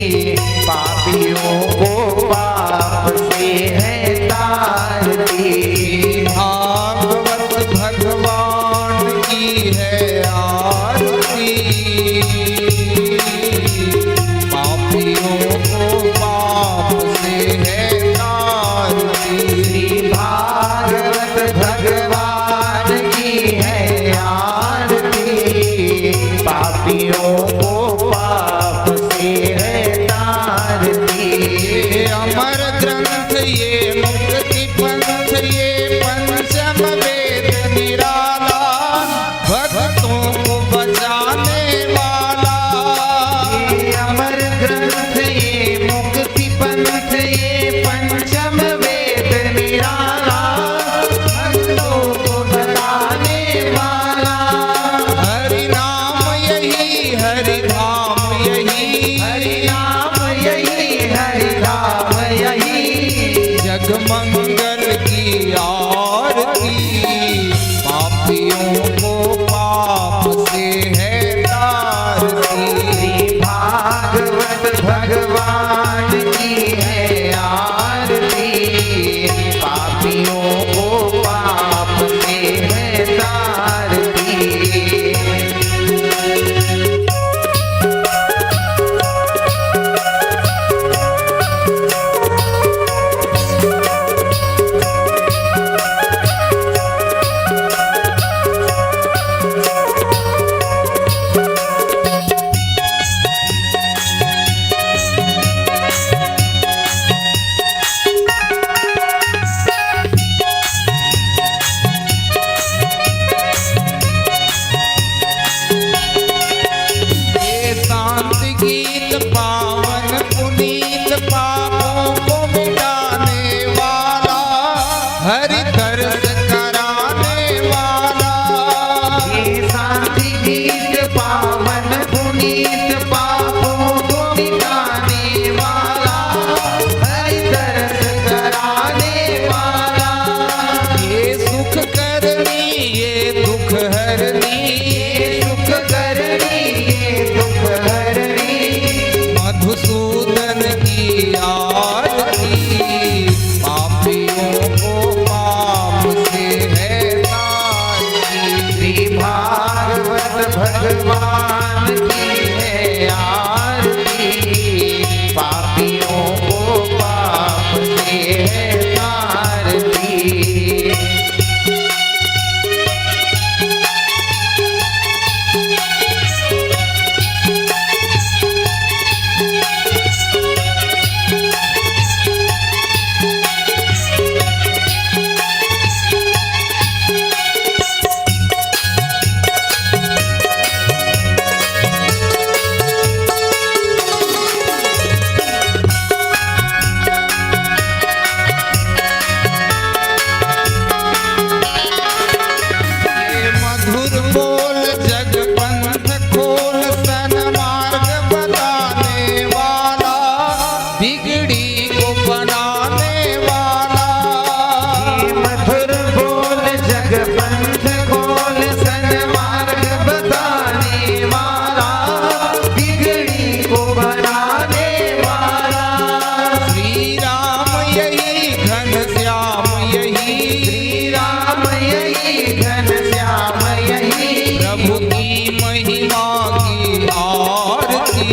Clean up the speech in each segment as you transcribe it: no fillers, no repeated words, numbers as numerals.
पापियों को पाप से है तारती। भागवत भगवान की है आरती, पापियों को पाप से है तारती। श्री भागवत भगवान की है आरती, पापियों को पाप से है तारती। अमर ग्रंथ ये मुक्ति पंथ ये पंचम वेद निराला, भक्तों को बचाने वाला। ये अमर ग्रंथ ये मुक्ति पंथ ये पंचम वेद निराला, भक्तों को बताने वाला। हरि नाम यही हरि धाम यही, हरि नाम यही हरि नाम यही, जग मंगल की आरती। पापियों को पाप से है तारती। श्री भागवत भगवान की है आरती, पापियों को पाप से है तारती। ये शांति गीत पावन पुनीत पापों को मिटाने वाला, हरि दर्श कराने वाला। ये शांति गीत पावन पुनीत पापों को मिटाने वाला, हरि दर्श कराने वाला। ये सुख करनी ये दुख हरनी, ये सुख करनी ये दुख हरनी, मधुसूदन की आरती। पापियों को पाप से है तारती। श्री भागवत भगवान की है आरती, पापियों को पाप से है तारती। ये मधुर बोल जग पंथ खोल सन मार्ग बताने वाला, बिगड़ी को बनाने वाला। ये मधुर बोल जग पंथ खोल सन मार्ग बताने वाला, बिगड़ी को बनाने वाला। श्री राम यही घन श्याम यही, श्री राम यही घन श्याम यही, प्रभु की महिमा की आरती।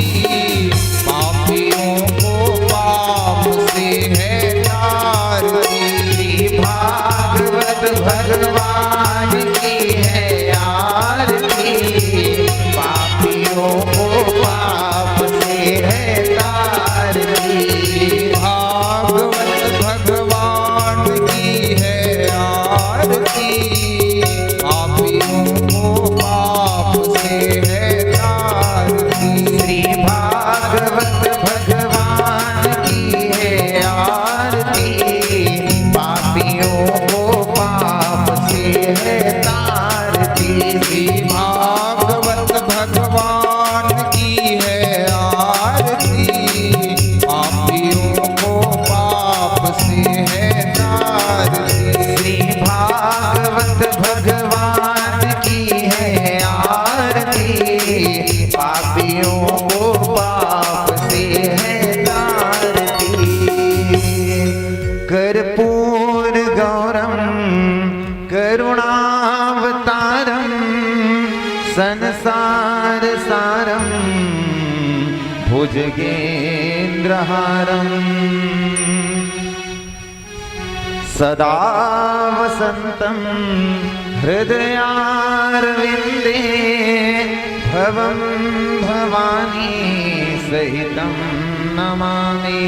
पापियों को पाप से है तारती। श्री भागवत भगवान की है आरती, पापियों को पाप से है तारती। भागवत भगवान की है आरती, पापियों को पाप से है तारती। श्री भागवत भगवान की है आरती, पापियों को पाप से है तारती। श्री भागवत भगवान की है आरती, पापियों को पाप से है तारती। श्री भागवत भगवान की है आरती, पापियों को पाप से है भुजगेन्द्रहारम् सदा वसन्तं हृदयारविन्दे भवं भवानी सहितं नमामि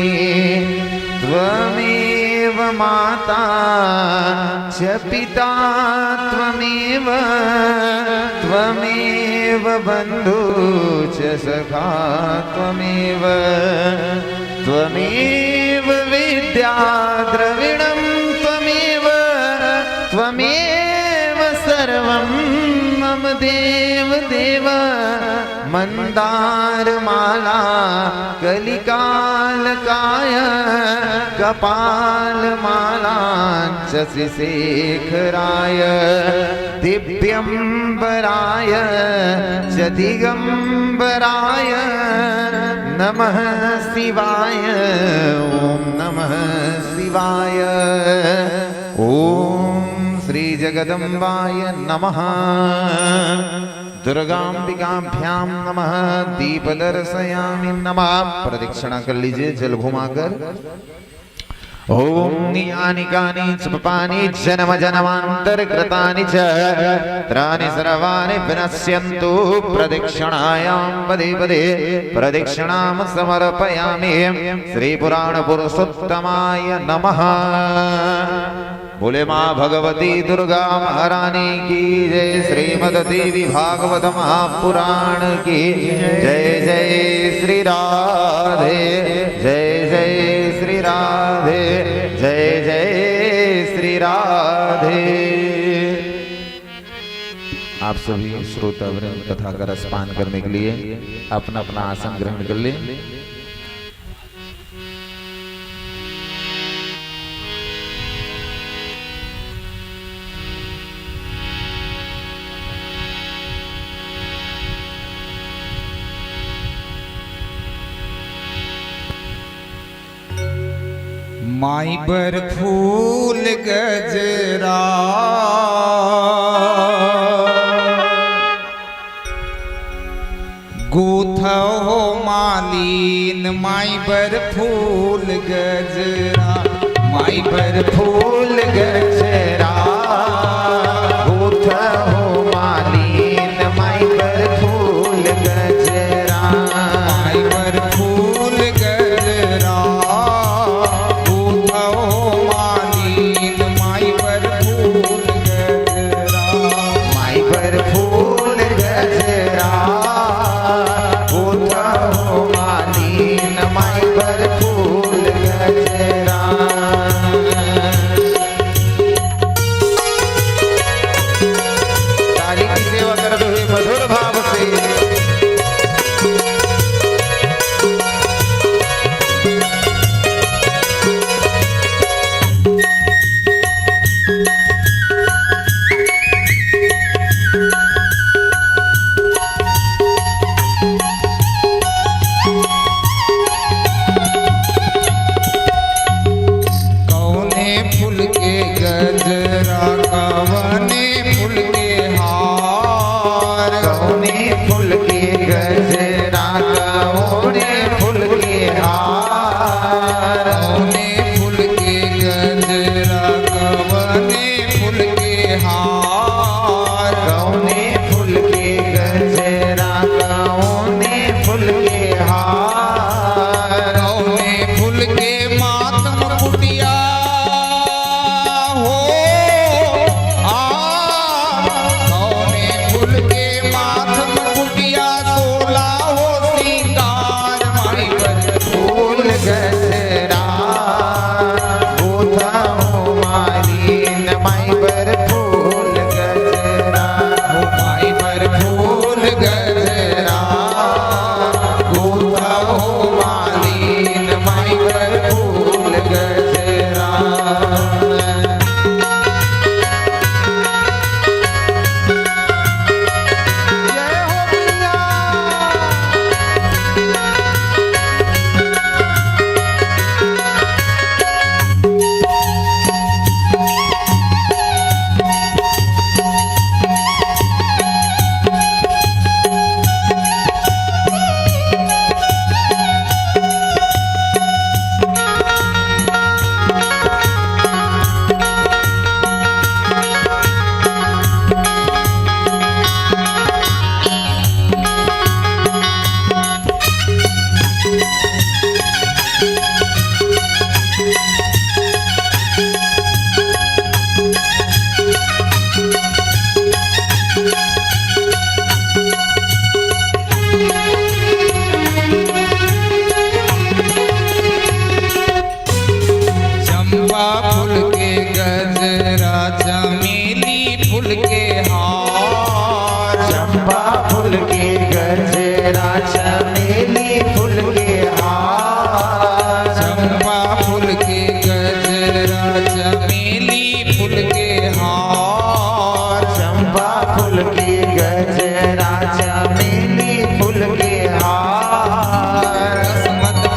त्वमेव माता च पिता त्वमेव बन्धु च सखा त्वमेव विद्या द्रविणं त्वमेव सर्वं मम देव मन्दारमाला कलिकालकाय कपालमालाञ्च शेखराय दिव्यम्बराय च दिगम्बराय नमः शिवाय ॐ नमः शिवाय ॐ श्री जगदम्बाय नमः दुर्गांबिकाभ्यां नमः दीप दर्शयामि नमः प्रदक्षिणा कर लीजिए जल घुमाकर ओम नियानि कानि च पापानि जन्म जन्मान्तरकृतानि च त्राणि सर्वाणि विनश्यन्तु प्रदक्षिणायां पदे पदे प्रदक्षिणां समर्पयामि श्री पुराण पुरुषोत्तमाय नमः बोले माँ भगवती दुर्गा महारानी की जय श्रीमद देवी भागवत महापुराण की जय जय श्री राधे जय जय श्री राधे जय जय श्री राधे। आप सभी श्रोतावृंद कथा का रसपान करने के लिए अपना अपना आसन ग्रहण कर ले। माई पर फूल गजरा गूथा हो मालीन माई पर फूल गजरा माई पर फूल गजरा गूथा हो मालीन माई पर फूल गजरा माई पर फूल गजरा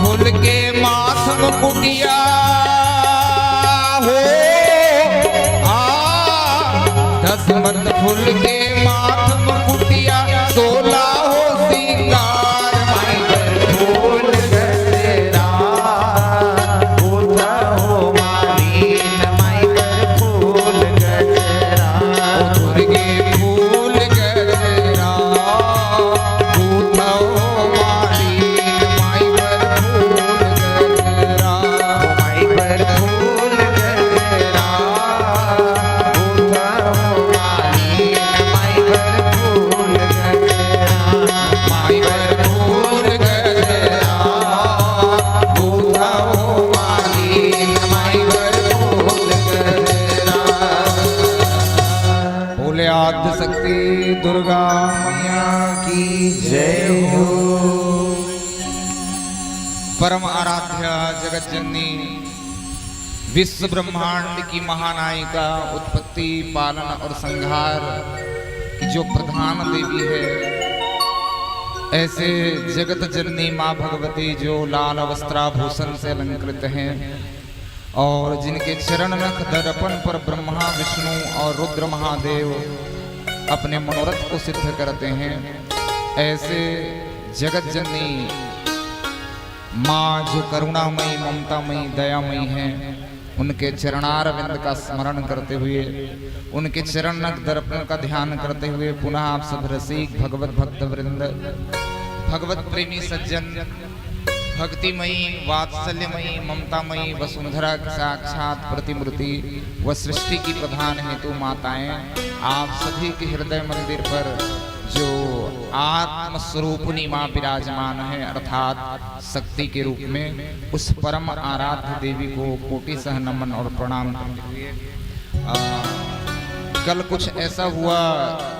फूल के माथ मुकुटिया हो दसमत फूल के माथ मुकुटिया 16 हो सिंगार माई बर फूल गजरा बूथा हो मालीन माई बर फूल गजरा दुर्गे फूल गजरा बूथा हो मालीन माई बर फूल गजरा माई बर फूल गजरा बूथा हो मालीन माई बर फूल गजरा माई बर फूल गजरा बूथा हो मालीन माई बर फूल गजरा। बोले आद्य शक्ति दुर्गा मैया की जय हो। परम आराध्या जगत जननी विश्व ब्रह्मांड की महानायिका उत्पत्ति पालन और संहार की जो प्रधान देवी है, ऐसे जगत जननी माँ भगवती जो लाल वस्त्राभूषण से अलंकृत हैं और जिनके चरण नख दर्पण पर ब्रह्मा विष्णु और रुद्र महादेव अपने मनोरथ को सिद्ध करते हैं, ऐसे जगत जननी माँ जो करुणामयी ममतामयी दयामयी हैं, उनके चरणार विंद का स्मरण करते हुए, उनके चरण नख दर्पण का ध्यान करते हुए पुनः आप सब रसिक भगवत भक्त वृंद, भगवत प्रेमी सज्जन, भक्तिमयी वात्सल्यमयी ममतामयी वसुंधरा की साक्षात प्रतिमूर्ति व सृष्टि की प्रधान हेतु माताएं, आप सभी के हृदय मंदिर पर जो आत्म स्वरूपिणी माँ विराजमान है अर्थात शक्ति के रूप में, उस परम आराध्य देवी को कोटि सह नमन और प्रणाम करते हुए कल कुछ ऐसा हुआ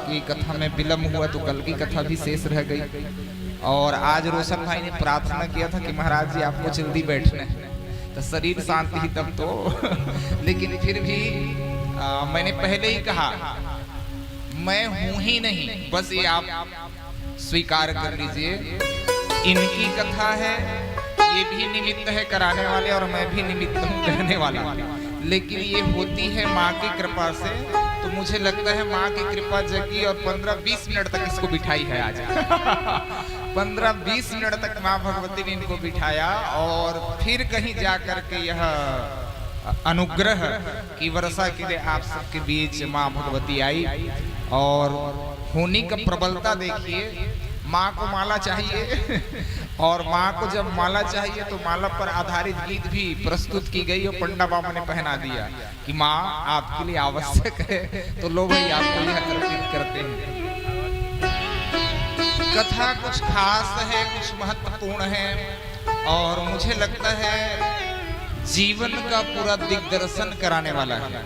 कि कथा में विलम्ब हुआ तो कल की कथा भी शेष रह गई और आज रोशन भाई ने प्रार्थना किया था कि महाराज जी आपको जल्दी बैठना है तो शरीर शांति ही तब तो लेकिन फिर भी मैंने पहले ही कहा मैं हूं ही नहीं, बस ये आप स्वीकार कर लीजिए। इनकी कथा है, ये भी निमित्त है कराने वाले और मैं भी निमित्त हूँ कहने वाला, लेकिन ये होती है माँ की कृपा से। तो मुझे लगता है माँ की कृपा जगी और 15-20 मिनट तक इसको बिठाई है आज 15-20 मिनट तक माँ भगवती ने इनको बिठाया और फिर कहीं जा कर के यह अनुग्रह की वर्षा के लिए आप सबके बीच माँ भगवती आई और होनी का प्रबलता देखिए। माँ को माला चाहिए और माँ को जब माला चाहिए तो माला पर आधारित गीत भी प्रस्तुत की गई और पंडा बाबा ने पहना दिया कि माँ आपके लिए आवश्यक है, तो लो भाई आपको यह अर्पित करते हैं। कथा कुछ खास है, कुछ महत्वपूर्ण है और मुझे लगता है जीवन का पूरा दिग्दर्शन कराने वाला है।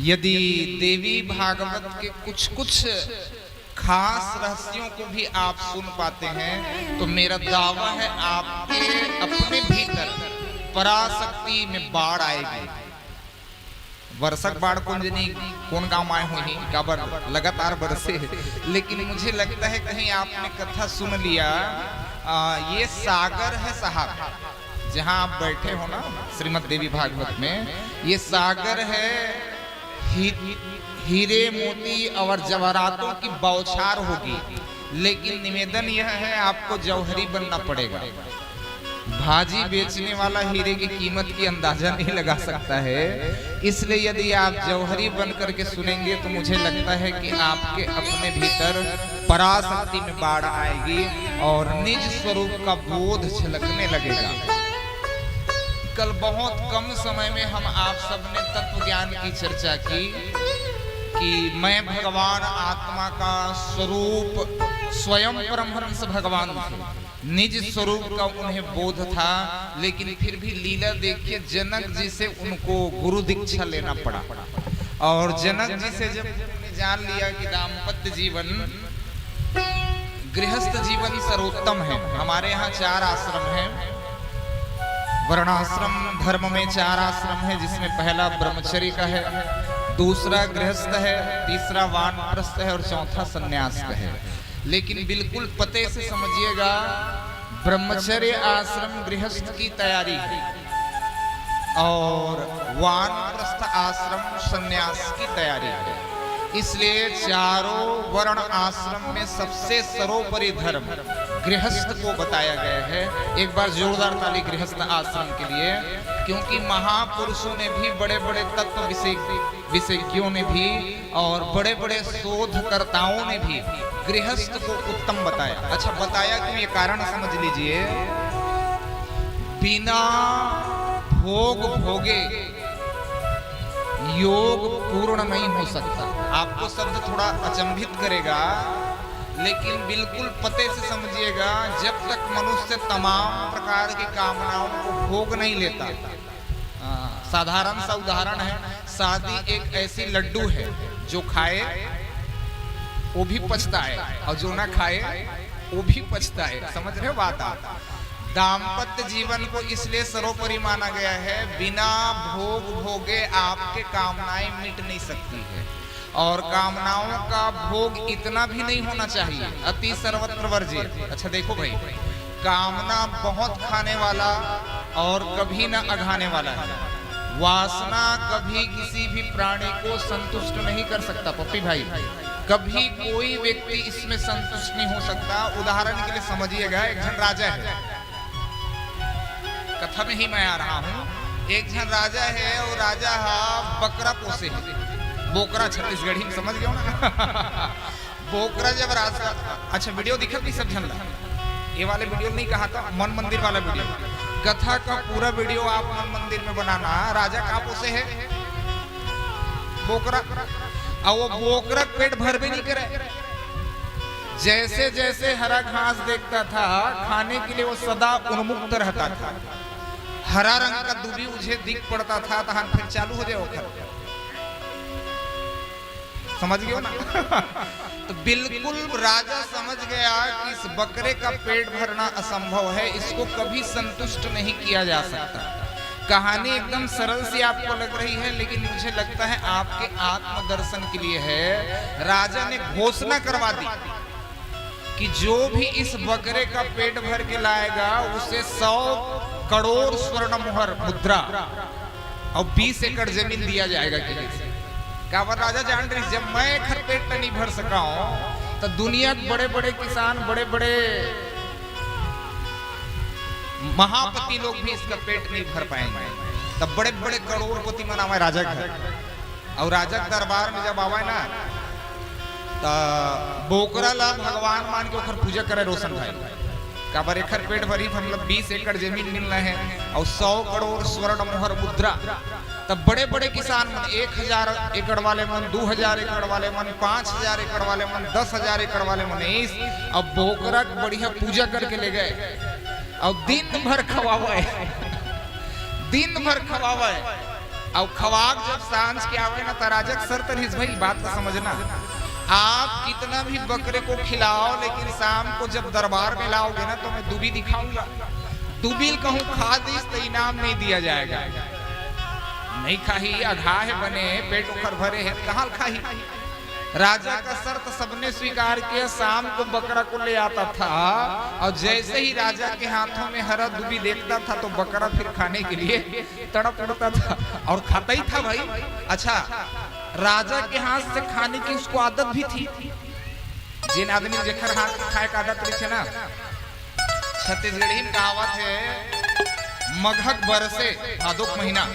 यदि देवी भागवत के कुछ कुछ खास रहस्यों को भी आप सुन पाते हैं तो मेरा दावा है आपके अपने भीतर पराशक्ति में बाढ़ आएगी। वर्षक बाढ़ कुंजनी कौन गांव आए हुए हैं काबर लगातार बरसे, लेकिन मुझे लगता है कहीं आपने कथा सुन लिया। ये सागर है साहब, जहां आप बैठे हो ना श्रीमद् देवी भागवत में, ये सागर है। हीरे मोती और जवाहरातों की बौछार होगी, लेकिन निवेदन यह है आपको जौहरी बनना पड़ेगा। भाजी बेचने वाला हीरे की कीमत की अंदाजा नहीं लगा सकता है, इसलिए यदि आप जौहरी बन करके सुनेंगे तो मुझे लगता है कि आपके अपने भीतर पराशक्ति में बाढ़ आएगी और निज स्वरूप का बोध झलकने लगेगा। कल बहुत कम समय में हम आप सबने तत्व ज्ञान की चर्चा की कि मैं भगवान आत्मा का स्वरूप स्वयं परमहंस भगवान थे, निज स्वरूप का उन्हें बोध था, लेकिन फिर भी लीला देखिए जनक जी से उनको गुरु दीक्षा लेना पड़ा और जनक जी से जब उन्होंने जान लिया कि दाम्पत्य जीवन गृहस्थ जीवन सर्वोत्तम है। हमारे यहाँ 4 आश्रम हैं, वर्णाश्रम धर्म में 4 आश्रम है, जिसमें पहला ब्रह्मचर्य का है, दूसरा गृहस्थ है, तीसरा वानप्रस्थ है और चौथा संन्यास का है। लेकिन बिल्कुल पते से समझिएगा, ब्रह्मचर्य आश्रम गृहस्थ की तैयारी है और वानप्रस्थ आश्रम सन्यास की तैयारी है। इसलिए चारों वर्ण आश्रम में सबसे सर्वोपरि धर्म गृहस्थ को बताया गया है। एक बार जोरदार ताली गृहस्थ आश्रम के लिए, क्योंकि महापुरुषों ने भी, बड़े बड़े तत्व विशेषज्ञों ने भी और बड़े बड़े शोधकर्ताओं ने भी गृहस्थ को उत्तम बताया। अच्छा, बताया क्यों, ये कारण समझ लीजिए। बिना भोग भोगे योग पूर्ण नहीं हो सकता। आपको शब्द थोड़ा अचंभित करेगा, लेकिन बिल्कुल पते से समझिएगा। जब तक मनुष्य तमाम प्रकार की कामनाओं को भोग नहीं लेता, साधारण सा उदाहरण है, शादी एक ऐसी लड्डू है जो खाए वो भी पछता है और जो ना खाए वो भी पछता है। समझ रहे हो बात आप? दाम्पत्य जीवन को इसलिए सर्वोपरि माना गया है, बिना भोग भोगे आपके कामनाएं मिट नहीं सकती है। और कामनाओं का भोग इतना भी नहीं होना चाहिए, अति सर्वत्र वर्जित। अच्छा देखो भाई, कामना बहुत खाने वाला और कभी ना अघाने वाला है। वासना कभी किसी भी प्राणी को संतुष्ट नहीं कर सकता। पप्पी भाई, कभी कोई व्यक्ति इसमें संतुष्ट नहीं हो सकता। उदाहरण के लिए समझिएगा, एक जन राजा है, कथा में ही मैं आ रहा हूँ। एक जन राजा है और राजा बकरा पोसे है, बोकरा छत्तीसगढ़ी में, समझ गए ना? बोकरा जब राजा, अच्छा वीडियो दिखा नहीं सब जन, ये वाले वीडियो नहीं कहा था, मन मंदिर वाला वीडियो। कथा का पूरा वीडियो आप मन मंदिर में बनाना। राजा कहाँ पोसे है? बोकरा। और वो बोकरा पेट भर भी नहीं करे। जैसे जैसे हरा घास देखता था खाने के लिए वो सदा उन्मुक्त रहता था। हरा रंग का दुबी मुझे दिख पड़ता था, तो फिर चालू हो जाए। समझ गए ना? तो बिल्कुल राजा समझ गया कि इस बकरे का पेट भरना असंभव है, इसको कभी संतुष्ट नहीं किया जा सकता। कहानी एकदम सरल सी आपको लग रही है, लेकिन मुझे लगता है आपके आत्मदर्शन के लिए है। राजा ने घोषणा करवा दी कि जो भी इस बकरे का पेट भर के लाएगा उसे 100 करोड़ स्वर्ण मुहर मुद्रा और 20 एकड़ जमीन दिया जाएगा। काबर राजा जान रही, जब मैं घर पेट नहीं भर सका हूं तो दुनिया के बड़े बड़े किसान, बड़े बड़े महापति लोग भी इसका पेट नहीं भर पाएंगे। तब बड़े बड़े करोड़पति मनावा राजा घर। और राजा के दरबार में जब आवा ना, तो बोकरा ला भगवान मान के ओकर पूजा करे रोशन भाई। काबर एकर पेट भरी, मतलब 20 एकड़ जमीन मिलना है और 100 करोड़ स्वर्ण मुहर मुद्रा। तब बड़े बड़े किसान मन 1000 एकड़ वाले मन, 2000 एकड़ वाले मन, 5000 एकड़ वाले मन, 10,000 एकड़ वाले मन, अब बोकरा बढ़िया पूजा करके ले गए और दिन भर खवावे दिन भर खवावे। और खवाक जब सांझ के आवे ना, तो राजा सर तरह भाई बात का समझना, आप कितना भी बकरे को खिलाओ, लेकिन शाम को जब दरबार में लाओगे ना, तो मैं दुबी दिखाऊंगा। दुबी कहूं खा दीस तो इनाम नहीं दिया जाएगा। नहीं खाही, अघा है बने, पेट उखर भरे है, कहाँ खाही? राजा का शर्त सबने स्वीकार किया। शाम को बकरा को ले आता था और जैसे ही राजा के हाथों में हरा दुबी देखता था तो बकरा फिर खाने के लिए तड़प उड़ता था और खाता ही था भाई। अच्छा, राजा के हाथ से खाने की उसको आदत भी थी। जिन आदमी जेखर हाथ खाए का आदत रही थे ना, छत्तीसगढ़ी में कहावत है, मघक बरसे भादोक महीना,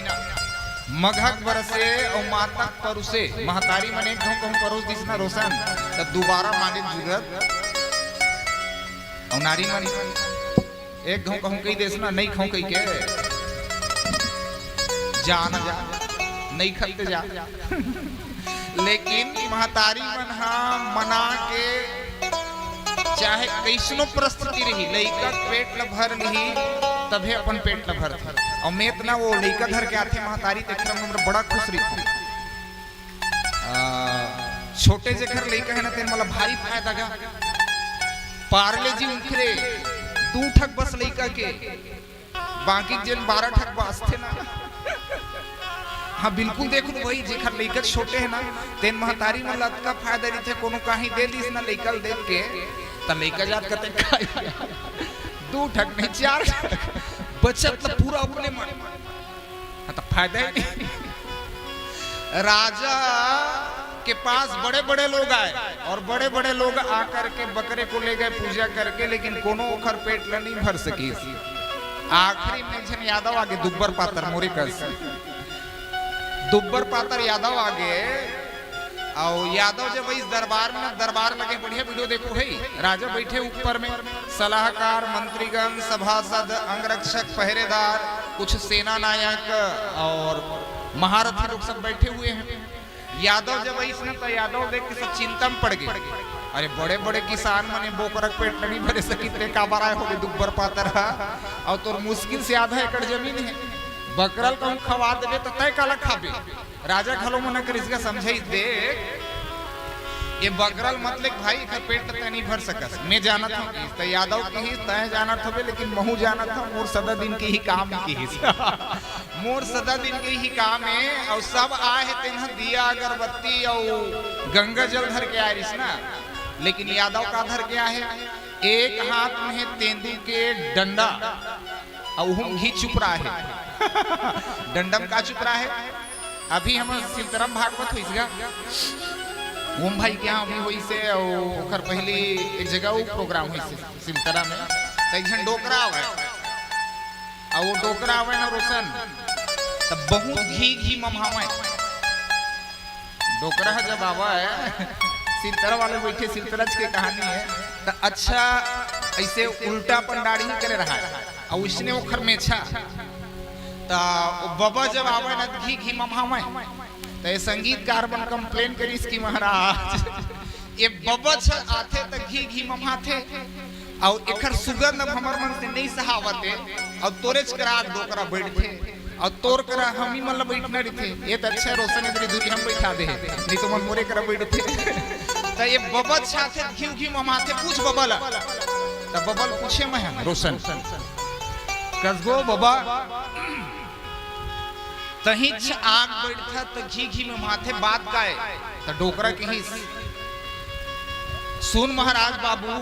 मघक बरसे और मातक परुसे। महतारी मने कहूं परोस दिसना रोशन, तब दोबारा मांगे जुगत। और नारी मन एक घूं कहूं कही देसना, नहीं खाऊं कही के जान जा, नहीं खलते जा। लेकिन महतारी मन मना के, चाहे कैसनो परिस्थिति रही, लइका पेट ल भर ली तभे अपन पेट ल भर थी। और मैं इतना वो लइका धर के आते महतारी देखकर हमरा बड़ा खुश रही। छोटे जे घर लइका है ना, तेन मला भारी फायदा गा। पार्ले जी उखरे 2 ठक बस लइका के, बाकी जिन 12 ठक बस थे ना। हाँ बिल्कुल देख लो भाई, जेखर लइका छोटे है ना, तेन महतारी मन लतका फायदा रही थे। कोनो कहीं दे दिस ना लइका देख के, त लइका जात कते खाई 2 ठक नहीं 4 ठक बचत तो पूरा अपने मन तो फायदा ही नहीं। राजा के पास बड़े बड़े लोग आए और बड़े बड़े लोग आकर के बकरे को ले गए पूजा करके, लेकिन कोनो ओखर पेट ला नहीं भर सकी। आखिरी में जन यादव आगे दुब्बर पातर मोरी कस दुब्बर पातर यादव आगे और यादव जब इस दरबार में दरबार लगे बढ़िया वीडियो देखो है। राजा बैठे ऊपर में सलाहकार मंत्रीगण सभासद अंगरक्षक पहरेदार कुछ सेना नायक और महारथी लोग सब बैठे हुए हैं। यादव जब इसने तो यादव देख के सब चिंता में पड़ गए। अरे बड़े बड़े किसान मने बोकरक पेट नहीं भरे सकी ते का बराए हो दुब्बर पातर और तो मुश्किल से आधा एकड़ जमीन है बकरल कहूं खवा देबे तो तय काला खाबे। राजा खलो मन कर इसका समझाई दे ये बकरल मतलब भाई का पेट तय नहीं भर सकस। मैं जानत हूं तो यादव की ही तय जानत हबे, लेकिन महू जानत हूं मोर सदा दिन के ही काम की ही मोर सदा दिन के ही काम है। और सब आए है तेन दिया अगरबत्ती और गंगा जल धर के आए ना, लेकिन यादव का धर के आए एक हाथ में है तेंदू के डंडा और हम घी चुप रहा है डंडम का चुप रहा है। अभी हम सिलतरम भागवत हुईगा ओम भाई क्या अभी हुई से और पहली एक जगह वो प्रोग्राम हुई से सिलतरा में तो एक जन डोकरा आवे और वो डोकरा आवे ना रोशन तब बहुत घी ममहावे डोकरा जब आवा है सिलतरा वाले बैठे सिलतरज की कहानी है तो अच्छा ऐसे उल्टा पंडारी करे रहा है और उसने वो खरमेछा तो बाबा जब आवे ना घी ममहावे तो ये संगीतकार बन कंप्लेन करी इसकी महाराज ये बबच आथे तो घी ममाथे और एकर सुगंध अब हमर मन से नहीं सहावते और तोरेच करा डोकरा बैठे और तोर करा हम ही मतलब बैठना रहे ये तो अच्छा रोशन इधर दूरी हम बैठा दे नहीं तो मन मोरे करा बैठे तो ये बबच आथे घी ममाथे पूछ बबल तो बबल पूछे मैं रोशन कसगो बाबा तही आग बैठा तो घी में माथे बात गाए तो डोकरा के ही सुन महाराज बाबू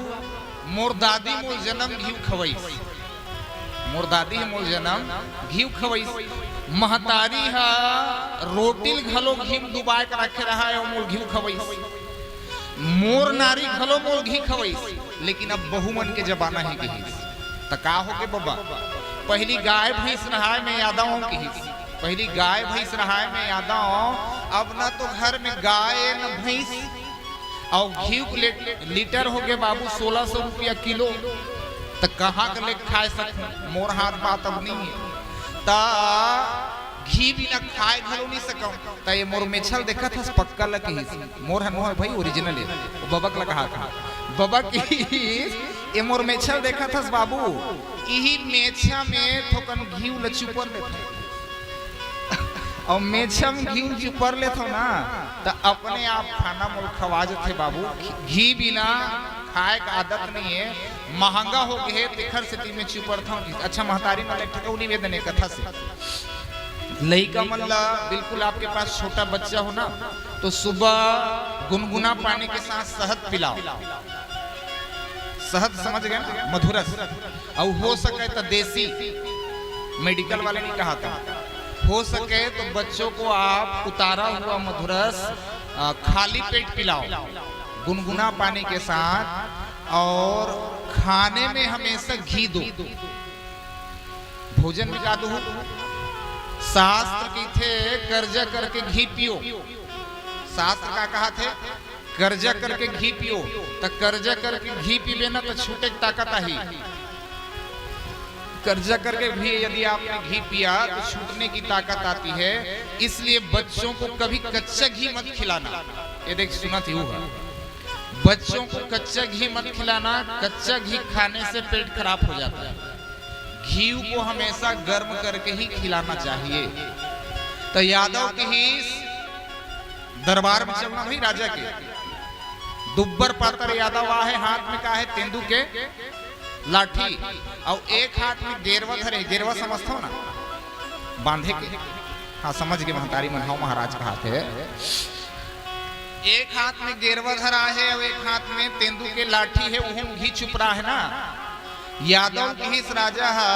मोर दादी मोर जन्म घी खवई मोर दादी मोर जन्म घी खवई महतारी हा रोटी घलो घी डुबाए के रखे रहा है और मोर घी खवई मोर नारी घलो मोर घी खवई। लेकिन अब बहुमन के जमाना है घी तो का हो के बाबा पहली गाय भैंस नहाए में यादव की पहली गाय भैंस रहाय में यादव अब ना तो घर में गाय न भैंस और घी लीटर हो गए बाबू 1600 रुपया किलो तो कहाँ के ले खाए सकूं मोर हाथ बात अब नहीं है ता घी भी ना खाए घलो नहीं सकूं ता ये मोर मेछल देखा था पक्का लगी मोर हनो है भाई ओरिजिनल है बबक लगा कहा था बबा की ये मोर मेछल देखा था बाबू यही मेछा में थोकन घी लचुपर लेते और मेछम घी चुपर ले थो ना तो अपने आप खाना मोल खवा जाते बाबू। घी बिना खाए का आदत नहीं है महंगा हो गए तिखर से में चुपर था। अच्छा महतारी में ठकौनी वेदने कथा से लइका मल्ला बिल्कुल आपके पास छोटा बच्चा हो ना तो सुबह गुनगुना पानी के साथ शहद पिलाओ। शहद समझ गए ना मधुरस और हो सके तो देसी मेडिकल वाले ने कहा था हो सके तो बच्चों को आप उतारा हुआ मधुरस खाली पेट पिलाओ गुनगुना पानी के साथ और खाने में हमेशा घी दो। भोजन में क्या दो शास्त्र की थे कर्जा करके घी पियो। शास्त्र का कहा थे कर्जा करके घी पियो तो कर्जा करके घी पीबे ना तो छूटे ताकत आई। कर्जा करके भी यदि आपने घी पिया तो छूटने की ताकत आती है। इसलिए बच्चों को कभी कच्चा घी मत खिलाना। ये देख सुना थी होगा बच्चों को कच्चा घी मत खिलाना। कच्चा घी खाने से पेट खराब हो जाता है। घी को हमेशा गर्म करके ही खिलाना चाहिए। तो यादव के ही दरबार में चलना भाई राजा के दुब्बर पातर यादव आ है हाथ में का है तेंदू के लाठी और एक हाथ में गेरवा धरे। गेरवा समझता हो ना बांधे के हाँ समझ गए महतारी मनहाओ महाराज का हाथ है। एक हाथ में गेरवा धरा है और एक हाथ में तेंदू के लाठी है वो घी चुप रहा है ना। यादव की इस राजा हा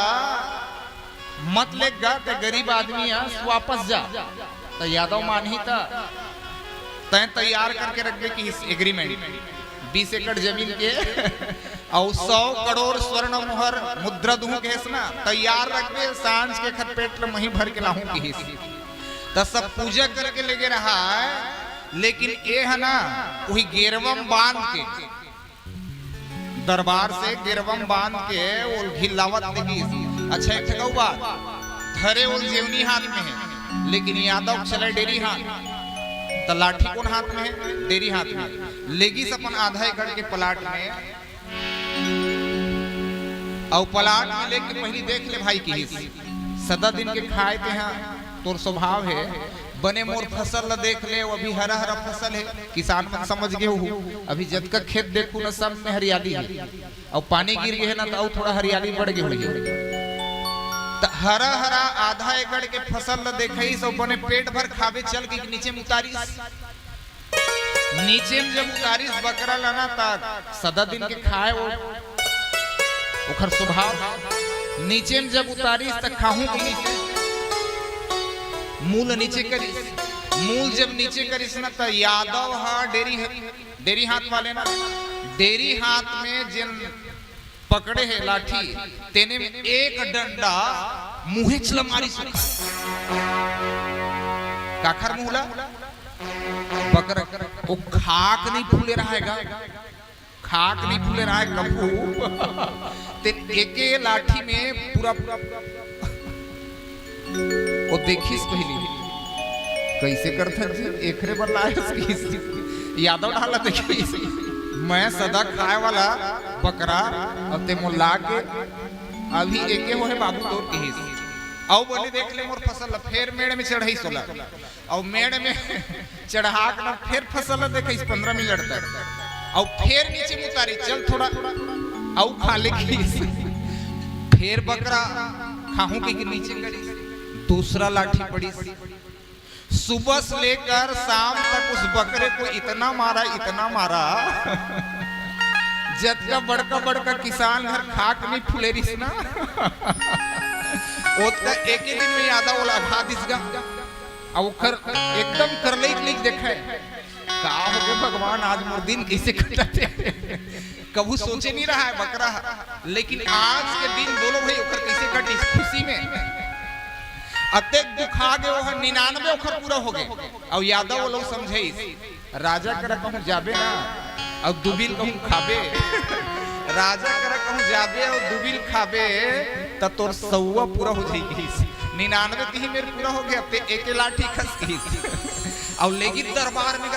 मत ले गा ते गरीब आदमी वापस जा तो यादव मान ही था तय तैयार करके रख दे कि इस एग्रीमेंट 20 एकड़ जमीन के और 100 करोड़ स्वर्ण मुहर मुद्रा दूं के ना तैयार रख दे सांझ के खत पेट में वहीं भर के लाऊं की तो सब पूजा करके लेके रहा है। लेकिन ये है ना वही गिरवम बांध के दरबार से गिरवम बांध के वो घिलावत लगी। अच्छा एक बात धरे वो जेवनी हाथ में है लेकिन यादव चले डेरी हाथ तो लाठी कौन हाथ में है डेरी हाथ में लेगी अपन आधा एकड़ के प्लाट में और प्लाट में लेके पहली देख ले भाई की सदा दिन के खाए थे हाँ तोर स्वभाव है बने मोर फसल देख ले अभी हरा हरा फसल है किसान मन समझ गए हो अभी जब का खेत देखू ना सब में हरियाली है और पानी गिर गए ना तो थोड़ा हरियाली बढ़ गई है तो हरा हरा आधा एकड़ के फसल देखे सब बने पेट भर खावे चल के नीचे में उतारिस नीचे में जब उतारिस बकरा लाना तक सदा दिन के खाए वो ओखर स्वभाव नीचे में जब उतारिस तक खाहू की नीचे मूल नीचे करिस मूल जब नीचे करिस ना तो यादव हा डेरी हाथ वाले ना डेरी हाथ में जिन पकड़े है लाठी तेने में एक डंडा मुहे चला मारी काखर मुहला बकर वो खाक नहीं फूले रहेगा खाक नहीं फूले रहा है कभू ते एके लाठी में पूरा वो देखिस पहली कैसे करते एकरे बदलाए यादव ढाला देखिस मैं सदा खाए वाला बकरा अब ते मुल्ला के अभी एके हो है बाबू तोर के हिस औ बोले देख ले मोर फसल फिर मेड़ में चढ़ाई सोला और मेड़ में चढ़ा के फिर फसल देखिस 15 मिनट तक और फिर नीचे में उतारी चल थोड़ा औ खा ले खीस फिर बकरा खाहू के नीचे करी दूसरा लाठी पड़ी सुबह से लेकर शाम तक उस बकरे को इतना मारा जब का बड़का किसान घर खाक नहीं फुले रिस ना ओतका एक ही दिन में यादव वाला खा दिसगा और कर एकदम करले क्लिक देखा का हो गए भगवान आज मोर दिन कैसे कटते कबू सोचे नहीं रहा है बकरा लेकिन आज के दिन दोनों भाई ओकर कैसे कटी खुशी में अतेक दुखा गए वो 99 ओखर पूरा हो गए और यादव वो लोग समझे राजा कर कहूं जाबे ना और दुबिल कहूं खाबे राजा कर कहूं जाबे और दुबिल खाबे त तोर 100 पूरा हो जाएगी 99 तीही मेरे पूरा हो गया ते एक लाठी खस गई और लेगी दरबार में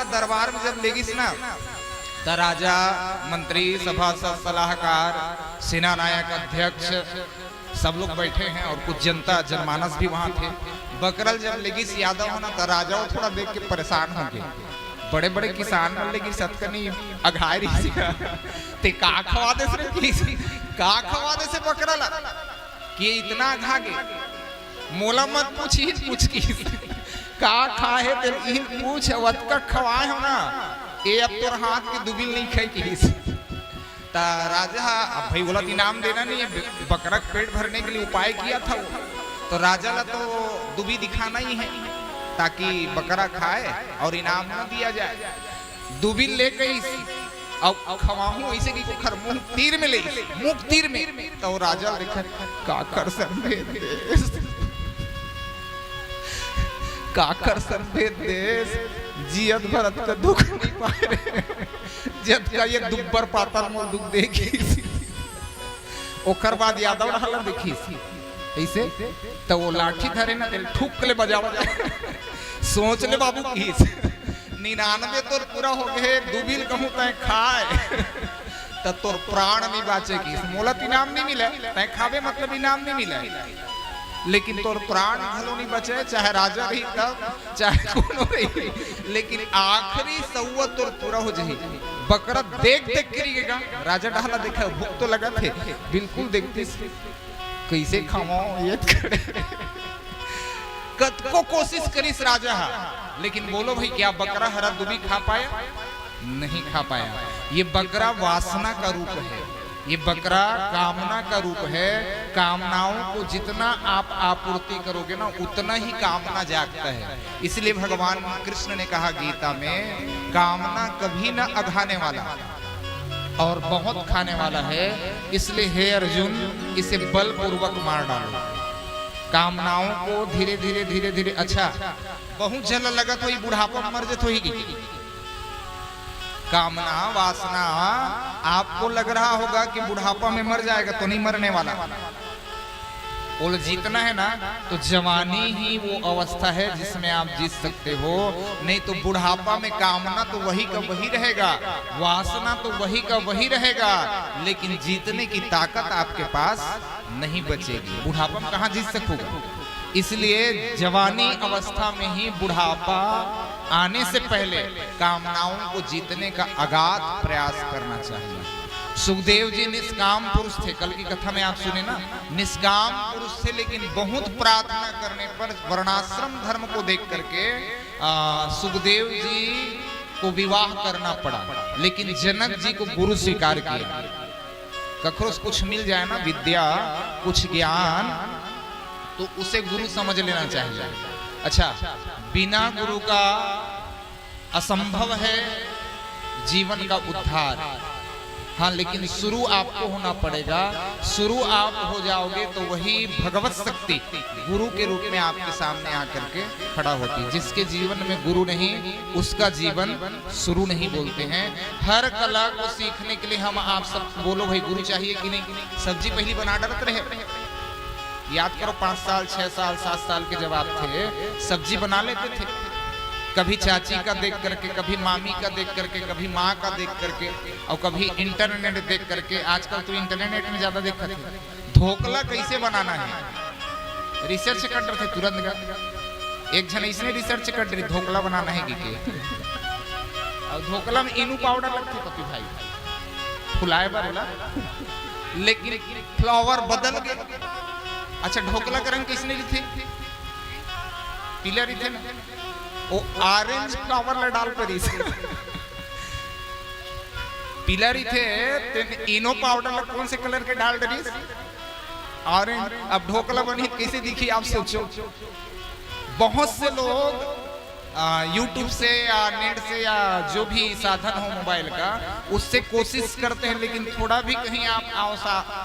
जब लेगी ना त राजा मंत्री सभासद सलाहकार सेना नायक अध्यक्ष सब लोग बैठे हैं और कुछ जनता जनमानस भी वहां थे। बकरल जब लेगी यादव होना तो राजा थोड़ा देख के परेशान हो गए बड़े बड़े किसान लेगी सतकनी अघाई रही ते का खवा दे से का खवा दे से बकरल कि इतना अघा गए मोला मत पूछ की का खाए ते इन पूछ वत का खवाए हो ना ए अब तोर हाथ के दुबिल नहीं खाई की ता राजा अब भाई बोला इनाम देना नहीं है बकरा पेट भरने के लिए उपाय किया था वो तो राजा ला तो दुबी दिखाना ही है ताकि बकरा खाए और इनाम न दिया जाए दुबी ले गई और खवाहू ऐसे की खर मुंह तीर में ले मुख तीर में तो राजा देखा का कर संभेद देश जियत भरत का दुख नहीं पाए जब का ये दुब्बर पाताल मोर दुख देखी ओकर बाद यादव ढाला देखी ऐसे तो वो लाठी धरे ना ठुक ले बजावा सोच ले बाबू की 99 तोर पूरा हो गए दुबिल कहूं तय खाए तो तोर प्राण नहीं बाचे की मोलत इनाम नहीं मिले तय खावे मतलब इनाम नहीं मिले लेकिन तोर प्राण भलो नहीं बचे चाहे राजा रही तब चाहे कोनो रही लेकिन आखिरी 100 तोर पूरा हो जाए बकरा देख करिएगा राजा ढाला देखा भूख तो लगा थे बिल्कुल देखते कैसे खाओ ये कद को कोशिश करिस राजा लेकिन बोलो भाई क्या बकरा हरा दुबी खा पाया नहीं खा पाया ये बकरा वासना का रूप है ये बकरा कामना का रूप है। कामनाओं को जितना आप आपूर्ति करोगे ना उतना ही कामना जागता है। इसलिए भगवान कृष्ण ने कहा गीता में, कामना कभी न अघाने वाला और बहुत खाने वाला है, इसलिए हे अर्जुन इसे बलपूर्वक मार डालो। कामनाओं को धीरे धीरे धीरे धीरे, अच्छा बहुत जल लगत हो बुढ़ापा में मर जत होगी। कामना वासना आपको लग रहा होगा कि बुढ़ापा में मर जाएगा, तो नहीं मरने वाला। बोल जीतना है ना तो जवानी ही वो अवस्था है जिसमें आप जीत सकते हो, नहीं तो बुढ़ापा में कामना तो वही का वही रहेगा, वासना तो वही का वही रहेगा, लेकिन जीतने की ताकत आपके पास नहीं बचेगी। बुढ़ापा में कहाँ जीत सकोगे? इसलिए जवानी अवस्था में ही बुढ़ापा आने से पहले कामनाओं को जीतने का अगाध प्रयास करना चाहिए। सुखदेव जी निष्काम पुरुष थे, कल की कथा में आप सुने ना, निष्काम पुरुष थे, लेकिन बहुत प्रार्थना करने पर वर्णाश्रम धर्म को देख करके सुखदेव जी को विवाह करना पड़ा, लेकिन जनक जी को गुरु स्वीकार किया। कखरो कुछ मिल जाए ना, विद्या कुछ ज्ञान, तो उसे गुरु समझ लेना चाहिए। अच्छा, बिना गुरु का असंभव है जीवन का उद्धार। हाँ, लेकिन शुरू आपको होना पड़ेगा। शुरू आप हो जाओगे तो वही भगवत शक्ति गुरु के रूप में आपके सामने आकर के खड़ा होती है। जिसके जीवन में गुरु नहीं उसका जीवन शुरू नहीं बोलते हैं। हर कला को सीखने के लिए हम आप सब बोलो भाई गुरु चाहिए कि नहीं। सब्जी पहली बना डरते रहे, याद करो 5 साल 6 साल 7 साल के जब आप थे सब्जी बना लेते थे, कभी चाची का देख करके, कभी मामी का देख करके, कभी माँ का देख करके, और कभी इंटरनेट देख करके। आजकल तो इंटरनेट में ज्यादा देखते थे। ढोकला कैसे बनाना है रिसर्च कर रहे थे तुरंत। एक जन इसने रिसर्च कर रही ढोकला बनाना है कि और ढोकला में इनू पाउडर लगती पति भाई फुलाए वाला, लेकिन फ्लावर बदल गए। अच्छा, ढोकला का रंग किसने ली थी? पीला रही थे ना, वो ऑरेंज फ्लावर ले डाल पर पीला रही थे, तो इनो पाउडर कौन से कलर के डाल डरी? ऑरेंज। अब ढोकला बनी कैसे दिखी आप सोचो। बहुत से लोग यूट्यूब से या नेट से या जो भी साधन हो मोबाइल का, उससे कोशिश करते हैं, लेकिन थोड़ा भी कहीं आप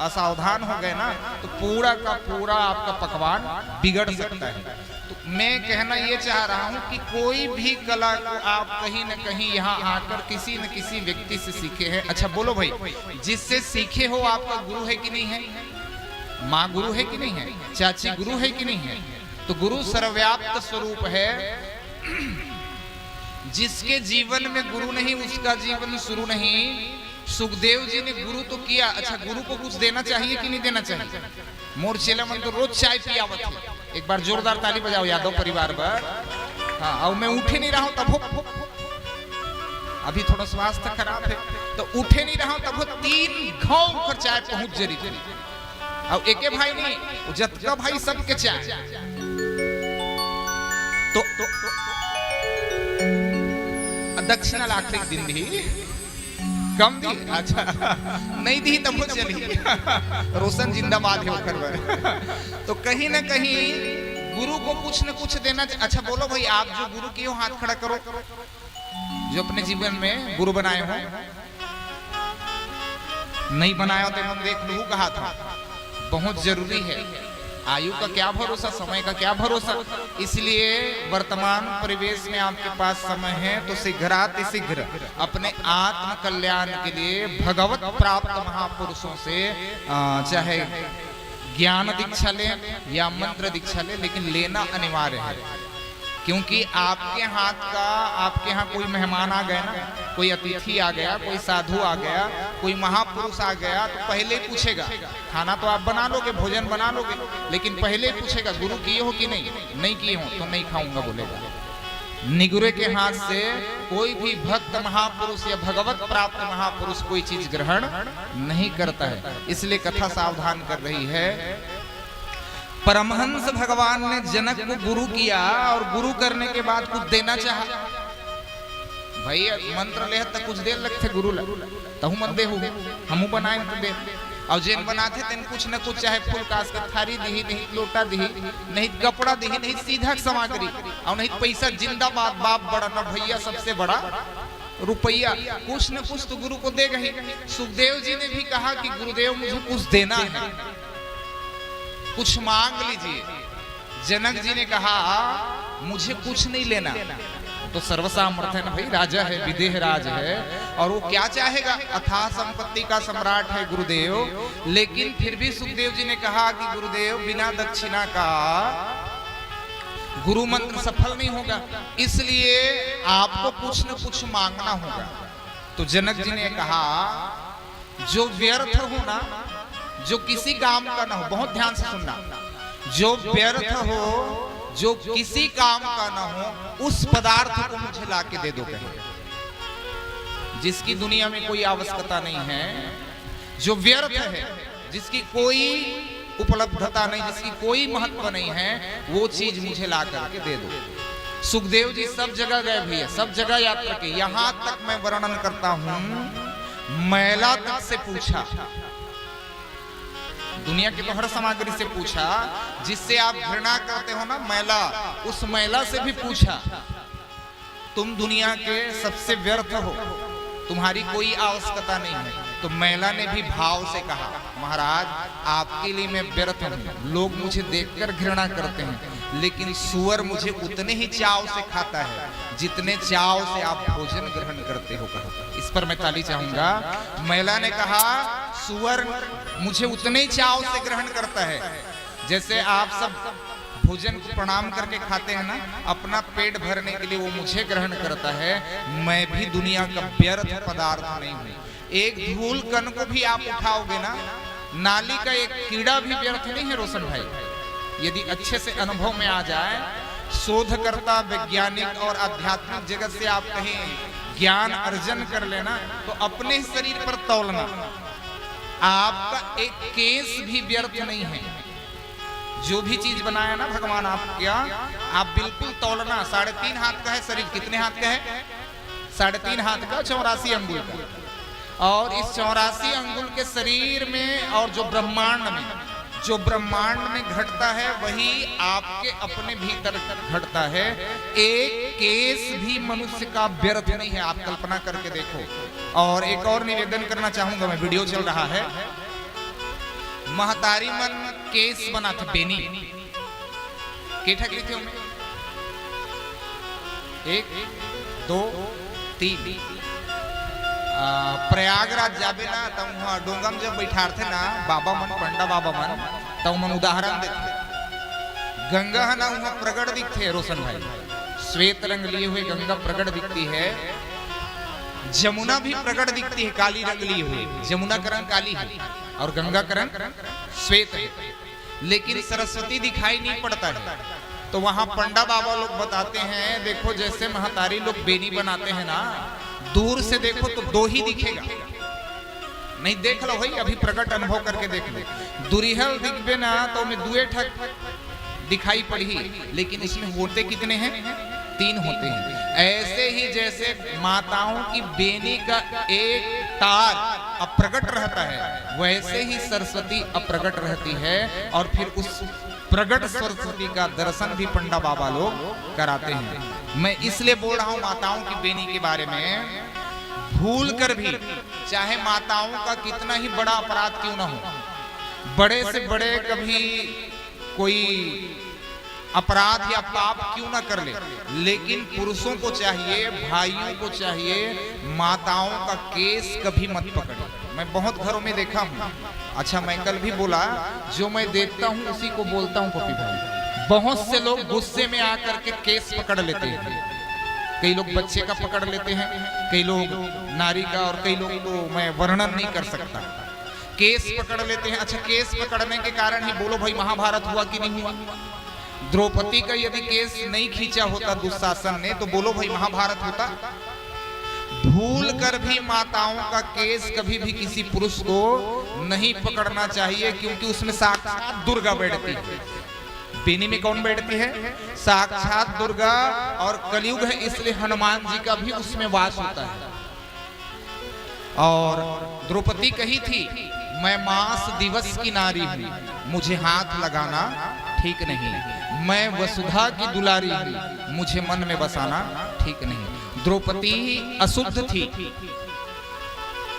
असावधान हो गए ना तो पूरा का पूरा आपका पकवान बिगड़ सकता है। तो मैं कहना ये चाह रहा हूँ कि कोई भी कला को आप कहीं न कहीं यहाँ आकर किसी न किसी व्यक्ति से सीखे हैं। अच्छा बोलो भाई, जिससे सीखे हो आपका गुरु है कि नहीं है? माँ गुरु है कि नहीं है? चाची गुरु है कि नहीं है? तो गुरु सर्वव्याप्त स्वरूप है। जिसके जीवन में गुरु नहीं उसका जीवन शुरू नहीं। सुखदेव जी ने गुरु तो किया। अच्छा, गुरु को कुछ देना चाहिए कि नहीं देना चाहिए? मोर चेला मन तो रोज चाय पियावत है। एक बार जोरदार ताली बजाओ यादव परिवार पर। हाँ, और मैं उठे नहीं रहा हूं तब अभी थोड़ा स्वास्थ्य खराब है तो उठे नहीं रहा हूं तब 3 घाव पर चाय पहुंच जरी थी। और एके भाई नहीं, जतका भाई सबके चाय तो दक्षिणा आखिरी दिन दी कम दी। अच्छा नहीं दी तब वो चली रोशन जिंदाबाद है कर। तो कहीं ना कहीं गुरु को कुछ न कुछ देना। अच्छा बोलो भाई, आप जो गुरु की हो हाथ खड़ा करो, जो अपने जीवन में गुरु बनाए हो। नहीं बनाया हो तो हम देख लो कहा था। बहुत जरूरी है। आयु का क्या भरोसा, समय का क्या भरोसा। इसलिए वर्तमान परिवेश में आपके पास समय है तो शीघ्र अपने आत्म कल्याण के लिए भगवत प्राप्त महापुरुषों से चाहे ज्ञान दीक्षा ले या मंत्र दीक्षा ले, लेकिन लेना अनिवार्य है। क्योंकि आपके हाथ का, आपके यहाँ कोई मेहमान आ गया ना, कोई अतिथि आ गया, कोई साधु आ गया, कोई महापुरुष आ गया, तो पहले ही पूछेगा। खाना तो आप बना लोगे, भोजन बना लोगे, लेकिन पहले ही पूछेगा गुरु किए हो कि नहीं। नहीं किए हो तो नहीं खाऊंगा बोलेगा। निगुरे के हाथ से कोई भी भक्त महापुरुष या भगवत प्राप्त महापुरुष कोई चीज ग्रहण नहीं करता है। इसलिए कथा सावधान कर रही है। परमहंस भगवान ने जनक को गुरु किया और गुरु करने के बाद कुछ देना चाहा। भाई मंत्र ले तक कुछ देर लगते गुरु ला तहु मन दे हमू बनाए तो दे और जेन बनाते तेन कुछ न कुछ चाहे फूल कास के थारी दी नहीं लोटा दी नहीं कपड़ा दी नहीं सीधा सामग्री और नहीं पैसा जिंदाबाद बाप बड़ा न भैया सबसे बड़ा रुपया कुछ न कुछ तो गुरु को देगा ही। सुखदेव जी ने भी कहा कि गुरुदेव मुझे कुछ देना है, कुछ मांग लीजिए। जनक जी ने कहा मुझे कुछ नहीं लेना, तो सर्वसामर्थ है ना भाई, राजा है, विदेह राज है, और वो क्या चाहेगा, अथाह संपत्ति का सम्राट है गुरुदेव। लेकिन फिर भी सुखदेव जी ने कहा कि गुरुदेव बिना दक्षिणा का गुरु मंत्र सफल नहीं होगा, इसलिए आपको कुछ न कुछ मांगना होगा। तो जनक जी ने कहा जो व्यर्थ हो ना, जो किसी काम का ना हो, बहुत ध्यान से सुनना, जो व्यर्थ हो, जो किसी काम का ना हो, उस पदार्थ को मुझे लाके दे दो कहीं, जिसकी दुनिया में कोई आवश्यकता नहीं है, जो व्यर्थ है, जिसकी कोई उपलब्धता नहीं, जिसकी कोई महत्व नहीं है, वो चीज मुझे ला करके दे दो। सुखदेव जी सब जगह गए भैया, सब जगह यात्रा की, यहां तक मैं वर्णन करता हूं, मैला तक से पूछा, दुनिया की तो हर सामग्री से पूछा, जिससे आप घृणा करते हो ना मैला, उस मैला से भी पूछा तुम दुनिया के सबसे व्यर्थ हो, तुम्हारी कोई आवश्यकता नहीं है। तो मैला ने भी भाव से कहा महाराज आपके लिए मैं व्यर्थ हूं, लोग मुझे देखकर घृणा करते हैं, लेकिन सुअर मुझे उतने ही चाव से खाता है जितने चाव से आप भोजन ग्रहण करते हो। कहा इस पर मैं ताली चाहूंगा। मैला ने कहा सुअर मुझे उतने ही चाव से ग्रहण करता है जैसे आप सब भोजन को प्रणाम करके खाते हैं ना, अपना पेट भरने के लिए वो मुझे ग्रहण करता है। मैं भी दुनिया का व्यर्थ पदार्थ नहीं हूं। एक धूल कण को भी आप उठाओगे ना, नाली का एक कीड़ा भी व्यर्थ नहीं है रोशन भाई। यदि अच्छे से अनुभव में आ जाए, शोधकर्ता वैज्ञानिक और आध्यात्मिक जगत से आप कहीं ज्ञान अर्जन कर लेना, तो अपने शरीर पर तौलना, आपका एक केस भी व्यर्थ नहीं है। जो भी चीज बनाया ना भगवान आपका, आप बिल्कुल तौलना। 3.5 हाथ का है शरीर, कितने हाथ का है? 3.5 हाथ का, 84 अंगुल का। और इस 84 अंगुल के शरीर में और जो ब्रह्मांड में घटता है, वही आपके अपने भीतर घटता है। एक केस भी मनुष्य का व्यर्थ नहीं है, आप कल्पना करके देखो। और एक और निवेदन करना चाहूंगा मैं, वीडियो चल रहा है, महतारी मन केस बना था बेनी के ठगली थे उनमें 1 2 3 प्रयागराज जाबे ना, तब वहां डोंगम जब बैठा थे ना बाबा मन, पंडा बाबा मन, तब मन उदाहरण देते। गंगा है ना वहां प्रगट दिखते है रोशन भाई, श्वेत रंग लिए हुए गंगा प्रगट दिखती है। जमुना भी प्रगट दिखती है, काली रंग लिए हुए। जमुना का रंग काली है और गंगा का रंग श्वेत है, लेकिन सरस्वती दिखाई नहीं पड़ता है। तो वहां पंडा बाबा लोग बताते हैं, देखो जैसे महतारी लोग बेनी बनाते हैं ना, दूर से देखो तो 2 ही दिखेगा, नहीं देख लो भाई, अभी प्रकट अनुभव करके देख लो। दुरिहल दिखबे ना तो में 2 ठक दिखाई पड़ी, लेकिन इसमें होते कितने हैं? 3 होते हैं। ऐसे ही जैसे माताओं की बेनी का एक तार अप्रगट रहता है, वैसे ही सरस्वती अप्रगट रहती है। और फिर उस प्रगट सरस्वती का दर्शन भी पंडा बाबा लोग कराते हैं। मैं इसलिए बोल रहा हूं माताओं की बेनी के बारे में, भूल कर भी, चाहे माताओं का कितना ही बड़ा अपराध क्यों ना हो, बड़े से बड़े कभी कोई अपराध या पाप क्यों ना कर ले, लेकिन पुरुषों को चाहिए, भाइयों को चाहिए, माताओं का केस कभी मत पकड़े। मैं बहुत घरों में देखा हूँ। अच्छा मैं कल भी बोला, जो मैं देखता हूँ उसी को बोलता हूँ पपी भाई। बहुत से लोग गुस्से में आकर के केस पकड़ लेते हैं, कई लोग बच्चे का पकड़ लेते हैं, कई लोग नारी का, और कई लोग को मैं वर्णन नहीं कर सकता, केस पकड़ लेते हैं। अच्छा केस पकड़ने के कारण ही बोलो भाई महाभारत हुआ कि नहीं हुआ? द्रौपदी का यदि केस नहीं खींचा होता दुशासन ने, तो बोलो भाई महाभारत होता? भूल कर भी माताओं का केस कभी भी किसी पुरुष को नहीं पकड़ना चाहिए, क्योंकि उसमें साक्षात दुर्गा बैठती है। बेनी में कौन बैठती है? साक्षात दुर्गा। और कलयुग है इसलिए हनुमान जी का भी उसमें वास होता है। और द्रौपदी कही थी, मैं मास दिवस की नारी हूं, मुझे हाथ लगाना ठीक नहीं। मैं वसुधा की दुलारी हूं, मुझे मन में बसाना ठीक नहीं। द्रौपदी अशुद्ध थी।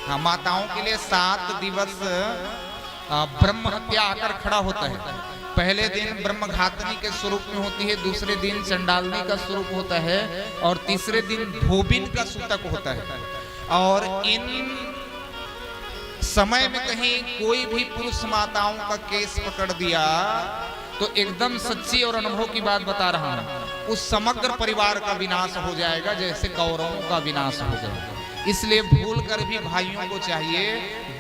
हाँ, माताओं के लिए 7 दिवस ब्रह्म हत्या आकर खड़ा होता है। पहले दिन ब्रह्म घातनी के स्वरूप में होती है, दूसरे दिन चंडालनी का स्वरूप होता है, और तीसरे दिन धोबिन का सूतक होता है। और इन समय में कहीं कोई भी पुरुष माताओं का केस पकड़ दिया तो एकदम सच्ची और अनुभव की बात बता रहा हूं, उस समग्र परिवार का विनाश हो जाएगा जैसे कौरवों का विनाश हो गया। इसलिए भूल कर भी भाइयों को चाहिए,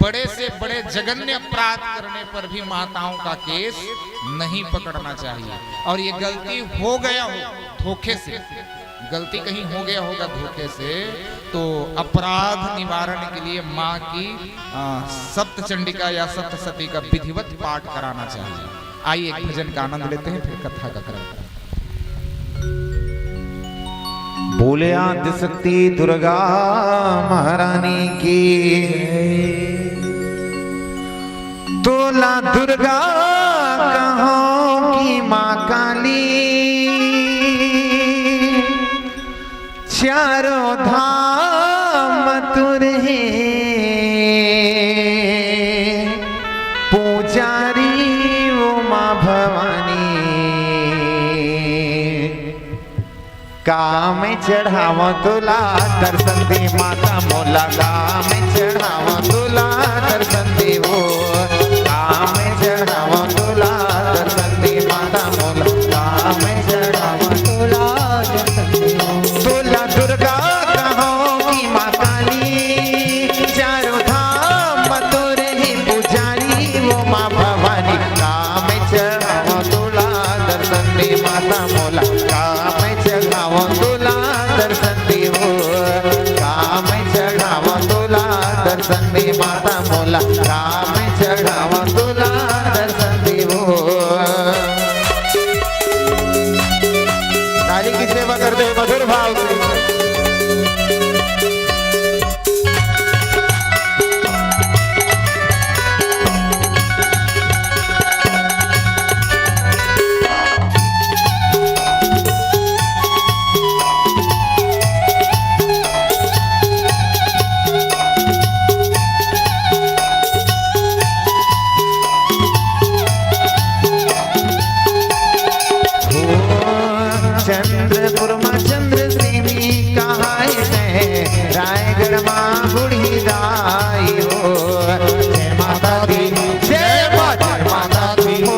बड़े से बड़े जघन्य अपराध करने पर भी माताओं का केस नहीं पकड़ना चाहिए। और ये गलती हो गया हो धोखे से, गलती कहीं हो गया होगा धोखे से, तो अपराध निवारण के लिए माँ की सप्तचंडिका या सप्तसती का विधिवत पाठ कराना चाहिए। आइए एक भजन का आनंद लेते हैं, फिर कथा का क्रम। बोले आदिशक्ति दुर्गा महारानी की, तोला दुर्गा कहो की माँ काली, चारों धाम तुरहे पुजारी वो माँ भवानी। काम चढ़ाव तुला दर्शन दे माता मोला, काम चढ़ाव तुला दर्शन दे वो, काम चढ़ाव तुला दर्शन दे माता मोला, काम चढ़ाव तुला दर्शन दे वो। तुला दुर्गा कहो की माँ काली, चारों धाम तुरही पुजारी वो माँ भवानी। काम चढ़ाव तुला दर्शन दे माता मोला, काम चढ़ाव तुला दर्शन दे वो, काम चढ़ाव तुला दर्शन दे माता मोला, काम चढ़ाव तुला दर्शन दे वो। ताली की सेवा करते हुए मधुर भाव से। चंद्रपुर माँ चंद्र सेनी कहाँ है, रायगढ़ माँ बूढ़ी दाई हो। जय माता दी, जय माता दी हो।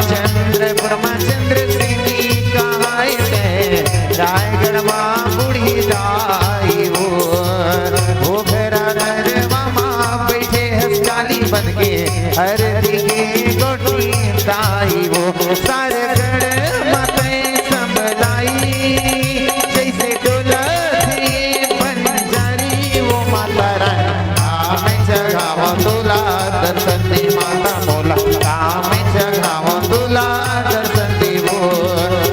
चंद्रपुर माँ चंद्र सेनी कहाँ है, रायगढ़ माँ बूढ़ी दाई हो। वो घेरा नरवा माँ बैठे हंसकाली बन के, हर दिखे गोटी ताई वो। सारे जैसे तुलसी बंजारी वो माता रानी। काम चढ़ाव तुला दर्शन दे माता मोला, काम चढ़ाव तुला दर्शन दे वो,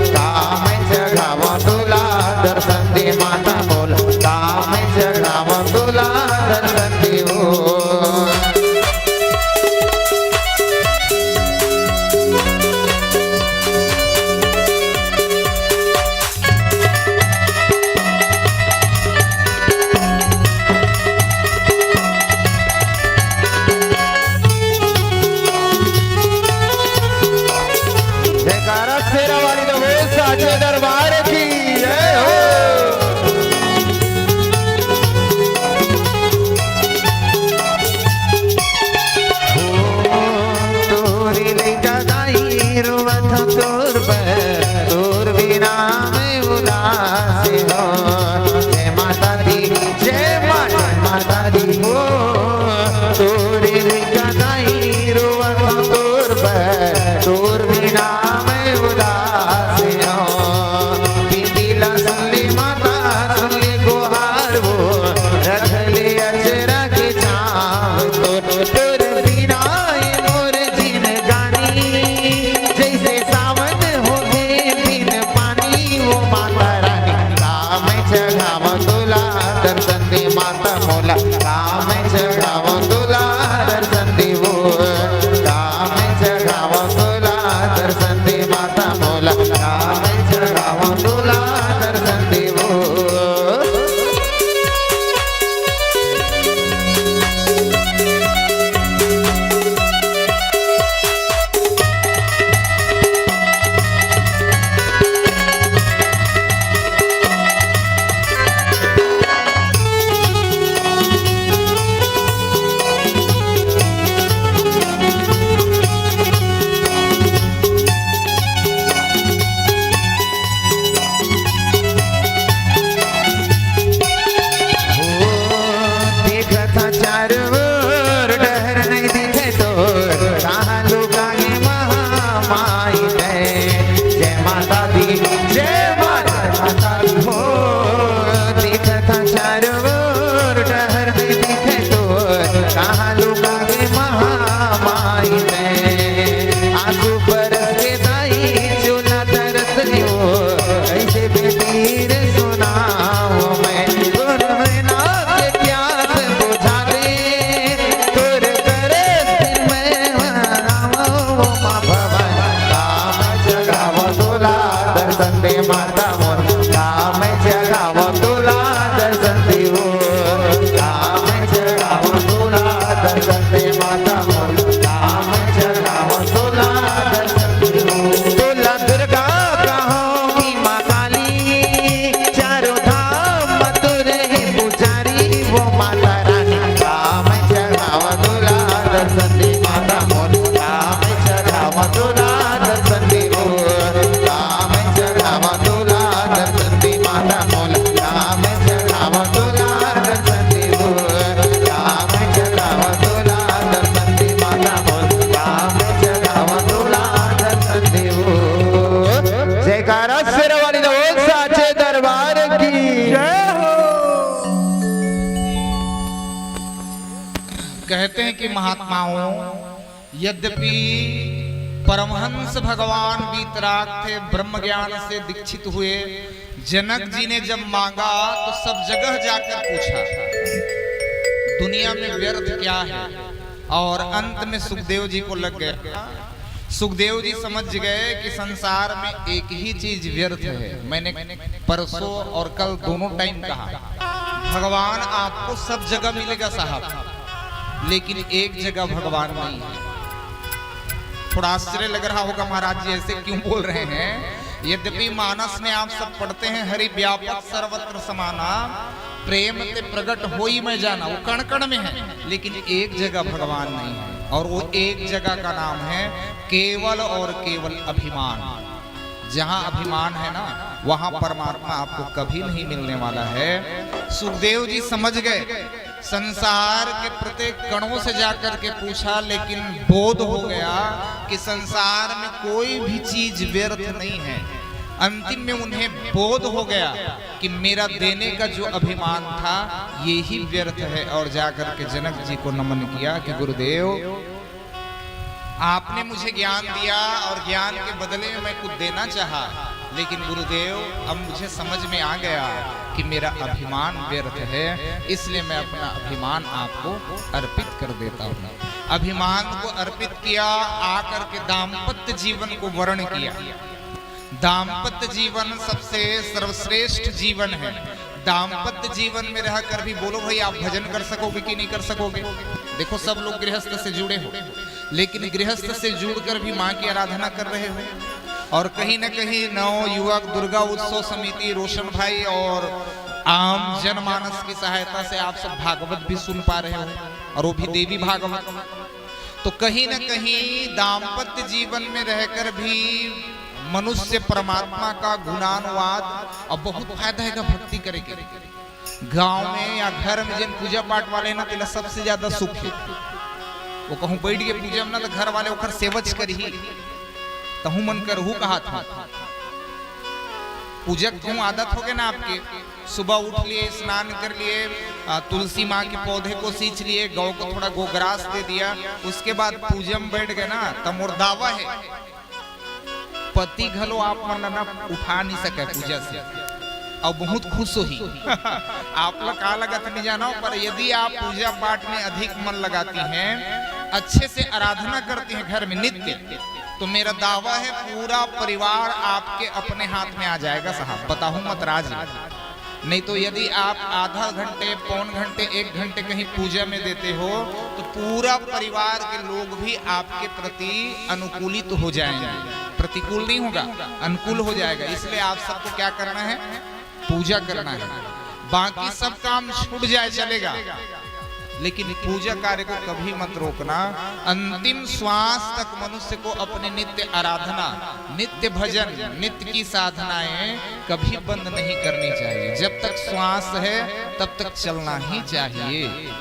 काम चढ़ाव तुला दर्शन दे माता मोला, काम चढ़ाव तुला दर्शन दे वो। दरबार की जय हो। तोरी ले जगाई रुवत तोर पर, तोर बिना में उदास हो। जय माता दी, जय माता दी हो। तोरी ले जगाई रुवत तोर पर, तोर बिना में उदास हो। जैसे दर्शन दे माता मोर काम चढ़ावो तुला दर्शन देवो काम चढ़ावो तुला दर्शन दे माता मोर काम चढ़ावो तुला दर्शन देवो तुला दुर्गा कहो की माँ काली चारों धाम मथुर है पुजारी वो माता रानी काम चढ़ावो तुला दर्शन दे माता मोर काम चढ़ावो तुला दर्शन देवो काम चढ़ावो तुला दर्शन दे माता मोर काम चढ़ावो तुला दर्शन देवो काम चढ़ावो तुला दर्शन दे माता मोर काम चढ़ावो तुला दर्शन देवो जयकारा सिर वाली बोल साचे दरबार की जय हो। कहते हैं कि महात्माओं, यद्यपि परमहंस भगवान वीतराग थे, ब्रह्म ज्ञान से दीक्षित हुए, जनक जी ने जब मांगा तो सब जगह जाकर पूछा दुनिया में व्यर्थ क्या है, और अंत में सुखदेव जी को लग गया। सुखदेव जी समझ गए कि संसार में एक ही चीज व्यर्थ है। मैंने परसों और कल दोनों टाइम कहा, भगवान आपको सब जगह मिलेगा साहब, लेकिन एक जगह भगवान नहीं है। थोड़ा आश्चर्य लग रहा होगा महाराज जी ऐसे क्यों बोल रहे हैं। यद्यपि मानस में आप सब पढ़ते हैं हरि व्यापक सर्वत्र समाना, प्रेम ते प्रकट होई मैं जाना, वो कण कण में है, लेकिन एक जगह भगवान नहीं है। और वो एक जगह का नाम है केवल और केवल अभिमान। जहां अभिमान है ना, वहां परमात्मा आपको कभी नहीं मिलने वाला है। सुखदेव जी समझ गए, संसार के प्रत्येक कणों से जाकर के पूछा, लेकिन बोध हो गया कि संसार में कोई भी चीज व्यर्थ नहीं है। अंतिम में उन्हें बोध हो गया कि मेरा देने का जो अभिमान था ये ही व्यर्थ है, और जाकर के जनक जी को नमन किया कि गुरुदेव आपने मुझे ज्ञान दिया और ज्ञान के बदले में मैं कुछ देना चाहा, लेकिन गुरुदेव अब मुझे समझ में आ गया कि मेरा अभिमान व्यर्थ है, इसलिए मैं अपना अभिमान आपको अर्पित कर देता हूँ। अभिमान को अर्पित किया, आकर के दाम्पत्य जीवन को वर्ण किया। दाम्पत्य जीवन सबसे सर्वश्रेष्ठ जीवन है। दाम्पत्य जीवन में रहकर भी बोलो भाई आप भजन कर सकोगे कि नहीं कर सकोगे। देखो सब लोग गृहस्थ से जुड़े हो, लेकिन गृहस्थ से जुड़कर भी माँ की आराधना कर रहे हो, और कहीं न कहीं नव युवक दुर्गा उत्सव समिति रोशन भाई और आम जनमानस की सहायता से आप सब भागवत भी सुन पा रहे हो, और वो भी देवी भागवत। तो कहीं न कहीं दाम्पत्य जीवन में रहकर भी मनुष्य परमात्मा का गुणानुवाद और बहुत फायदा है भक्ति करेंगे। गांव में या घर में जिन पूजा पाठ वाले ना तिला सबसे ज्यादा सुख है। वो कहूँ बैठ के पूजा में ना तो घर वाले ओकर सेवच कर ही तहु मन कर हूँ कहा था। पूजक हूँ आदत हो गए ना आपके, सुबह उठ लिए, स्नान कर लिए, तुलसी माँ के पौधे को सींच लिए, गौ को थोड़ा गोग्रास दे दिया, उसके बाद पूजा में बैठ गए ना तो मोर दावा है पति घलो आप मन ना उठा नहीं सके पूजा से, और बहुत खुश हो ही आप लोग का लगत नहीं जाना, पर यदि आप पूजा पाठ में अधिक मन लगाती हैं, अच्छे से आराधना करती हैं घर में नित्य, तो मेरा दावा है पूरा परिवार आपके अपने हाथ में आ जाएगा साहब। बताऊं मत राज, नहीं तो यदि आप आधा घंटे, पौन घंटे, 1 घंटे कहीं पूजा में देते हो तो पूरा परिवार के लोग भी आपके प्रति अनुकूलित हो जाएंगे। प्रतिकूल नहीं होगा, अनुकूल हो जाएगा। इसलिए आप सबको क्या करना है, पूजा करना है। बाकी सब काम छूट जाए चलेगा, लेकिन पूजा कार्य को कभी मत रोकना। अंतिम श्वास तक मनुष्य को अपने नित्य आराधना, नित्य भजन, नित्य की साधनाएं कभी बंद नहीं करनी चाहिए। जब तक श्वास है तब तक चलना ही चाहिए।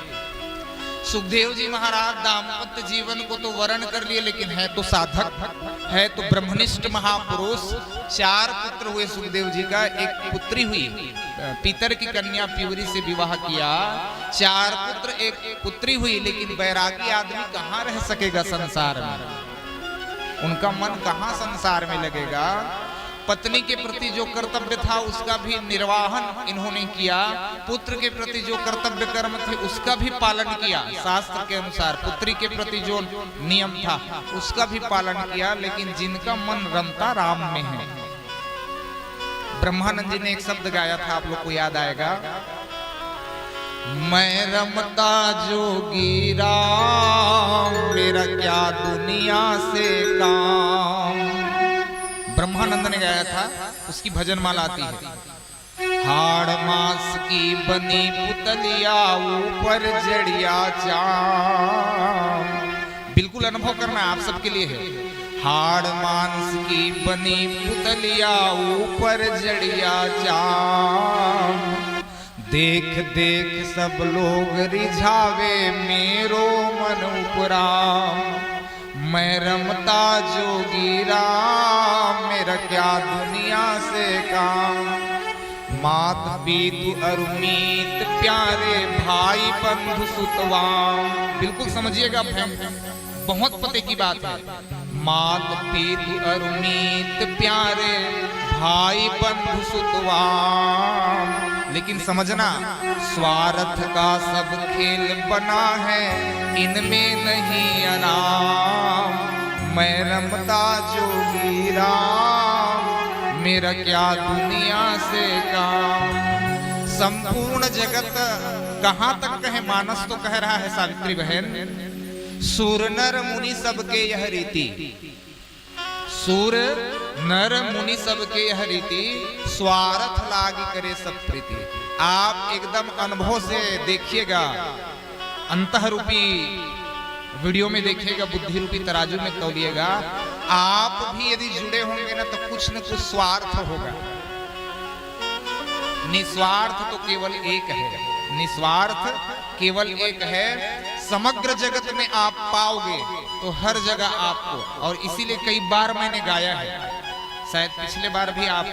सुखदेव जी महाराज दाम्पत्य जीवन को तो वर्ण कर लिए, लेकिन है तो साधक, है तो ब्रह्मनिष्ठ महापुरुष। 4 पुत्र हुए सुखदेव जी का, एक पुत्री हुई, पितर की कन्या पिवरी से विवाह किया। 4 पुत्र, एक पुत्री हुई, लेकिन बैरागी आदमी कहाँ रह सकेगा संसार में, उनका मन कहाँ संसार में लगेगा। पत्नी के प्रति जो कर्तव्य था उसका भी निर्वाहन इन्होंने किया, पुत्र के प्रति जो कर्तव्य कर्म थे उसका भी पालन किया शास्त्र के अनुसार, पुत्री के प्रति जो नियम था उसका भी पालन किया। लेकिन जिनका मन रमता राम में है, ब्रह्मानंद जी ने एक शब्द गाया था, आप लोग को याद आएगा, मैं रमता जोगी राम, मेरा क्या दुनिया से काम। ब्रह्मानंद ने गाया था, उसकी भजन माला आती है, हाड़ मांस की बनी पुतलिया ऊपर जड़िया चाम। बिल्कुल अनुभव करना आप सबके लिए है। हाड़ मांस की बनी पुतलिया ऊपर जड़िया चाम, देख देख सब लोग रिझावे मेरो मन उपराम। मैं रमता जोगी राम, मेरा क्या दुनिया से काम। मात पीतु अरुमीत प्यारे भाई बंधु सुतवाम। बिल्कुल समझिएगा, बहुत पते की बात है। मात पीतु अरुमीत प्यारे भाई बंधु सुतवाम। लेकिन समझना, स्वार्थ का सब खेल बना है, इनमें नहीं आराम। मैं रमता जोगी राम, मेरा क्या दुनिया से काम। संपूर्ण जगत कहां तक कहे, मानस तो कह रहा है सावित्री बहन, सूर नर मुनि सबके यह रीति। सूर नर मुनि सबके यह रीति, स्वार्थ लागी करे सब प्रीति। आप एकदम अनुभव से देखिएगा, अंतः रूपी वीडियो में देखिएगा, बुद्धि रूपी तराजू में तौलिएगा। आप भी यदि जुड़े होंगे ना तो कुछ न कुछ स्वार्थ होगा। निस्वार्थ तो केवल एक है, निस्वार्थ केवल एक है। समग्र जगत में आप पाओगे तो हर जगह आपको, और इसीलिए कई बार मैंने गाया है, शायद पिछले बार भी आप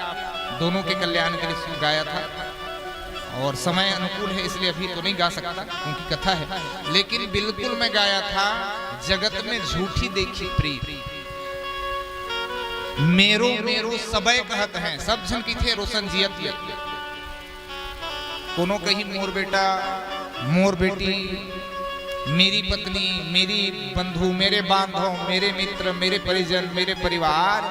दोनों के कल्याण के लिए गाया था, और समय अनुकूल है इसलिए अभी तो नहीं गा सकता क्योंकि कथा है, लेकिन बिल्कुल मैं गाया था, जगत में झूठी देखी प्रीत, मेरो मेरो सबय कहत हैं, सब जन की थे रोशन जियत कोनो कही मोर बेटा मोर बेटी, मेरी पत्नी, मेरी बंधु, मेरे बांधव, मेरे मित्र, मेरे परिजन, मेरे परिवार,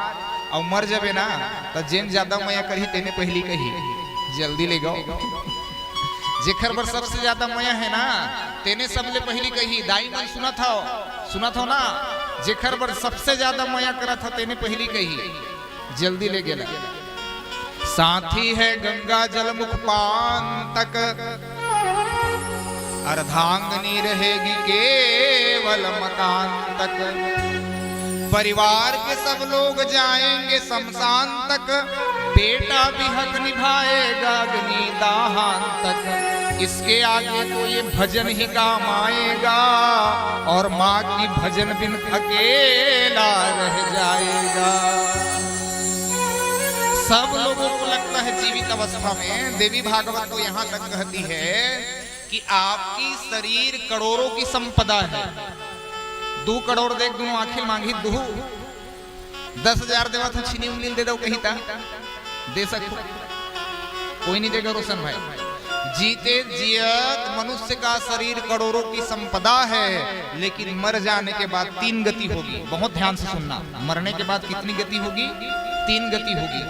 और मर जाबे ना तो जेन ज्यादा मया कही तेने पहली कही, जल्दी ले गो। जेखर बर सबसे ज्यादा मया है ना तेने सबले पहली कही। दाई मन सुना था ना, जेखर बर सबसे ज्यादा मया करा था तेने पहली कही, जल्दी ले गेला। साथी है गंगा जल मुख पान तक, अर्धांगनी रहेगी केवल मकान तक। परिवार के सब लोग जाएंगे शमशान तक, बेटा भी हक निभाएगा अग्नि दाहान तक। इसके आगे तो ये भजन ही काम आएगा, और माँ की भजन बिन अकेला रह जाएगा। सब लोगों को लगता है जीवित अवस्था में, देवी भागवत तो यहाँ तक कहती है कि आपकी शरीर करोड़ों की संपदा है। 2 करोड़ देख दोनों आखिर मांगी, 10,000 देवा था, छीनी उंगली दे दो कहीं था, दे सकते कोई नहीं देगा रोशन भाई। जीते जियत मनुष्य का शरीर करोड़ों की संपदा है, लेकिन मर जाने के बाद 3 गति होगी। बहुत ध्यान से सुनना, मरने के बाद कितनी गति होगी? 3 गति होगी।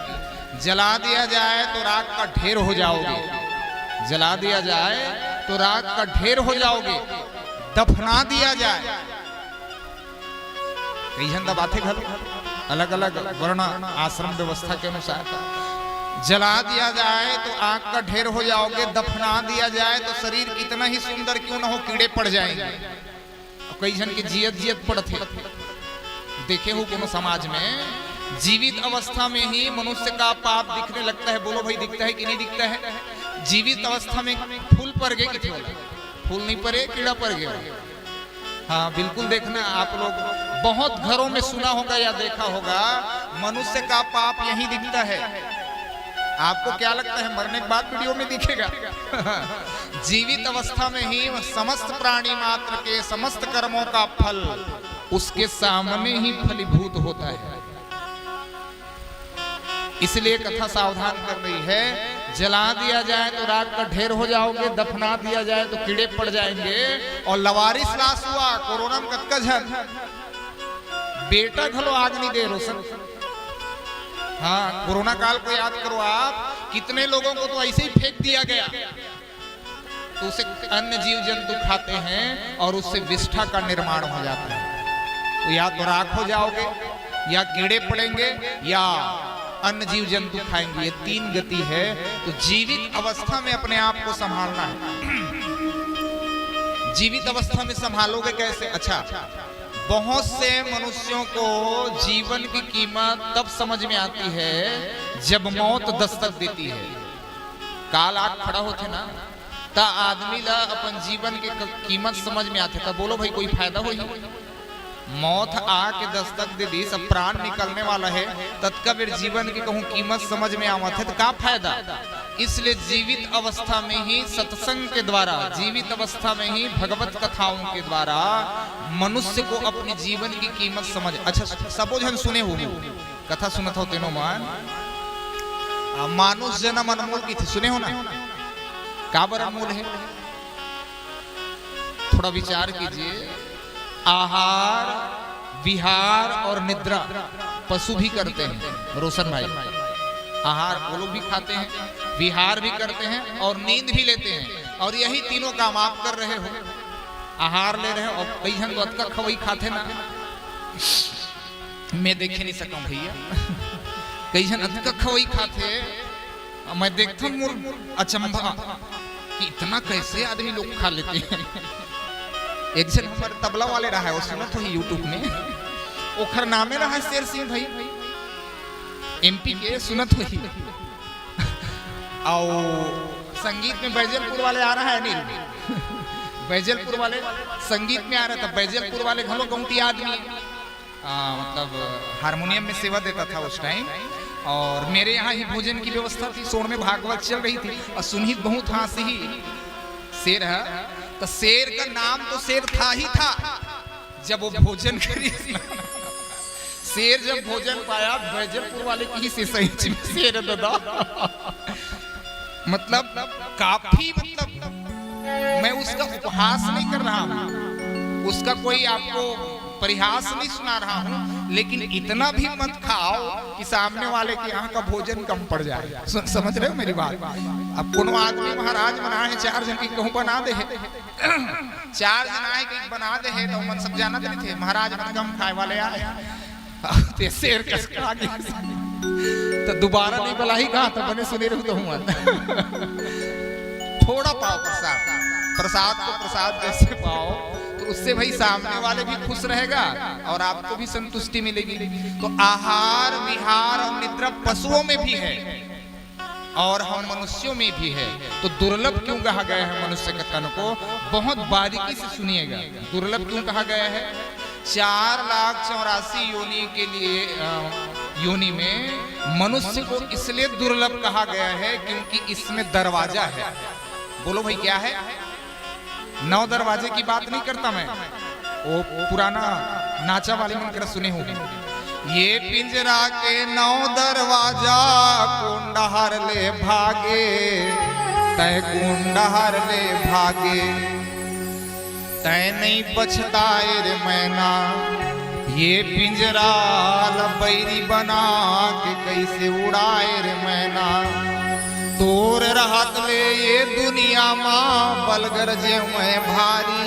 जला दिया जाए तो राख का ढेर हो जाओगे, जला दिया जाए तो राख का ढेर हो जाओगे। दफना दिया जाए, कई जन दबाते घर अलग अलग वर्ण आश्रम व्यवस्था के अनुसार। जला दिया जाए तो आग का ढेर हो जाओगे, दफना दिया जाए तो शरीर कितना ही सुंदर क्यों ना हो कीड़े पड़ जाएंगे। कई जन के जियत पड़ते देखे हो कोनो समाज में, जीवित अवस्था में ही मनुष्य का पाप दिखने लगता है। बोलो भाई, दिखता है कि नहीं दिखता है? जीवित अवस्था में फूल पर गए कि फूल नहीं पड़े, कीड़ा पड़ गया। हाँ बिल्कुल, देखना आप लोग बहुत घरों में सुना होगा या देखा होगा, मनुष्य का पाप यही दिखता है। आपको क्या लगता है मरने के बाद वीडियो में दिखेगा? जीवित अवस्था में ही समस्त प्राणी मात्र के समस्त कर्मों का फल उसके सामने ही फलीभूत होता है। इसलिए कथा सावधान कर रही है, जला दिया जाए तो राख का ढेर हो जाओगे, दफना दिया जाए तो कीड़े पड़ जाएंगे। और लवारिस लाश हुआ कोरोना में कतका झन बेटा घलो आग नहीं दे रोशन। हाँ, कोरोना काल को याद करो आप, कितने लोगों को तो ऐसे ही फेंक दिया गया, तो उसे अन्य जीव जंतु खाते हैं और उससे विष्ठा का निर्माण हो जाता है। तो या तो राख हो जाओगे, या कीड़े पड़ेंगे, या अन्य जीव जंतु खाएंगे। ये तीन गति है। तो जीवित अवस्था में अपने आप को संभालना है। जीवित अवस्था में संभालोगे कैसे? अच्छा, बहुत से मनुष्यों को जीवन की कीमत तब समझ में आती है जब मौत दस्तक देती है। काल आग खड़ा होते ना, ता आदमी ला अपन जीवन के कीमत समझ में आते। तब बोलो भाई कोई फायदा हो ही? मौत आके दस्तक दे दी, सब प्राण निकलने वाला है, तत्कबीर जीवन की कहूँ कीमत समझ में आवत है तो क्या फायदा? इसलिए जीवित अवस्था में ही सत्संग के द्वारा, जीवित अवस्था में ही भगवत कथाओं के द्वारा मनुष्य को अपने जीवन की कीमत समझ। अच्छा, सबो जन सुने हो कथा, सुनत हो तेनो मान मानुष जन्म अनमोल की थी, सुने हो ना? काबर अनमोल है? थोड़ा विचार कीजिए। आहार, विहार और निद्रा पशु भी करते हैं रोशन भाई। आहार वो लोग भी खाते हैं, विहार भी करते हैं और नींद भी लेते हैं। और यही तीनों काम आप कर रहे हो। आहार ले रहे हो और कई जन अतका खवई खाते ना, मैं देखे नहीं सकूं भैया। कई जन अतका खवई खाते, मैं देखता हूँ अचंभा कि इतना कैसे आदमी लोग खा लेते हैं। एक जन हमारे तबला वाले रहा है, वो सुनत हो यूट्यूब में, ओखर नामे रहा है शेर सिंह भाई, एमपी के, सुनत हो ही। और संगीत में बैजलपुर वाले आ रहा है अनिल, बैजलपुर वाले संगीत में आ रहा था। बैजलपुर वाले घलो गौटी आदमी, मतलब हारमोनियम में सेवा देता था उस टाइम। और मेरे यहाँ ही भोजन की व्यवस्था थी, सोन में भागवत चल रही थी और सुनहित बहुत हासी ही शेर है। तो शेर का नाम तो शेर था ही था जब वो भोजन करी। शेर जब भोजन पाया, बैजलपुर वाले की से सही में शेर दादा, मतलब काफी, मतलब मैं उसका उपहास नहीं कर रहा हूँ, उसका कोई आपको परिहास नहीं सुना रहा हूँ, लेकिन इतना भी मत खाओ कि सामने वाले के यहाँ का भोजन कम पड़ जाए। समझ रहे हो मेरी बात? अब कोनो आदमी महाराज बना है, 4 जन की कहूँ बना दे है, 4 जन आए कि बना दे है, तो मन सब जाना नहीं थे महाराज मन कम खाए वाले आए, शेर कस खा गया, तो दोबारा नहीं बला ही कहा तो बने सुने रहू तो हूँ। थोड़ा पाओ प्रसाद, प्रसाद तो प्रसाद जैसे पाओ, तो उससे भाई सामने वाले भी खुश रहेगा और आपको भी संतुष्टि मिलेगी। तो आहार, विहार और निद्रा पशुओं में भी है और हम मनुष्यों में भी है। तो दुर्लभ क्यों कहा गया है मनुष्य के तन को? बहुत बारीकी से सुनिएगा। दुर्लभ क्यों कहा गया है? 4,84,000 योनि के लिए योनि में मनुष्य को इसलिए दुर्लभ कहा गया है क्योंकि इसमें दरवाजा है। बोलो भाई क्या है? 9 दरवाजे की बात नहीं करता मैं, वो पुराना नाचा वाली मंत्र सुने होंगे। ये पिंजरा के 9 दरवाजा कुंडहर ले भागे, तय कुंडहर ले भागे, तय नहीं पछताए रे मैना, ये पिंजरा लबैरी बना के कैसे उड़ाए रे मैना। तोर रहत ले ये दुनिया माँ बलगर जे मैं भारी,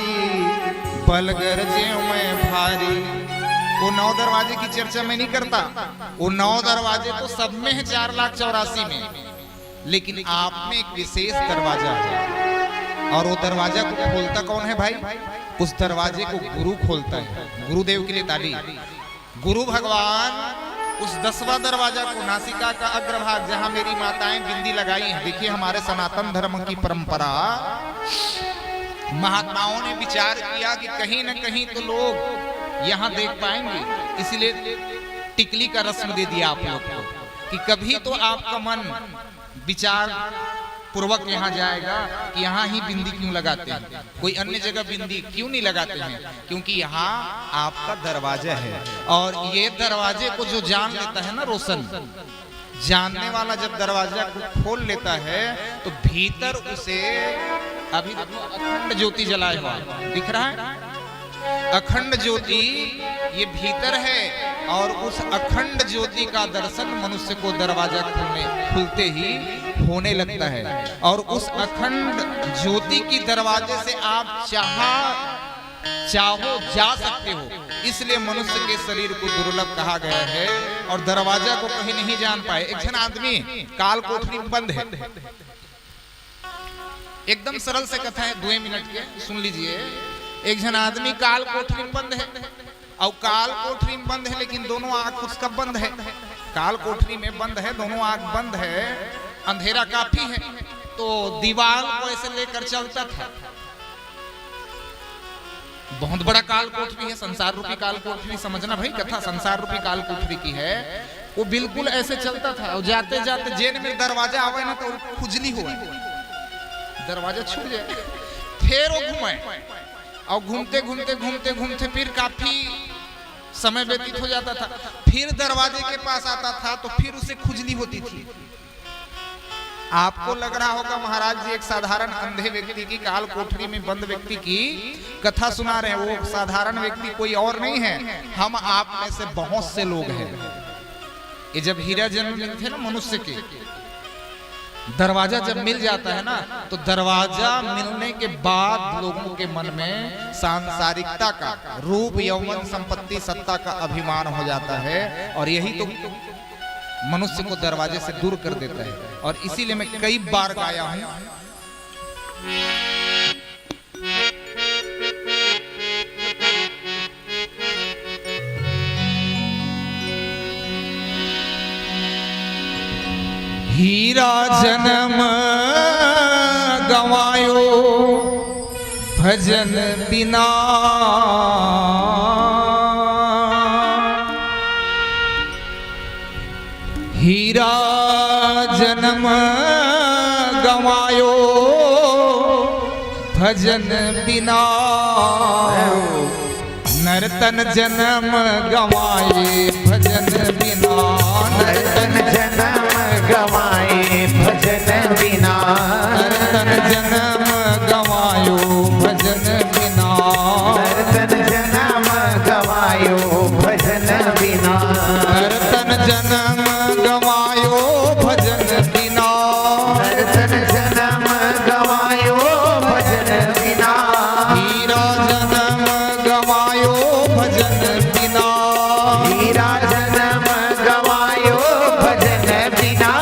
बलगर जे मैं भारी। वो 9 दरवाजे की चर्चा मैं नहीं करता, वो 9 दरवाजे तो सब में है 4,84,000 में, लेकिन आप में एक विशेष दरवाजा है और वो दरवाजा को खोलता कौन है भाई? उस दरवाजे को गुरु खोलता है। गुरुदेव के लिए ताली। गुरु भगवान उस 10वां दरवाजा को, नासिका का अग्रभाग जहां मेरी माताएं बिंदी लगाई हैं, देखिए हमारे सनातन धर्म की परंपरा, महात्माओं ने विचार किया कि कहीं न कहीं तो लोग यहाँ देख पाएंगे, इसलिए टिकली का रस्म दे दिया आप लोग को कि कभी तो आपका मन विचार पूर्वक यहाँ जाएगा कि यहाँ ही बिंदी क्यों लगाते हैं, कोई अन्य जगह बिंदी क्यों नहीं लगाते हैं? क्योंकि यहाँ आपका दरवाजा है। और ये दरवाजे को जो जान लेता है ना रोशन, जानने वाला जब दरवाजा को खोल लेता है तो भीतर उसे, अभी अखंड ज्योति जलाए हुआ दिख रहा है, अखंड ज्योति ये भीतर है और उस अखंड ज्योति का दर्शन मनुष्य को दरवाजा खुलते ही होने लगता है। और उस अखंड ज्योति की दरवाजे से आप चाहो जा सकते हो। इसलिए मनुष्य के शरीर को दुर्लभ कहा गया है और दरवाजा को कहीं नहीं जान पाए। एक जन आदमी काल कोठरी में बंद है, एकदम सरल से कथा है, 2 मिनट के सुन लीजिए। एक जन आदमी काल कोठरी में बंद है और काल कोठरी में बंद है लेकिन दोनों आंख उसका बंद है। काल कोठरी में बंद है, दोनों आंख बंद है, अंधेरा काफी है, तो दीवार को ऐसे लेकर चलता था। बहुत बड़ा काल कोठरी है, संसार रूपी काल कोठरी, समझना भाई कथा संसार रूपी काल कोठरी की है। वो बिल्कुल ऐसे चलता था और जाते जाते जेल में दरवाजा आवे ना तो खुजली हुआ, दरवाजा छूट जाए, फिर वो घूमे और घूमते घूमते घूमते घूमते फिर काफी समय व्यतीत हो जाता था, फिर दरवाजे के पास आता था तो फिर उसे खुजली होती थी। आपको लग रहा होगा महाराज जी एक साधारण अंधे व्यक्ति की, काल कोठरी में बंद व्यक्ति की कथा सुना रहे हैं। वो साधारण व्यक्ति कोई और नहीं है, हम आप में से बहुत से लोग हैं। ये जब हीरा जन्म थे ना मनुष्य के, दरवाजा जब मिल जाता है ना तो दरवाजा मिलने के बाद लोगों के मन में सांसारिकता का, रूप यौवन संपत्ति सत्ता का अभिमान हो जाता है और यही तो मनुष्य को दरवाजे से दूर कर देता है। और इसीलिए मैं कई बार गाया हूं, हीरा जन्म गवायो भजन बिना, हीरा जन्म गवायो भजन बिना, नर्तन जन्म गवाए भजन बिना, नर्तन जन्म गवाए भजन बिना, नर्तन जन्म गवायो भजन बिना, नर्तन जन्म गवायो भजन बिना, नर्तन जन्म गवायो भजन बिना, नर्तन जन्म गवायो भजन बिना, हीरा जन्म गवायो भजन बिना, हीरा जन्म गवायो भजन बिना,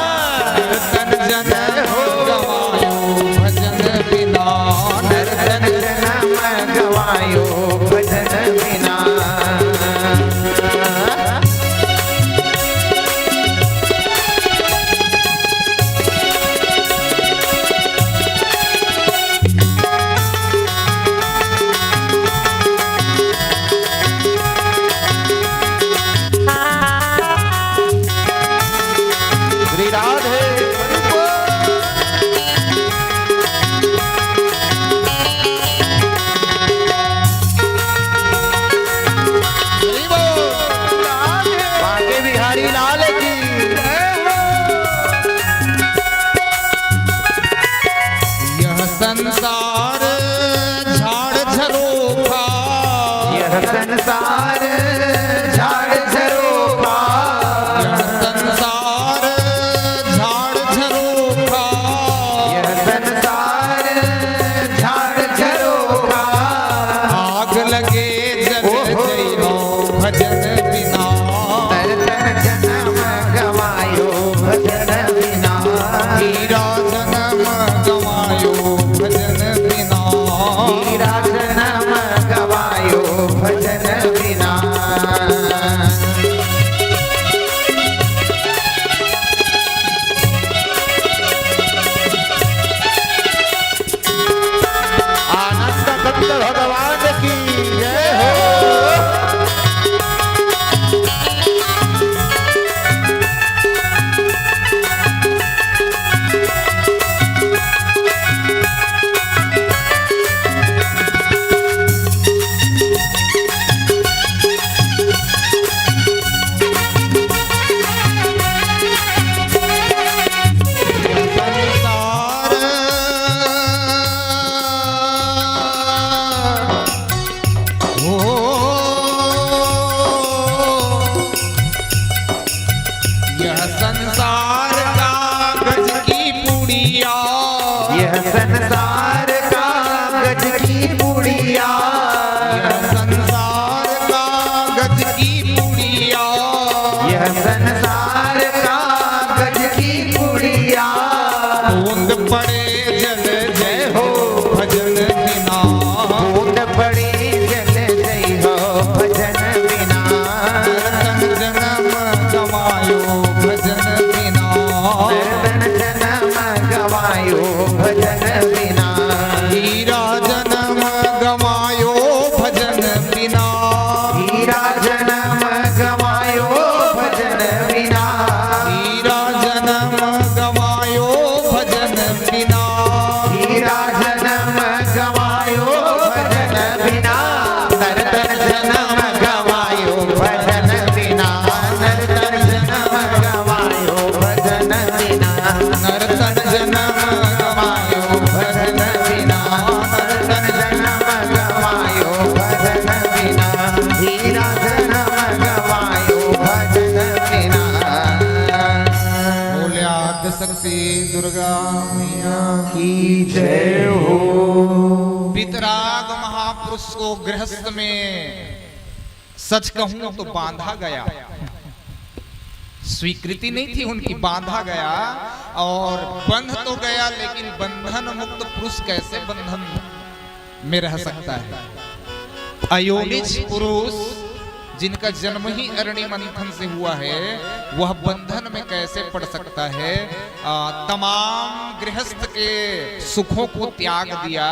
यह संसार कागज की पुड़िया, यह संसार कागज की पुड़िया, यह संसार कागज की पुड़िया, यह संसार कागज की पुड़िया। बूंद पड़े जल जय हो भजन बिना, बूंद पड़े जल जय हो भजन बिना, नर्तन जन्म गवायो भजन बिना, नर्तन जन्म गवायो भजन बिना, हीरा जन्म गवायो भजन बिना, हीरा जन्म गवायो भजन बिना, हीरा जन्म गवायो भजन बिना, हीरा जन्म गवायो भजन बिना, नर्तन जन्म गवायो भजन बिना, नर्तन जन्म गवायो भजन बिना, नर्तन जन्म गवायो भजन बिना, नर्तन जन्म गवायो भजन बिना, हीरा जन्म गवायो भजन बिना। बोले आद्य शक्ति दुर्गा मैया की जय हो। वितराग महापुरुष को गृहस्थ में सच कहूं तो बांधा गया, स्वीकृति नहीं थी उनकी, बांधा गया और बंध तो गया, लेकिन बंधन मुक्त पुरुष कैसे बंधन में रह सकता है। अयोनिज पुरुष जिनका जन्म ही अरण्य मंथन से हुआ है, वह बंधन में कैसे पड़ सकता है। तमाम गृहस्थ के सुखों को त्याग दिया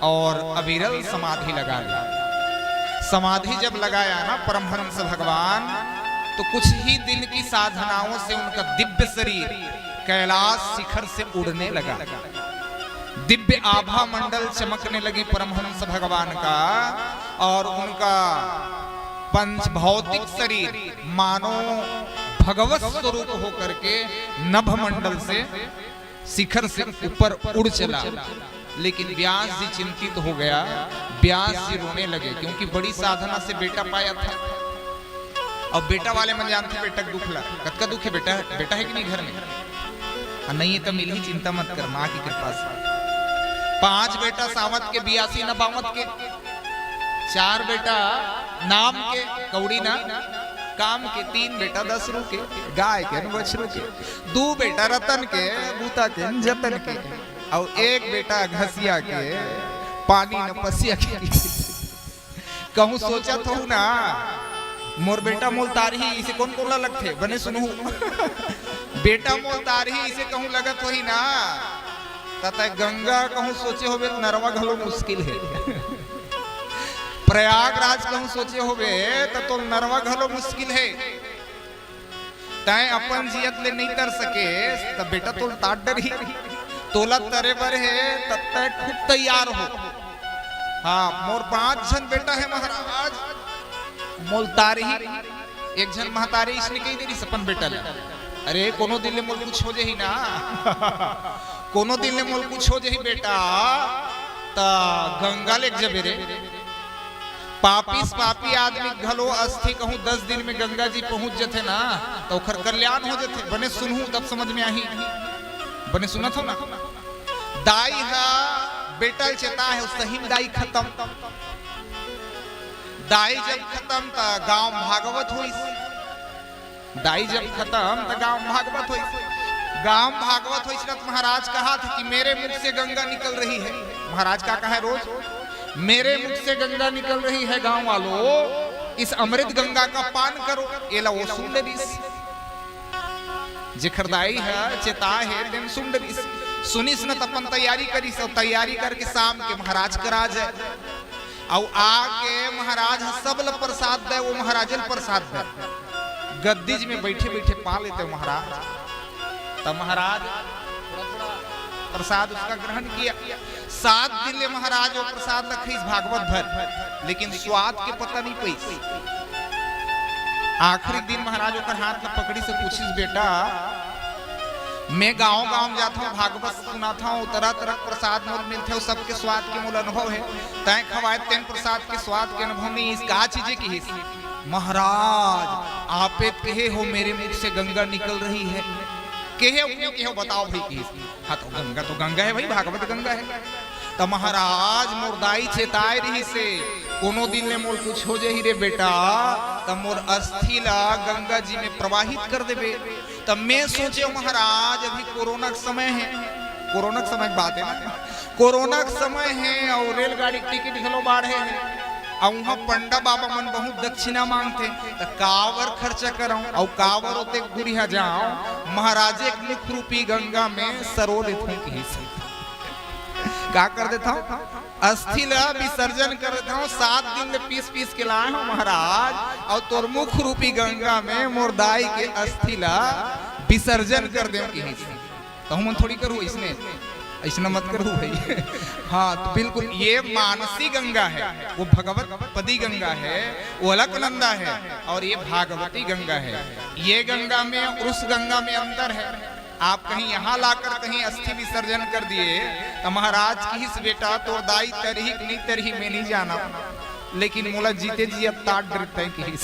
और अविरल समाधि लगा ली। समाधि जब लगाया ना परमहंस भगवान, तो कुछ ही दिन की साधनाओं से उनका दिव्य शरीर कैलाश शिखर से उड़ने लगा, दिव्य आभा मंडल चमकने लगी परमहंस भगवान का, और उनका पंच भौतिक शरीर मानो भगवत स्वरूप होकर के नभ मंडल से शिखर से ऊपर उड़ चला। लेकिन व्यास जी चिंतित हो गया, व्यास जी रोने लगे, क्योंकि बड़ी साधना से बेटा पाया था। अब बेटा वाले मन जानते बेटा दुख ला, कद का दुख है बेटा, बेटा है कि नहीं घर में? नहीं है तो मिल ही, चिंता मत कर, माँ की कृपा से। 5 बेटा सावत के, 82 नबावत के, 4 बेटा नाम के कौड़ी ना काम के, 3 बेटा 10 रू के गाय के बछरू के, 2 बेटा रतन के बूता के जतन के, और 1 बेटा घसिया के पानी न पसिया के। कहूँ सोचा तो ना मोर बेटा मोल तारही, इसे कौन कोला लगते बने सुनू। बेटा मोल तारही इसे कहूँ लगत वही ना, तथा गंगा कहूँ सोचे होवे नरवा घलो मुश्किल है। प्रयागराज कहूँ सोचे होवे तो नरवा घलो मुश्किल है। तय अपन जियत ले नहीं कर सके तब बेटा तो ताट डर ही तोला तरे बर है, तब तक खूब तैयार हो। हाँ मोर 5 जन बेटा है महाराज, मोल तारी एक जन महतारी इसने कही देरी सपन बेटा ले। अरे कोनो दिन ले मोल कुछ हो जाही ना, कोनो दिन ले मोल कुछ हो जाही बेटा, ता गंगा ले जबे रे। पापीस पापी आदमी घलो अस्थि कहूँ 10 दिन में गंगा जी पहुंच जाते ना, तो ओखर कल्याण हो जाते। बने सुनहूं तब समझ में आही, बने सुनत हो ना। दाई है बेटा चेता है, सही में दाई खत्म। दाई जब खत्म तो गांव भागवत हुई, दाई जब खत्म तो गांव भागवत हुई। गांव भागवत हुई तो महाराज कहा था कि मेरे मुख से गंगा निकल रही है। महाराज का कहा है रोज, मेरे मुख से गंगा निकल रही है, गांव वालों इस अमृत गंगा का पान करो। एला वो सुंदरीस जिखरदाई है चेता है दिन सुंदरीस सुनिस न तपन तैयारी करी, सब तैयारी करके शाम के महाराज करा जाए। और आके महाराज सब ल प्रसाद दे, वो महाराज प्रसाद दे। गद्दीज में बैठे बैठे पा लेते महाराज। तब महाराज प्रसाद उसका ग्रहण किया। 7 दिन ले महाराज वो प्रसाद लखी भागवत भर, लेकिन स्वाद के पता नहीं पई। आखिरी दिन महाराज ओकर हाथ में पकड़ी से पूछिस, बेटा मैं गांव गांव जाता हूँ, भागवत सुनाता हूँ, तरह तरह प्रसाद मोल मिलते हो, सबके स्वाद के मूल अनुभव है। तय खवाए तेन प्रसाद के स्वाद के अनुभव नहीं, इसका चीजें की महाराज आपे कहे हो मेरे मुख से गंगा निकल रही है, कहे हो बताओ भाई की। हाँ तो गंगा है भाई, भागवत गंगा है। तो महाराज मोरदाई चेताए रही से कोनो दिन ले मोर कुछ हो जाही रे बेटा, तब मोर अस्थि ला गंगा जी में प्रवाहित कर देबे। तब मैं सोचे महाराज अभी कोरोना का समय है, कोरोना का समय की बात है ना, कोरोना का समय है और रेलगाड़ी टिकट घलो बाढ़े है और वहाँ पंडा बाबा मन बहुत दक्षिणा मांगते, तो कावर खर्चा कराऊं और कावर होते गुड़िया जाऊं महाराजे एक मुख रूपी गंगा में सरो देता हूँ। क्या कर देता हूँ? अस्थि ला विसर्जन कर देता हूँ। 7 दिन में पीस के लाए हूँ महाराज, और तोर मुख रूपी गंगा में मोरदाई के अस्थि ला विसर्जन कर दे। तो हम थोड़ी करूँ इसमें, ऐसा मत करूँ भाई। हाँ तो बिल्कुल ये मानसी गंगा है, वो भगवत पदी गंगा है, वो अलकनंदा है, और ये भागवती गंगा है। ये गंगा में उस गंगा में अंतर है। आप कहीं यहाँ लाकर कहीं अस्थि विसर्जन कर दिए तो महाराज की इस बेटा तो दाई तरही नहीं तरही में नहीं जाना, लेकिन मोला जीते जी अब ताट डरते हैं कि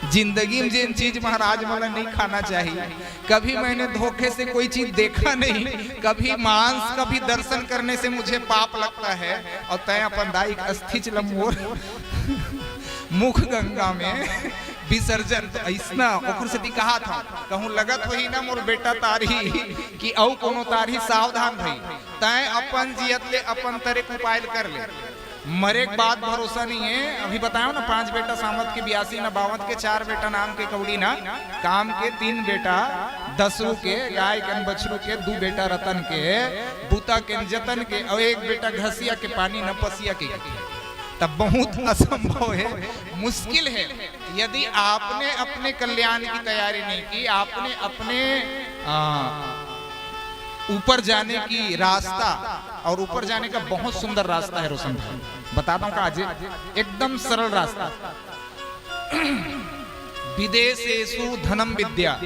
जिंदगी में जिन चीज महाराज मोला नहीं खाना चाहिए। कभी मैंने धोखे से कोई चीज देखा नहीं, कभी मांस, कभी दर्शन करने से मुझे पाप लगता है, और तय अपन दाई अस्थि चलम मोर मुख गंगा में विसर्जन ऐसना ओकर से कहा था। कहूं लगत वही ना मोर बेटा तारी कि औ कोनो तारी सावधान भई, तय अपन जियत ले अपन तरह उपाय कर ले। मरे के बाद भरोसा नहीं है। अभी बताओ ना 5 बेटा सामत के 82 ना 52 के 4 बेटा नाम के कौड़ी ना काम के 3 बेटा 10 के गाय के बछरू के 2 बेटा रतन के बूता के जतन के और 1 बेटा घसिया के पानी न पसिया के। तब बहुत असंभव है, मुश्किल है। यदि आपने अपने कल्याण की तैयारी नहीं की, आपने अपने ऊपर जाने की रास्ता, और ऊपर जाने का बहुत सुंदर रास्ता है रोशन भाई, बताता हूँ आज एकदम सरल रास्ता। विदेशेषु धनम विद्या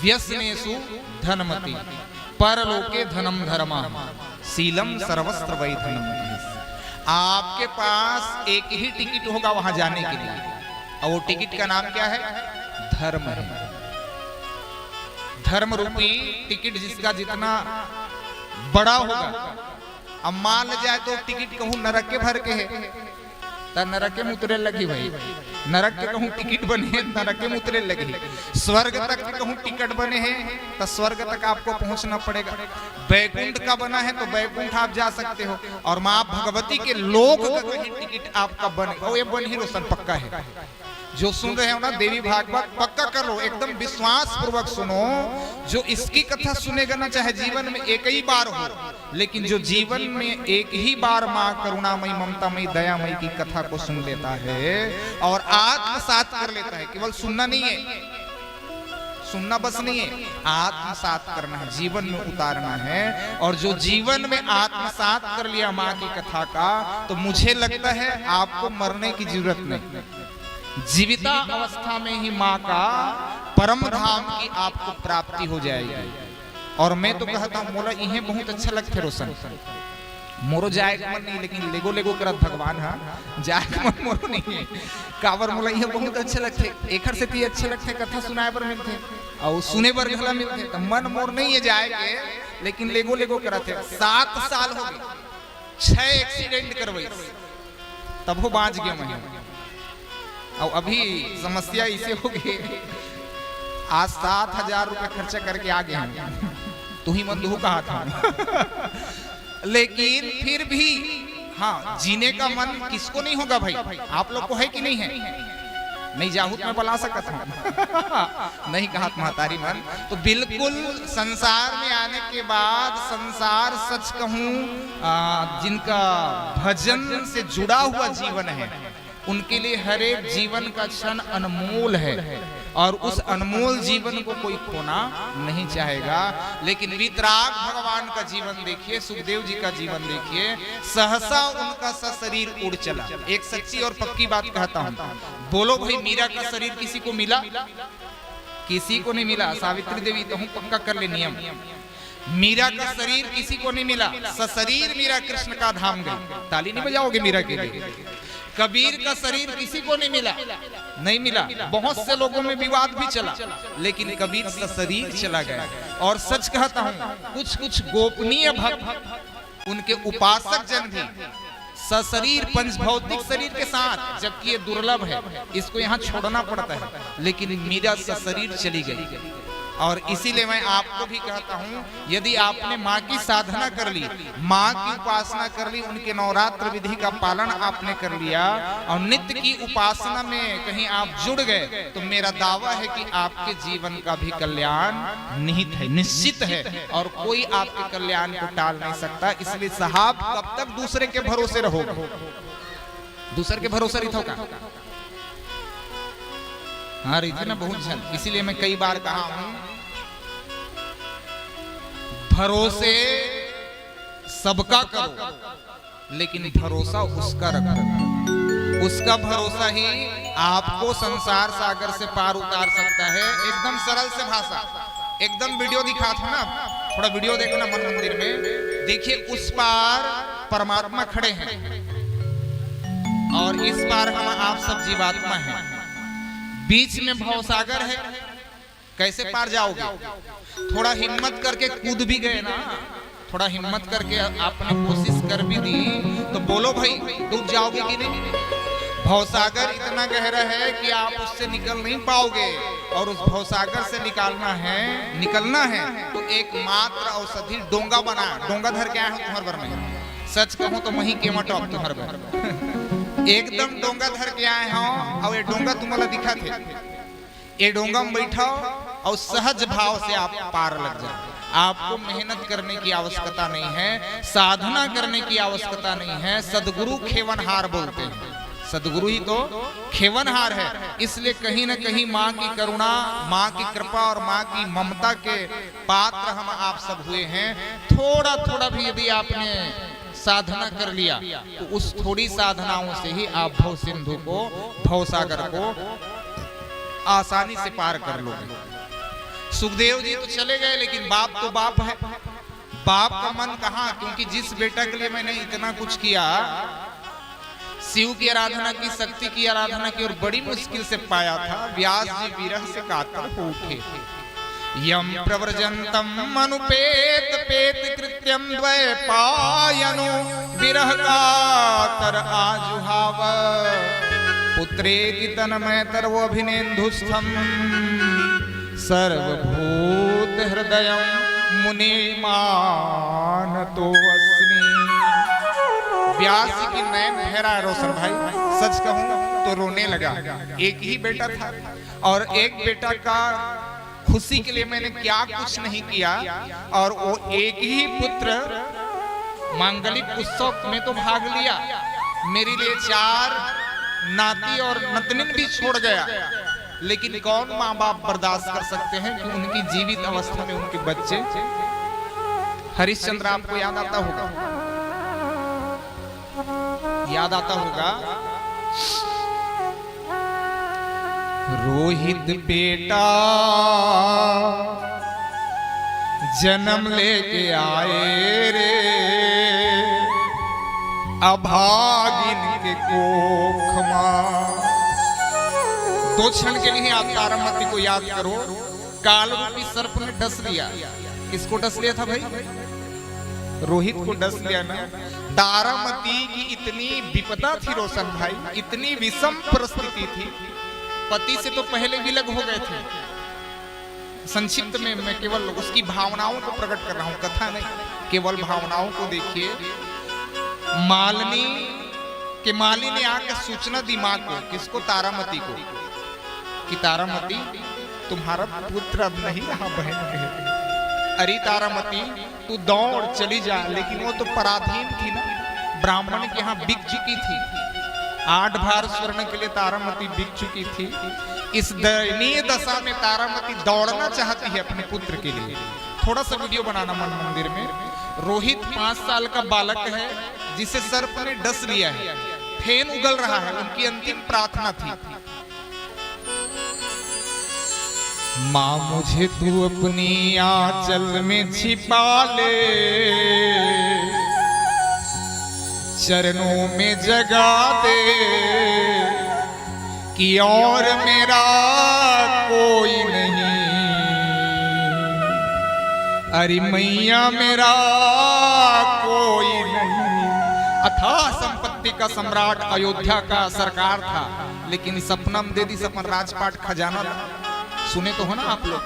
व्यसनेषु धनमति परलोके धनम धर्मा शीलम सर्वस्त्र वै धनम। आपके पास एक ही टिकट होगा वहां जाने के लिए, और वो टिकट का नाम क्या है? धर्म है। धर्म रूपी टिकट जिसका जितना बड़ा होगा, अब मान जाए तो टिकट कहूं नरक के भर के है तो नरक के मुतरे लगी भाई, नरक के कहूं टिकट बने नरक के मुतरे लगी, स्वर्ग तक के कहूं टिकट बने हैं तो स्वर्ग तक आपको पहुंचना पड़ेगा। बैकुंठ का बना है तो बैकुंठ आप जा सकते हो, और मां भगवती के लोक का कहीं टिकट आपका बने, और ये बन ही रोशन पक्का है। जो सुन रहे हो ना देवी भागवत पक्का कर लो, एकदम विश्वास पूर्वक सुनो। जो इसकी कथा सुनेगा ना, चाहे जीवन में एक ही बार हो, लेकिन जो जीवन में एक ही बार माँ करुणामयी ममतामयी दयामयी की कथा को सुन लेता है और आत्मसात कर लेता है, केवल सुनना नहीं है, सुनना बस नहीं है, आत्मसात करना है, जीवन में उतारना है। और जो जीवन में आत्मसात कर लिया माँ की कथा का, तो मुझे लगता है आपको मरने की जरूरत नहीं, जीविता अवस्था में ही माँ का परम धाम की आपको प्राप्ति हो जाएगी। और मैं तो कहता हूँ मोला इन्हें बहुत अच्छा लगते रोशन, मोरो जाए मन नहीं, लेकिन लेगो लेगो करत भगवान हा जाए मन मोरो नहीं है। कावर मोला इन्हें बहुत अच्छे लगते, एकर से ती अच्छे लगते, कथा सुनाए पर मिलते और सुने पर भला मिलते, तो मन मोर नहीं है जाए के, लेकिन लेगो लेगो करत है। 7 साल हो गए, 6 एक्सीडेंट करवाई, तब वो बाँच गया मैं। और अभी समस्या इसे हो गई, आज 7,000 रुपए खर्चा करके आ गए हैं, तू ही मन कहा था। लेकिन फिर भी हाँ, जीने का मन किसको नहीं होगा भाई? आप लोग को है कि नहीं है? नहीं जाहूत में बुला सकता हूँ नहीं कहा महतारी मन। तो बिल्कुल संसार में आने के बाद, संसार सच कहूँ जिनका भजन से जुड़ा हुआ जीवन है, उनके लिए हर एक जीवन का क्षण अनमोल है, और उस अनमोल जीवन को कोई खोना नहीं चाहेगा। लेकिन वीतराग भगवान का जीवन देखिए, सुखदेव जी का जीवन देखिए, सहसा उनका शरीर उड़ चला। एक सच्ची और पक्की बात कहता हूँ, बोलो भाई मीरा का शरीर किसी को मिला? किसी को नहीं मिला। सावित्री देवी तो हूँ पक्का कर ले नियम, मीरा का शरीर किसी को नहीं मिला। सशरीर मीरा कृष्ण का धाम गई। ताली नहीं बजाओगे मीरा के लिए? कबीर का शरीर किसी को नहीं मिला, नहीं मिला। बहुत से लोगों में विवाद भी चला, लेकिन कबीर का शरीर चला गया। और सच कहता हूं, कुछ कुछ गोपनीय भक्त, उनके उपासक जन भी सशरीर पंचभौतिक शरीर के साथ, जबकि ये दुर्लभ है, इसको यहाँ छोड़ना पड़ता है, लेकिन मीरा सशरीर चली गई। और इसीलिए मैं आपको भी कहता हूँ, यदि आपने माँ की साधना कर ली, माँ की उपासना कर ली, उनके नवरात्र विधि का पालन आपने कर लिया और नित्य की उपासना में कहीं आप जुड़ गए, तो मेरा दावा है कि आपके जीवन का भी कल्याण निहित है, निश्चित है, और कोई आपके कल्याण को टाल नहीं सकता। इसलिए साहब, कब तक दूसरे के भरोसे रहोगे? दूसरे के भरोसे रही होगा, हाँ रही थी ना बहुत जन। इसीलिए मैं कई बार कहा हूं, भरोसे सबका करो, लेकिन भरोसा उसका रखो। उसका भरोसा ही आपको संसार सागर से पार उतार सकता है। एकदम सरल से भाषा, एकदम वीडियो दिखा था ना, थोड़ा वीडियो देखना मन मंदिर में, देखिए उस पार परमात्मा खड़े हैं और इस पार हम आप सब जीवात्मा हैं। बीच में भवसागर है, कैसे पार जाओगे? थोड़ा हिम्मत करके कूद भी गए ना, थोड़ा हिम्मत करके आपने कोशिश कर भी दी, तो बोलो भाई, डूब जाओगे कि नहीं? भवसागर इतना गहरा है कि आप उससे निकल नहीं पाओगे, और उस भवसागर से निकलना है तो एकमात्र औषधि डोंगा बना। डोंगा धर के आए हो तुम्हारे भर में, सच कहूं तो वही के मटॉप तुम्हारे भर एकदम डोंगा धर के आए हो, और ये डोंगा तुम्हारा दिखा थे, ये डोंगा में बैठो और सहज भाव से आप पार लग जाओ। आपको मेहनत करने की आवश्यकता नहीं है, साधना करने की आवश्यकता नहीं है। सदगुरु खेवनहार बोलते हैं, सदगुरु ही तो खेवनहार है। इसलिए कहीं ना कहीं माँ की करुणा, माँ की कृपा और माँ की ममता के पात्र हम आप सब हुए हैं। थोड़ा थोड़ा भी यदि आपने साधना कर लिया, तो उस थोड़ी साधनाओं से ही आप भव सिंधु को, भव सागर को आसानी से पार कर लोगे। सुखदेव जी तो चले गए, लेकिन बाप तो बाप है, बाप का मन कहाँ? क्योंकि जिस बेटा के लिए मैंने इतना कुछ किया, शिव की आराधना की, शक्ति की आराधना की, और बड़ी मुश्किल से पाया था, व्यास जी विरह से कातर हो उठे। यम प्रव्रजंतम मनुपेत पेत कृत्यम द्वैपायनो विरह कातर आजुहाव पुत्रेति तन्मय तरवो अभिनेन्दुस्थम सर्वभूत हृदयं मुनि मानतो अस्मि। व्यास की नैन बहरा रोशन भाई, सच कहूं तो रोने लगा। एक ही बेटा था, और एक बेटा का खुशी के लिए मैंने क्या कुछ नहीं किया, और वो एक ही पुत्र मांगलिक उत्सव में तो भाग लिया, मेरे लिए 4 नाती और नतनिन भी छोड़ गया। लेकिन कौन माँ बाप बर्दाश्त कर सकते हैं कि उनकी जीवित अवस्था में उनके बच्चे। हरिश्चंद्र आपको याद आता होगा, याद आता होगा, रोहित बेटा जन्म लेके आए रे, अभागिन के कोख मां। 2 क्षण के लिए आप तारामती को याद करो। काल रूपी सर्प ने डस लिया। किसको डस लिया था भाई? रोहित को डस लिया ना। तारामती की इतनी विपदा थी रोशन भाई, इतनी विषम परिस्थिति थी, पति से तो पहले विलग हो गए थे। संक्षिप्त में मैं केवल उसकी भावनाओं को प्रकट कर रहा हूं, कथा नहीं, केवल भावनाओं को देखिए। मालिनी के माली ने आकर सूचना दी माँ को, किसको? तारामती को, कि तारामती तुम्हारा पुत्र अब नहीं रहा बहन के। अरे तारामती तू दौड़ चली जा, लेकिन वो तो पराधीन थी ना, ब्राह्मण के यहाँ बिक चुकी थी। 8 भार स्वर्ण के लिए तारामती बिक चुकी थी। इस दयनीय दशा में तारामती दौड़ना चाहती है अपने पुत्र के लिए। थोड़ा सा वीडियो बनाना मन मंदिर में। रोहित 5 साल का बालक है जिसे सर्प ने डस लिया है, फेन उगल रहा है। उनकी अंतिम प्रार्थना थी, माँ मुझे तू अपनी आंचल में छिपा ले, चरणों में जगा दे कि और मेरा कोई नहीं। अरे मैया मेरा कोई नहीं। अथाह संपत्ति का सम्राट अयोध्या का सरकार था, लेकिन सपनम दे दी सपन राजपाट खजाना। सुने तो हो ना आप लोग।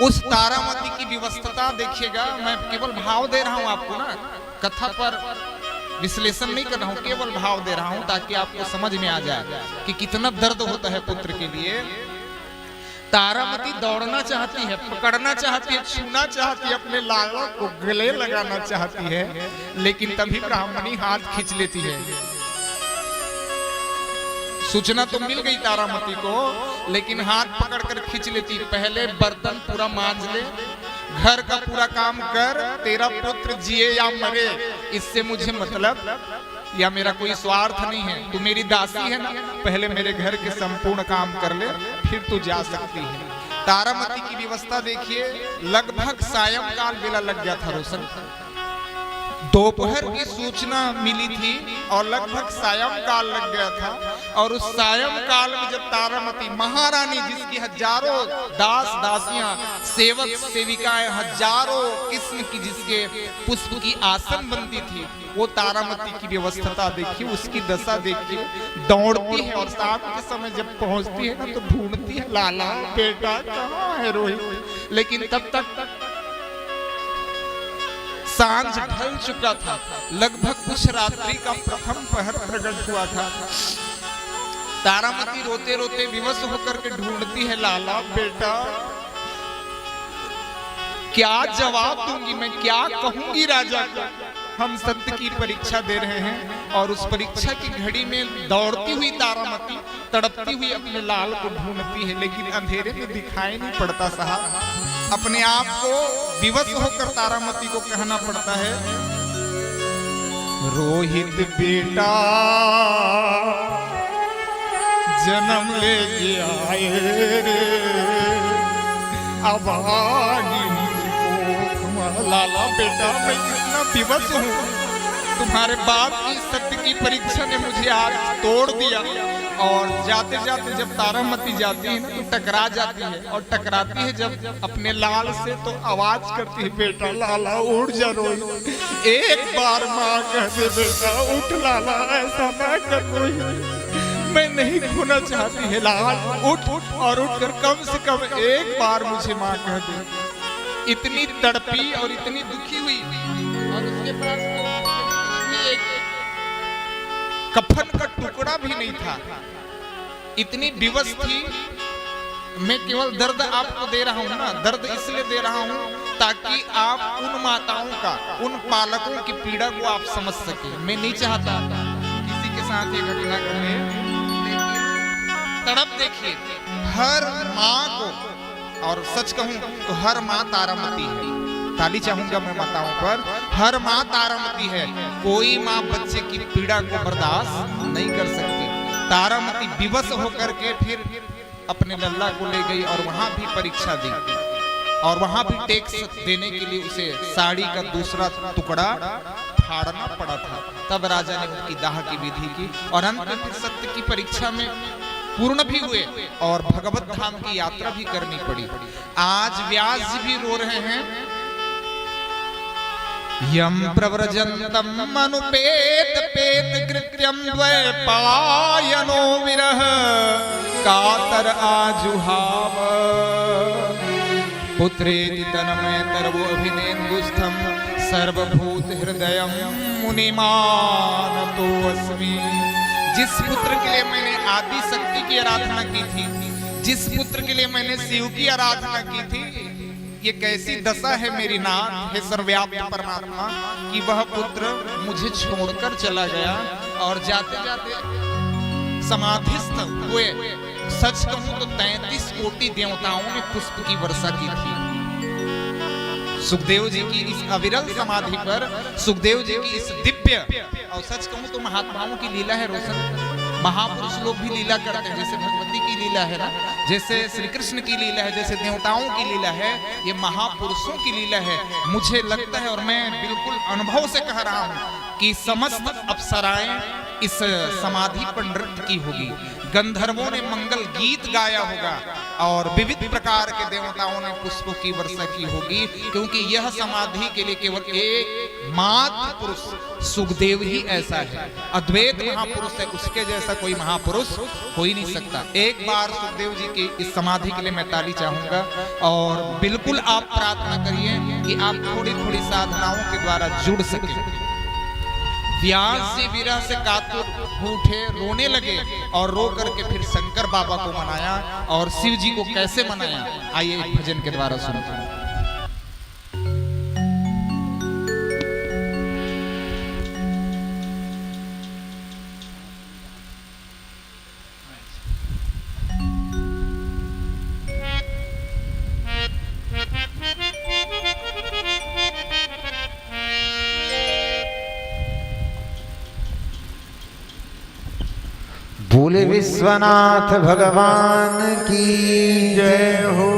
उस तारामती की विवस्थता देखिएगा। मैं केवल भाव दे रहा हूं आपको ना, कथा पर विश्लेषण नहीं कर रहा हूं, केवल भाव दे रहा हूं ताकि आपको समझ में आ जाए कि कितना दर्द होता है पुत्र के लिए। तारामती दौड़ना चाहती है, पकड़ना चाहती है, छूना चाहती है, अपने लाला को गले लगाना चाहती है, लेकिन तभी ब्राह्मणी हाथ खींच लेती है। सूचना तो मिल गई तारामती को, लेकिन हाथ पकड़कर खींच लेती। पहले बर्तन पूरा मांज ले, घर का पूरा काम कर, तेरा पुत्र जिए या मरे इससे मुझे मतलब या मेरा कोई स्वार्थ नहीं है। तू मेरी दासी है ना, पहले मेरे घर के संपूर्ण काम कर ले, फिर तू जा सकती है। तारामती की व्यवस्था देखिए। लगभग सायंकाल बेला लग गया था रोशन। दोपहर की सूचना मिली थी और लगभग सायंकाल लग गया था। और उस सायंकाल में जब तारामती महारानी, जिसकी हजारों दास दासियां, सेवक सेविकाएं, हजारों किस्म की जिसके पुष्प की आसन बनती थी, वो तारामती की व्यवस्था देखिए, उसकी दशा देखिए। दौड़ती है और शाम के समय जब पहुंचती है ना तो ढूंढती है लाला बेटा कहाँ है रोहित। लेकिन तब तक सांझ ढल चुका था। लगभग कुछ रात्रि का प्रथम पहर प्रकट हुआ था। तारामती रोते रोते विवश होकर के ढूंढती है लाला बेटा, क्या जवाब दूंगी मैं, क्या कहूंगी राजा को। हम सत्य की परीक्षा दे रहे हैं और उस परीक्षा की घड़ी में दौड़ती हुई तारामती तड़पती हुई अपने लाल को ढूंढती है, लेकिन अंधेरे में दिखाई नहीं पड़ता साहब। अपने आप को विवश होकर तारामती को कहना पड़ता है, रोहित बेटा जन्म ले आए रे अभागी। लाला बेटा मैं कितना विवश हूँ, तुम्हारे बाप की सत्य की परीक्षा ने मुझे आज तोड़ दिया। और जाते जाते जब तारामती जाती है ना तो टकरा जाती है, और टकराती है जब अपने लाल से तो आवाज करती है, बेटा लाला उठ जा रोहित, एक बार माँ कह दे बेटा उठ लाला, ऐसा ना कर रोहित, मैं नहीं खोना चाहती है लाल, उठ और उठकर कम से कम एक बार मुझे माँ कह दे। इतनी तड़पी और इतनी दुखी हुई, और उसके पास एक कफन का टुकड़ा भी नहीं था, इतनी विवश थी। मैं केवल दर्द आपको दे रहा हूं ना, दर्द इसलिए दे रहा हूं ताकि आप उन माताओं का, उन पालकों की पीड़ा को आप समझ सके। मैं नहीं चाहता किसी के साथ ये घटना घटे, लेकिन तड़प देखिए हर माँ को, और सच कहूं तो हर माँ तारामती है। ताली चाहूंगा मैं माताओं पर, हर माँ तारामती है। कोई माँ बच्चे की पीड़ा को बर्दाश्त नहीं कर सकती। तारामती विवश होकर के फिर अपने लल्ला को ले गई और वहां भी परीक्षा दी, और वहां भी टैक्स देने के लिए उसे साड़ी का दूसरा टुकड़ा फाड़ना पड़ा था। तब राजा ने उनकी दाह की विधि की, और अंत में सत्य की परीक्षा में पूर्ण भी हुए और भगवत धाम की यात्रा भी करनी पड़ी। आज व्यास जी भी रो रहे हैं, यम प्रव्रजन्तम मनुपेत पेत कृत्यम द्वैपायनो विरह कातर आजुहाव पुत्रेति तन्मय तरवो अभिनेन्दुस्थम सर्वभूत हृदयम मुनिमानतो अस्मि। जिस पुत्र के लिए मैंने आदि शक्ति की आराधना की थी, जिस पुत्र के लिए मैंने शिव की आराधना की थी, ये कैसी दशा है मेरी नाथ हे सर्वव्यापी परमात्मा कि वह पुत्र मुझे छोड़कर चला गया और जाते जाते समाधिस्थ हुए। सच कहूं तो 33 कोटि देवताओं ने पुष्प की वर्षा की थी। सुखदेव जी की इस अविरल समाधि पर, सुखदेव जी की इस दिव्य, और सच कहूं तो महात्माओं की लीला है रोशन। महापुरुष लोग भी लीला करते हैं, जैसे भगवती की लीला है ना, जैसे श्री कृष्ण की लीला है, जैसे देवताओं की लीला है, ये महापुरुषों की लीला है। मुझे लगता है और मैं बिल्कुल अनुभव से कह रहा हूं कि कि समस्त अप्सराएं इस समाधि पर नृत्य की होगी, गंधर्वों ने मंगल गीत गाया होगा और विविध प्रकार के देवताओं ने पुष्पों की वर्षा की होगी, क्योंकि यह समाधि के लिए केवल एक मात्र पुरुष सुखदेव ही ऐसा है। अद्वैत महापुरुष है, उसके जैसा कोई महापुरुष हो ही नहीं सकता। एक बार सुखदेव जी की इस समाधि के लिए मैं ताली चाहूंगा और बिल्कुल आप प्रार्थना करिए कि आप थोड़ी थोड़ी साधनाओं के द्वारा जुड़ सके। व्यास जी विरह से कातुर उठे, रोने लगे और रो करके फिर शंकर बाबा को मनाया और शिव जी को कैसे मनाया, आइए एक भजन के द्वारा सुनते हैं। बोले विश्वनाथ भगवान की जय हो।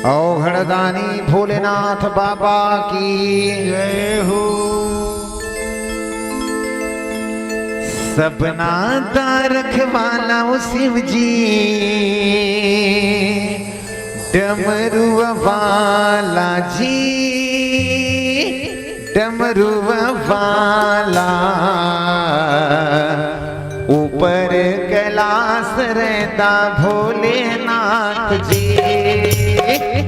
औघड़दानी भोलेनाथ बाबा की जय हो। सपना दा रखवाला शिव जी, डमरू वाला जी, डमरू वाला ऊपर कैलाश रहता भोलेनाथ जी।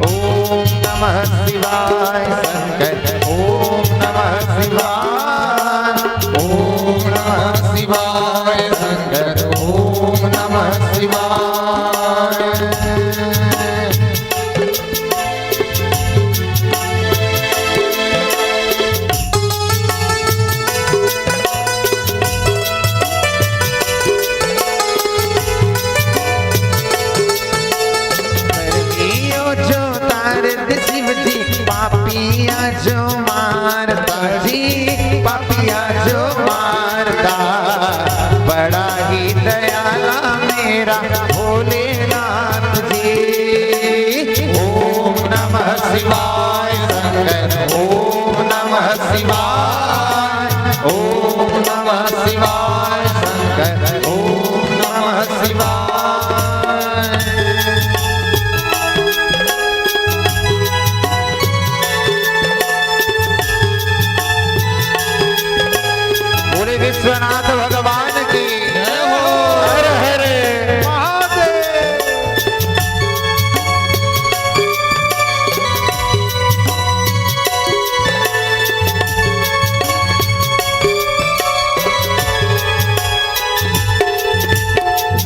ओम नमः शिवाय शंकर, ओम नमः शिवाय, ओम नमः शिवाय शंकर, ओम नमः शिवाय। पापिया जो मारता जी, पापिया जो मारता, बड़ा ही दयाला मेरा भोलेनाथ जी। ओम नमः शिवाय शंकर, ओम नमः शिवाय, ओम नमः शिवाय शंकर, ओम नमः शिवाय। विश्वनाथ भगवान की जय हो। हर हर महादेव।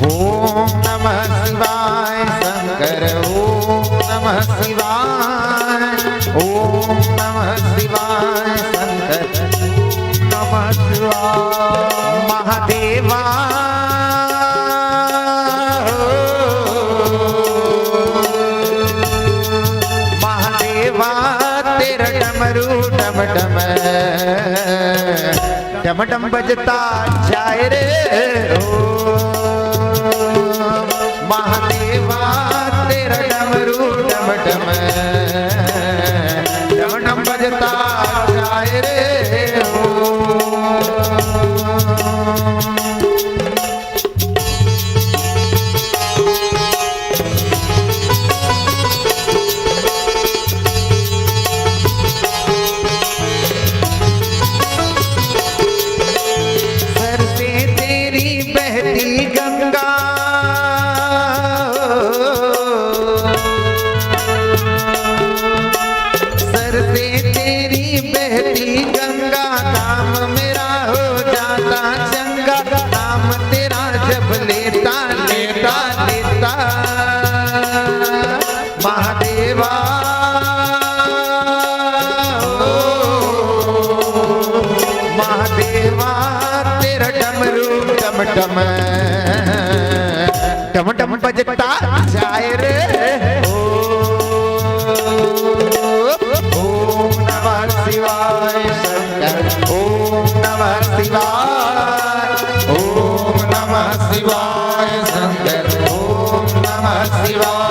ओम नमः शिवाय शंकर, ओम नमः शिवाय, ओम नमः शिवाय शंकर, नमः शिवाय। महादेवा महादेवा तेरा डमरू डम डम डम डम बजता जाए रे। ओ महादेवा तेरा डमरू डम डम डम डम बजता जाए रे। महादेवा महादेवा तेरा डमरू डम डम डम डम बजता जाए रे। ओम नमः शिवाय शंकर, ओम नमः शिवाय, ओम नमः शिवाय शंकर, ओम नमः शिवाय।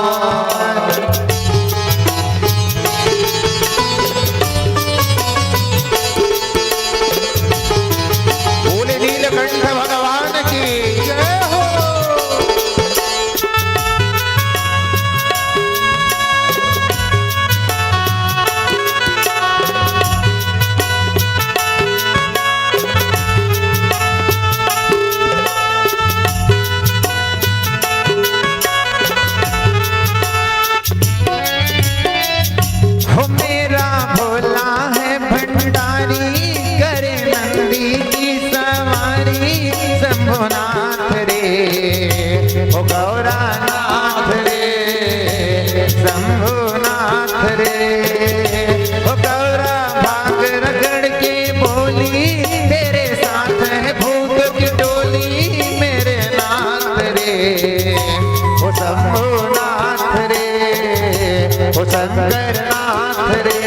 ओ शंकर नाथ रे,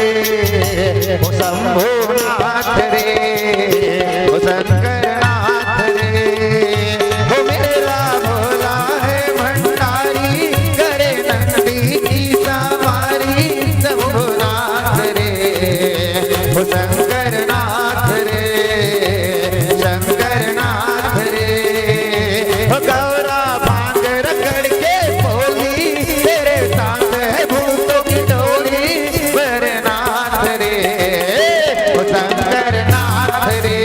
ओ शंभुनाथ रे, ओ शंकर नाथ रे, ओ मेरा भोला है भंडारी, करे नंदी की सवारी, शंभुनाथ रे, ओ शंकर नाथ रे, शंकर नाथ रे, ओ गौरा भांग रगड़ के बोली, तेरे साथ है भूतों की टोली, वरनाथ रे, ओ शंकर नाथ रे,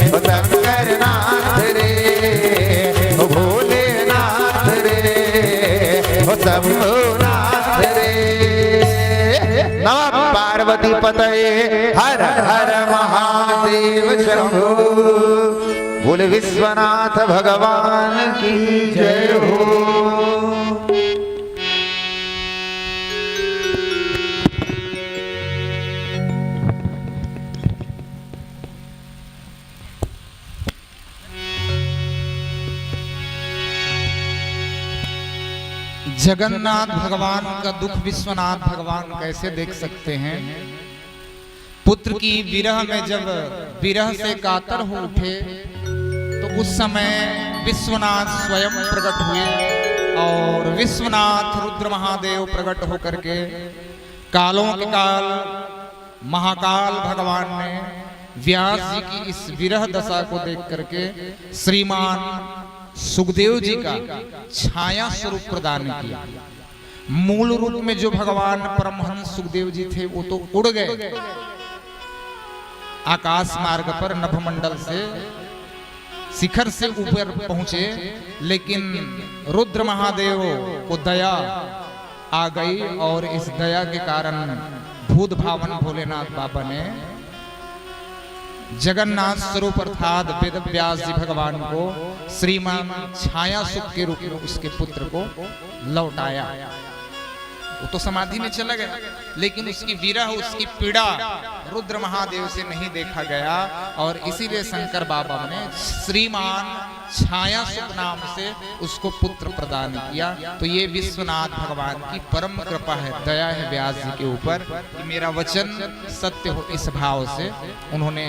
ओ शंकर नाथ रे, ओ भोलेनाथ रे, ओ शंभुनाथ रे। नमः पार्वती पतये हर हर महादेव शंभो। बोले विश्वनाथ भगवान की जय हो। जगन्नाथ भगवान का दुख विश्वनाथ भगवान कैसे देख सकते हैं। पुत्र की विरह में जब विरह से कातर हो उठे तो उस समय विश्वनाथ स्वयं प्रकट हुए और विश्वनाथ रुद्र महादेव प्रकट होकर के कालों के काल महाकाल भगवान ने व्यास जी की इस विरह दशा को देख करके श्रीमान सुखदेव जी का छाया स्वरूप प्रदान किया। मूल रूप में जो भगवान परमहंस सुखदेव जी थे वो तो उड़ गए आकाश मार्ग पर नभमंडल से शिखर से ऊपर पहुंचे, लेकिन रुद्र महादेव को दया आ गई और इस दया के कारण भूत भावन भोलेनाथ बाबा ने जगन्नाथ स्वरूप अर्थात वेद व्यास जी भगवान को श्रीमान छाया सुख के रूप में उसके पुत्र को लौटाया। वो तो समाधि में चला गया, लेकिन उसकी विरह उसकी पीड़ा रुद्र महादेव से नहीं देखा गया और इसीलिए शंकर बाबा ने श्रीमान छाया सुख नाम से उसको पुत्र प्रदान किया। तो ये विश्वनाथ भगवान की परम कृपा है, दया है व्यास जी के ऊपर कि मेरा वचन सत्य हो, इस भाव से उन्होंने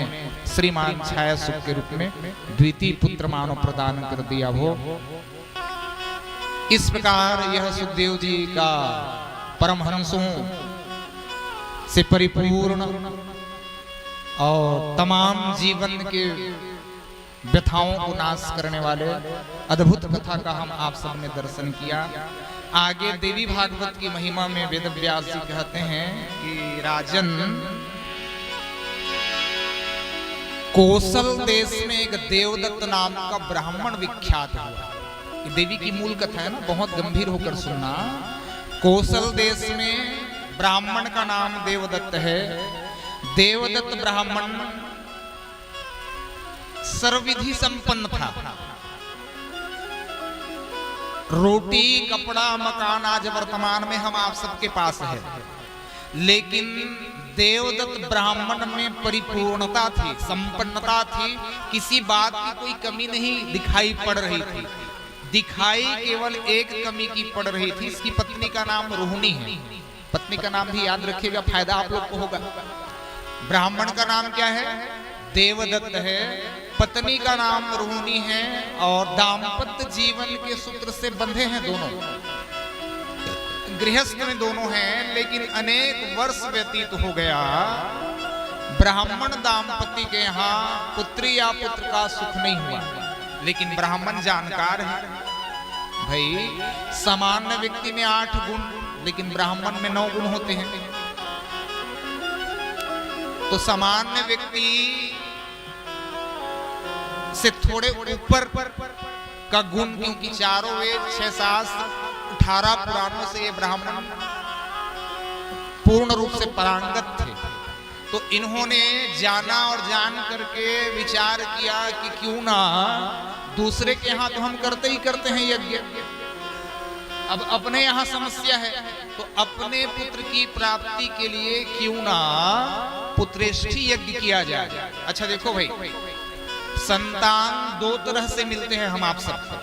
श्रीमान छाया सुख के रूप में द्वितीय पुत्र मानो प्रदान कर दिया हो। इस प्रकार यह सुखदेव जी का परमहंसों से परिपूर्ण और तमाम जीवन के व्यथाओं को नाश करने वाले अद्भुत कथा का हम आप सब ने दर्शन किया। आगे देवी भागवत की महिमा में वेद व्यास जी कहते हैं कि राजन, कौशल देश में एक देवदत्त नाम का ब्राह्मण विख्यात हुआ। ये देवी की मूल कथा है ना, बहुत गंभीर होकर सुनना। कौशल देश में ब्राह्मण का नाम देवदत्त है। देवदत्त ब्राह्मण सर्वविधि संपन्न था। रोटी कपड़ा मकान आज वर्तमान में हम आप सबके पास है, लेकिन देवदत्त ब्राह्मण में परिपूर्णता थी, संपन्नता थी, किसी बात की कोई कमी नहीं दिखाई पड़ रही थी। दिखाई केवल एक कमी की पड़ रही थी, इसकी पत्नी का नाम रोहिणी है। पत्नी का नाम भी याद रखिएगा, फायदा आप लोग को होगा। ब्राह्मण का नाम क्या है? देवदत्त है। पत्नी का नाम रोहिणी है और दाम्पत्य जीवन के सूत्र से बंधे हैं दोनों, गृहस्थ में दोनों हैं। लेकिन अनेक वर्ष व्यतीत हो गया, ब्राह्मण दाम्पत्य के यहाँ पुत्री या पुत्र का सुख नहीं हुआ। लेकिन ब्राह्मण जानकार है भाई, सामान्य व्यक्ति में 8 गुण, लेकिन ब्राह्मण में 9 गुण होते हैं। तो सामान्य व्यक्ति से थोड़े ऊपर का गुण, क्योंकि चारों वेद 6 शास्त्र 18 पुराणों से ये ब्राह्मण पूर्ण रूप से पारंगत थे। तो इन्होंने जाना और जान करके विचार किया कि क्यों ना दूसरे के यहाँ तो हम करते ही करते हैं यज्ञ, अब अपने यहाँ समस्या है तो अपने पुत्र की प्राप्ति के लिए क्यों ना पुत्रेष्ठी यज्ञ किया जाए। अच्छा देखो भाई, संतान 2 तरह से मिलते हैं हम आप सबको,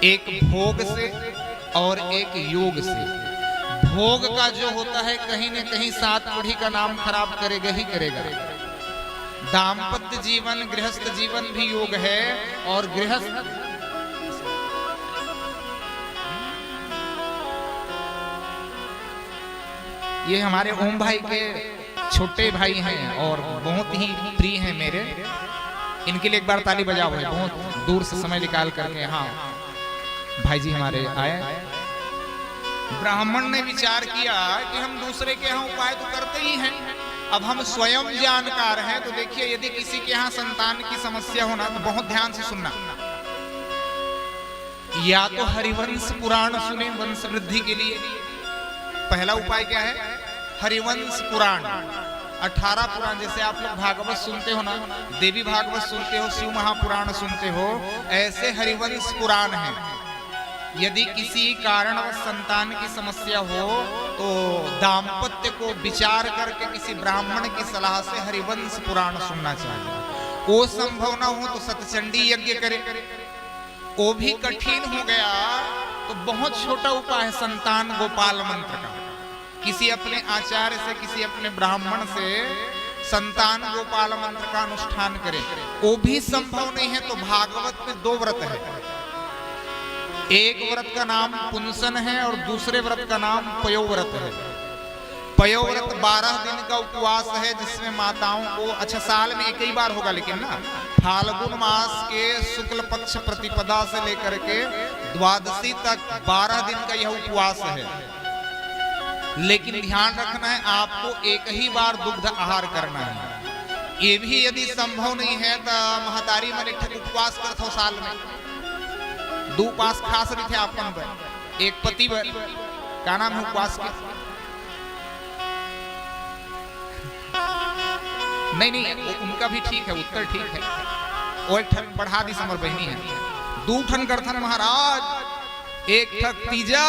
एक भोग से और एक योग से। भोग का जो होता है कहीं न कहीं 7 पीढ़ी का नाम खराब करेगा ही करेगा। दाम्पत्य जीवन, गृहस्थ जीवन भी योग है। और गृहस्थ ये हमारे ओम भाई के छोटे भाई हैं और बहुत ही प्रिय हैं मेरे। इनके लिए एक बार ताली बजाओ है, बहुत दूर से समय निकाल करके। हाँ भाई जी हमारे आए। ब्राह्मण ने विचार किया कि हम दूसरे के यहाँ उपाय तो करते ही हैं, अब हम स्वयं जानकार हैं, तो देखिए यदि किसी के यहाँ संतान की समस्या होना तो बहुत ध्यान से सुनना। या तो हरिवंश पुराण सुने वंश वृद्धि के लिए। पहला उपाय क्या है? हरिवंश पुराण। 18 पुराण, जैसे आप लोग भागवत सुनते हो ना, देवी भागवत सुनते हो, शिव महापुराण सुनते हो, ऐसे हरिवंश पुराण हैं। यदि किसी कारणवश संतान की समस्या हो तो दाम्पत्य को विचार करके किसी ब्राह्मण की सलाह से हरिवंश पुराण सुनना चाहिए। वो संभव ना हो तो सतचंडी यज्ञ करे। वो भी कठिन हो गया तो बहुत छोटा उपाय है संतान गोपाल मंत्र का। किसी अपने आचार्य से, किसी अपने ब्राह्मण से संतान गोपाल मंत्र का अनुष्ठान करे। वो भी संभव नहीं है तो भागवत में 2 व्रत है। एक व्रत का नाम पुंसन है और दूसरे व्रत का नाम पयोव्रत है। पयोव्रत 12 दिन का उपवास है जिसमें माताओं को, अच्छा साल में एक ही बार होगा लेकिन ना, फाल्गुन मास के शुक्ल पक्ष प्रतिपदा से लेकर के द्वादशी तक 12 दिन का यह उपवास है। लेकिन ध्यान रखना है आपको एक ही बार दुग्ध आहार करना है। ये भी यदि संभव नहीं है तो महतारी मन एक उपवास करते हो साल में 2 उपास खास रही थे आपन पर। एक पति पर क्या नाम है उपवास के? नहीं उनका भी ठीक है, उत्तर ठीक है। वो एक ठन बढ़ा दी समर बहनी है। 2 ठन करथन महाराज, एक ठक तीजा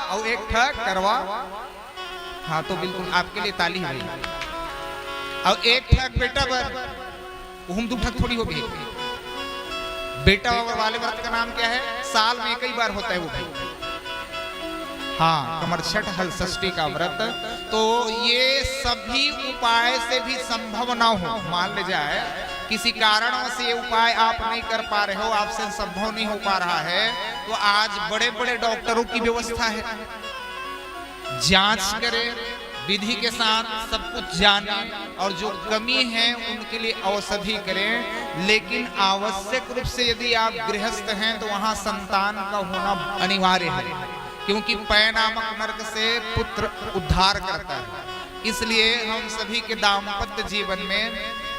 और एक ठक करवा। हाँ तो बिल्कुल आपके लिए ताली है। और एक ठक बेटा पर, हम 2 ठक थोड़ी हो गई। बेटा वाले व्रत का नाम क्या है? साल में एक ही बार होता है वो भी। हाँ, कमर छठ हल षष्ठी का व्रत। तो ये सभी उपाय से भी संभव ना हो, मान ले जाए किसी कारण से ये उपाय आप नहीं कर पा रहे हो, आपसे संभव नहीं हो पा रहा है, तो आज बड़े बड़े डॉक्टरों की व्यवस्था है। जांच करें, विधि के साथ सब कुछ जाने और जो कमी है उनके लिए औषधि करें। लेकिन आवश्यक रूप से यदि आप गृहस्थ हैं तो वहां संतान का होना अनिवार्य है, क्योंकि पै नामक नरक से पुत्र उद्धार करता है। इसलिए हम सभी के दाम्पत्य जीवन में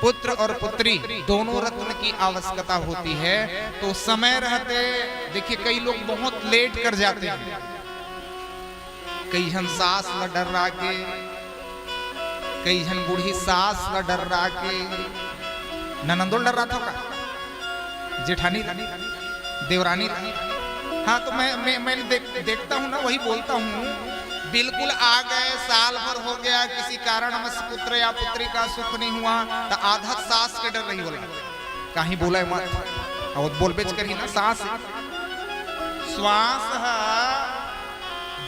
पुत्र और पुत्री दोनों रत्न की आवश्यकता होती है। तो समय रहते देखिए कई लोग बहुत लेट कर जाते हैं। कई जन सास ल डर्रा के, कई जन बूढ़ी सास ल डर्रा के, ननंदोल डर रहा था का, जेठानी देवरानी। हाँ तो मैं देखता हूँ ना, वही बोलता हूँ। बिल्कुल आ गए, साल भर हो गया, किसी कारण पुत्र या पुत्री का सुख नहीं हुआ तो आधा सास के डर रही बोला कहीं बोला मत और बोल बेच कर ही ना। सास श्वास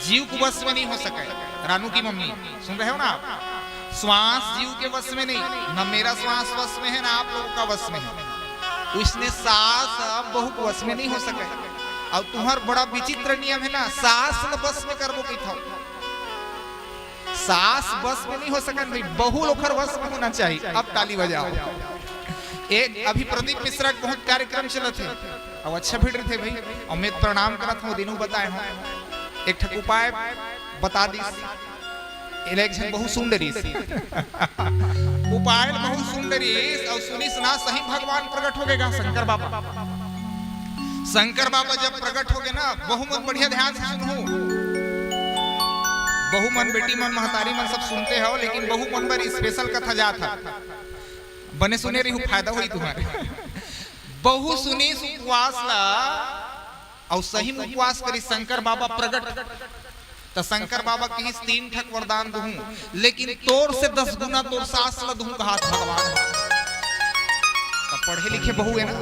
जीव को वश में नहीं हो सके। रानू की मम्मी सुन रहे हो ना आप? श्वास जीव के वश में नहीं, न मेरा श्वास वश में है ना आप लोगों का वश में है। उसने सास बहू को वश में नहीं हो सके। और तुम्हार बड़ा विचित्र नियम है ना, सास बस में करबो की था, सास बस में नहीं हो सका, नहीं बहू लोखर बस में होना चाहिए। अब ताली बजाओ। एक अभी प्रदीप मिश्रा के बहुत कार्यक्रम चलत थे और अच्छा भिड़ रहे थे भाई, और मैं प्रणाम करत हूँ, दिनों बताए हूँ। एक ठक उपाय बता दी, इलेक्शन बहुत सुंदरी उपाय बहुत सुंदरी और सुनिस ना सही भगवान प्रकट हो गएगा। शंकर बाबा, शंकर बाबा जब प्रकट हो गए ना, बहु मन बढ़िया ध्यान से सुनो, बहु मन बेटी मन महतारी मन सब सुनते हो, लेकिन बहु मन पर स्पेशल कथा जाता बने सुने रही फायदा हुई तुम्हारे। बहु सुनी उपवास ला और सही में उपवास करी, शंकर बाबा प्रकट। तो शंकर बाबा की 3 ठक वरदान दूं, लेकिन तोर से 10 गुना तोर सास ला दूं कहा भगवान। तो पढ़े लिखे बहु है ना,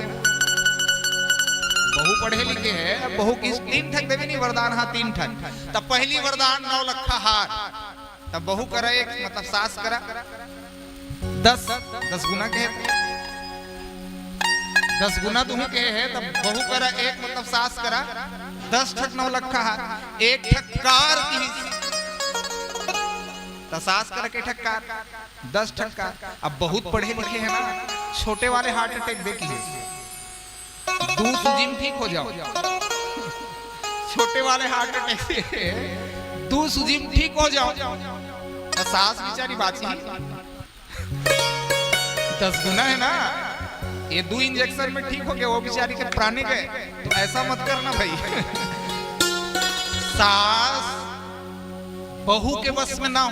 बहु पढ़े लिखे है, अब बहु की 3 ठक देवे नहीं वरदान, हाँ 3 ठक। तब पहली वरदान 9 लखा हार, तब बहु करा एक मतलब सास करा 10 गुना कहे, 10 गुना तुम कहे है, तब बहु करा एक मतलब सास करा 10 ठक 9 लखा हार, एक ठक कार की तो सास करा के ठक कार 10 ठक कार। अब बहुत पढ़े लिखे है ना, छोटे वाले हार्ट अटैक देखी है, 2 सुजिम ठीक हो जाओ, छोटे वाले हार्ट अटैक से 2 सुजिम ठीक हो जाओ, तो सास बेचारी बाची 10 गुना है ना, ये 2 इंजेक्शन में ठीक हो गया, वो बेचारी के प्राणी गए। तो ऐसा मत करना भाई, सास बहू के बस में ना हो,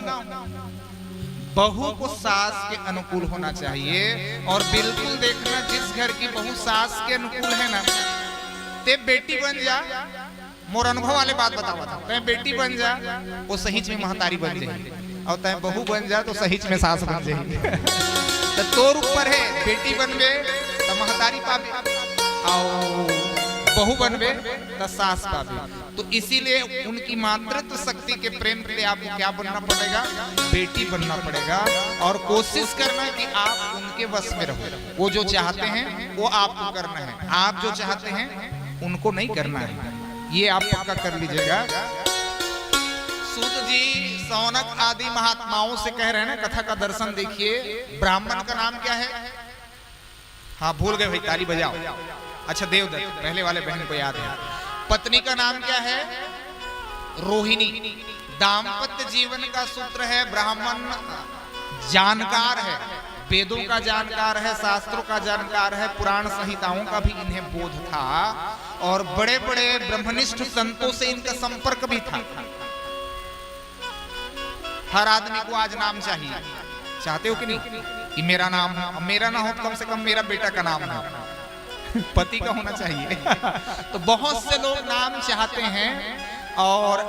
बहू को सास के अनुकूल होना चाहिए। और बिल्कुल देखना, जिस घर की बहू सास के अनुकूल है ना, ते बेटी बन जा, मोर अनुभव वाले बात बतावा था, ते बेटी बन जा वो सहीच में महतारी बन जाएगी, और ते बहू बन जा तो सहीच में सास बन जाएगी। तो तोर ऊपर है, बेटी बनबे तो महतारी पाबे, और बहू बनबे तो सास पाबे। तो इसीलिए उनकी मातृत्व शक्ति के प्रेम के लिए आपको क्या बनना पड़ेगा, बेटी बनना पड़ेगा, और कोशिश करना कि आप उनके बस में रहो। वो जो चाहते हैं वो आपको करना है, आप जो चाहते हैं उनको नहीं करना है, ये आप पक्का कर लीजिएगा। सूत जी सौनक आदि महात्माओं से कह रहे हैं ना, कथा का दर्शन देखिए। ब्राह्मण का नाम क्या है, हाँ भूल गए भाई, ताली बजाओ। अच्छा देवदत्त, पहले वाले बहन को याद है। पत्नी का नाम क्या है, रोहिणी। दाम्पत्य जीवन का सूत्र है, ब्राह्मण जानकार है, वेदों का जानकार है, शास्त्रों का जानकार है, पुराण संहिताओं का भी इन्हें बोध था, और बड़े बड़े ब्रह्मनिष्ठ संतों से इनका संपर्क भी था। हर आदमी को आज नाम चाहिए, चाहते हो कि नहीं कि मेरा नाम हो, मेरा ना हो तो कम से कम मेरा बेटा का नाम हो, पति का होना चाहिए। तो बहुत से लोग नाम चाहते हैं, और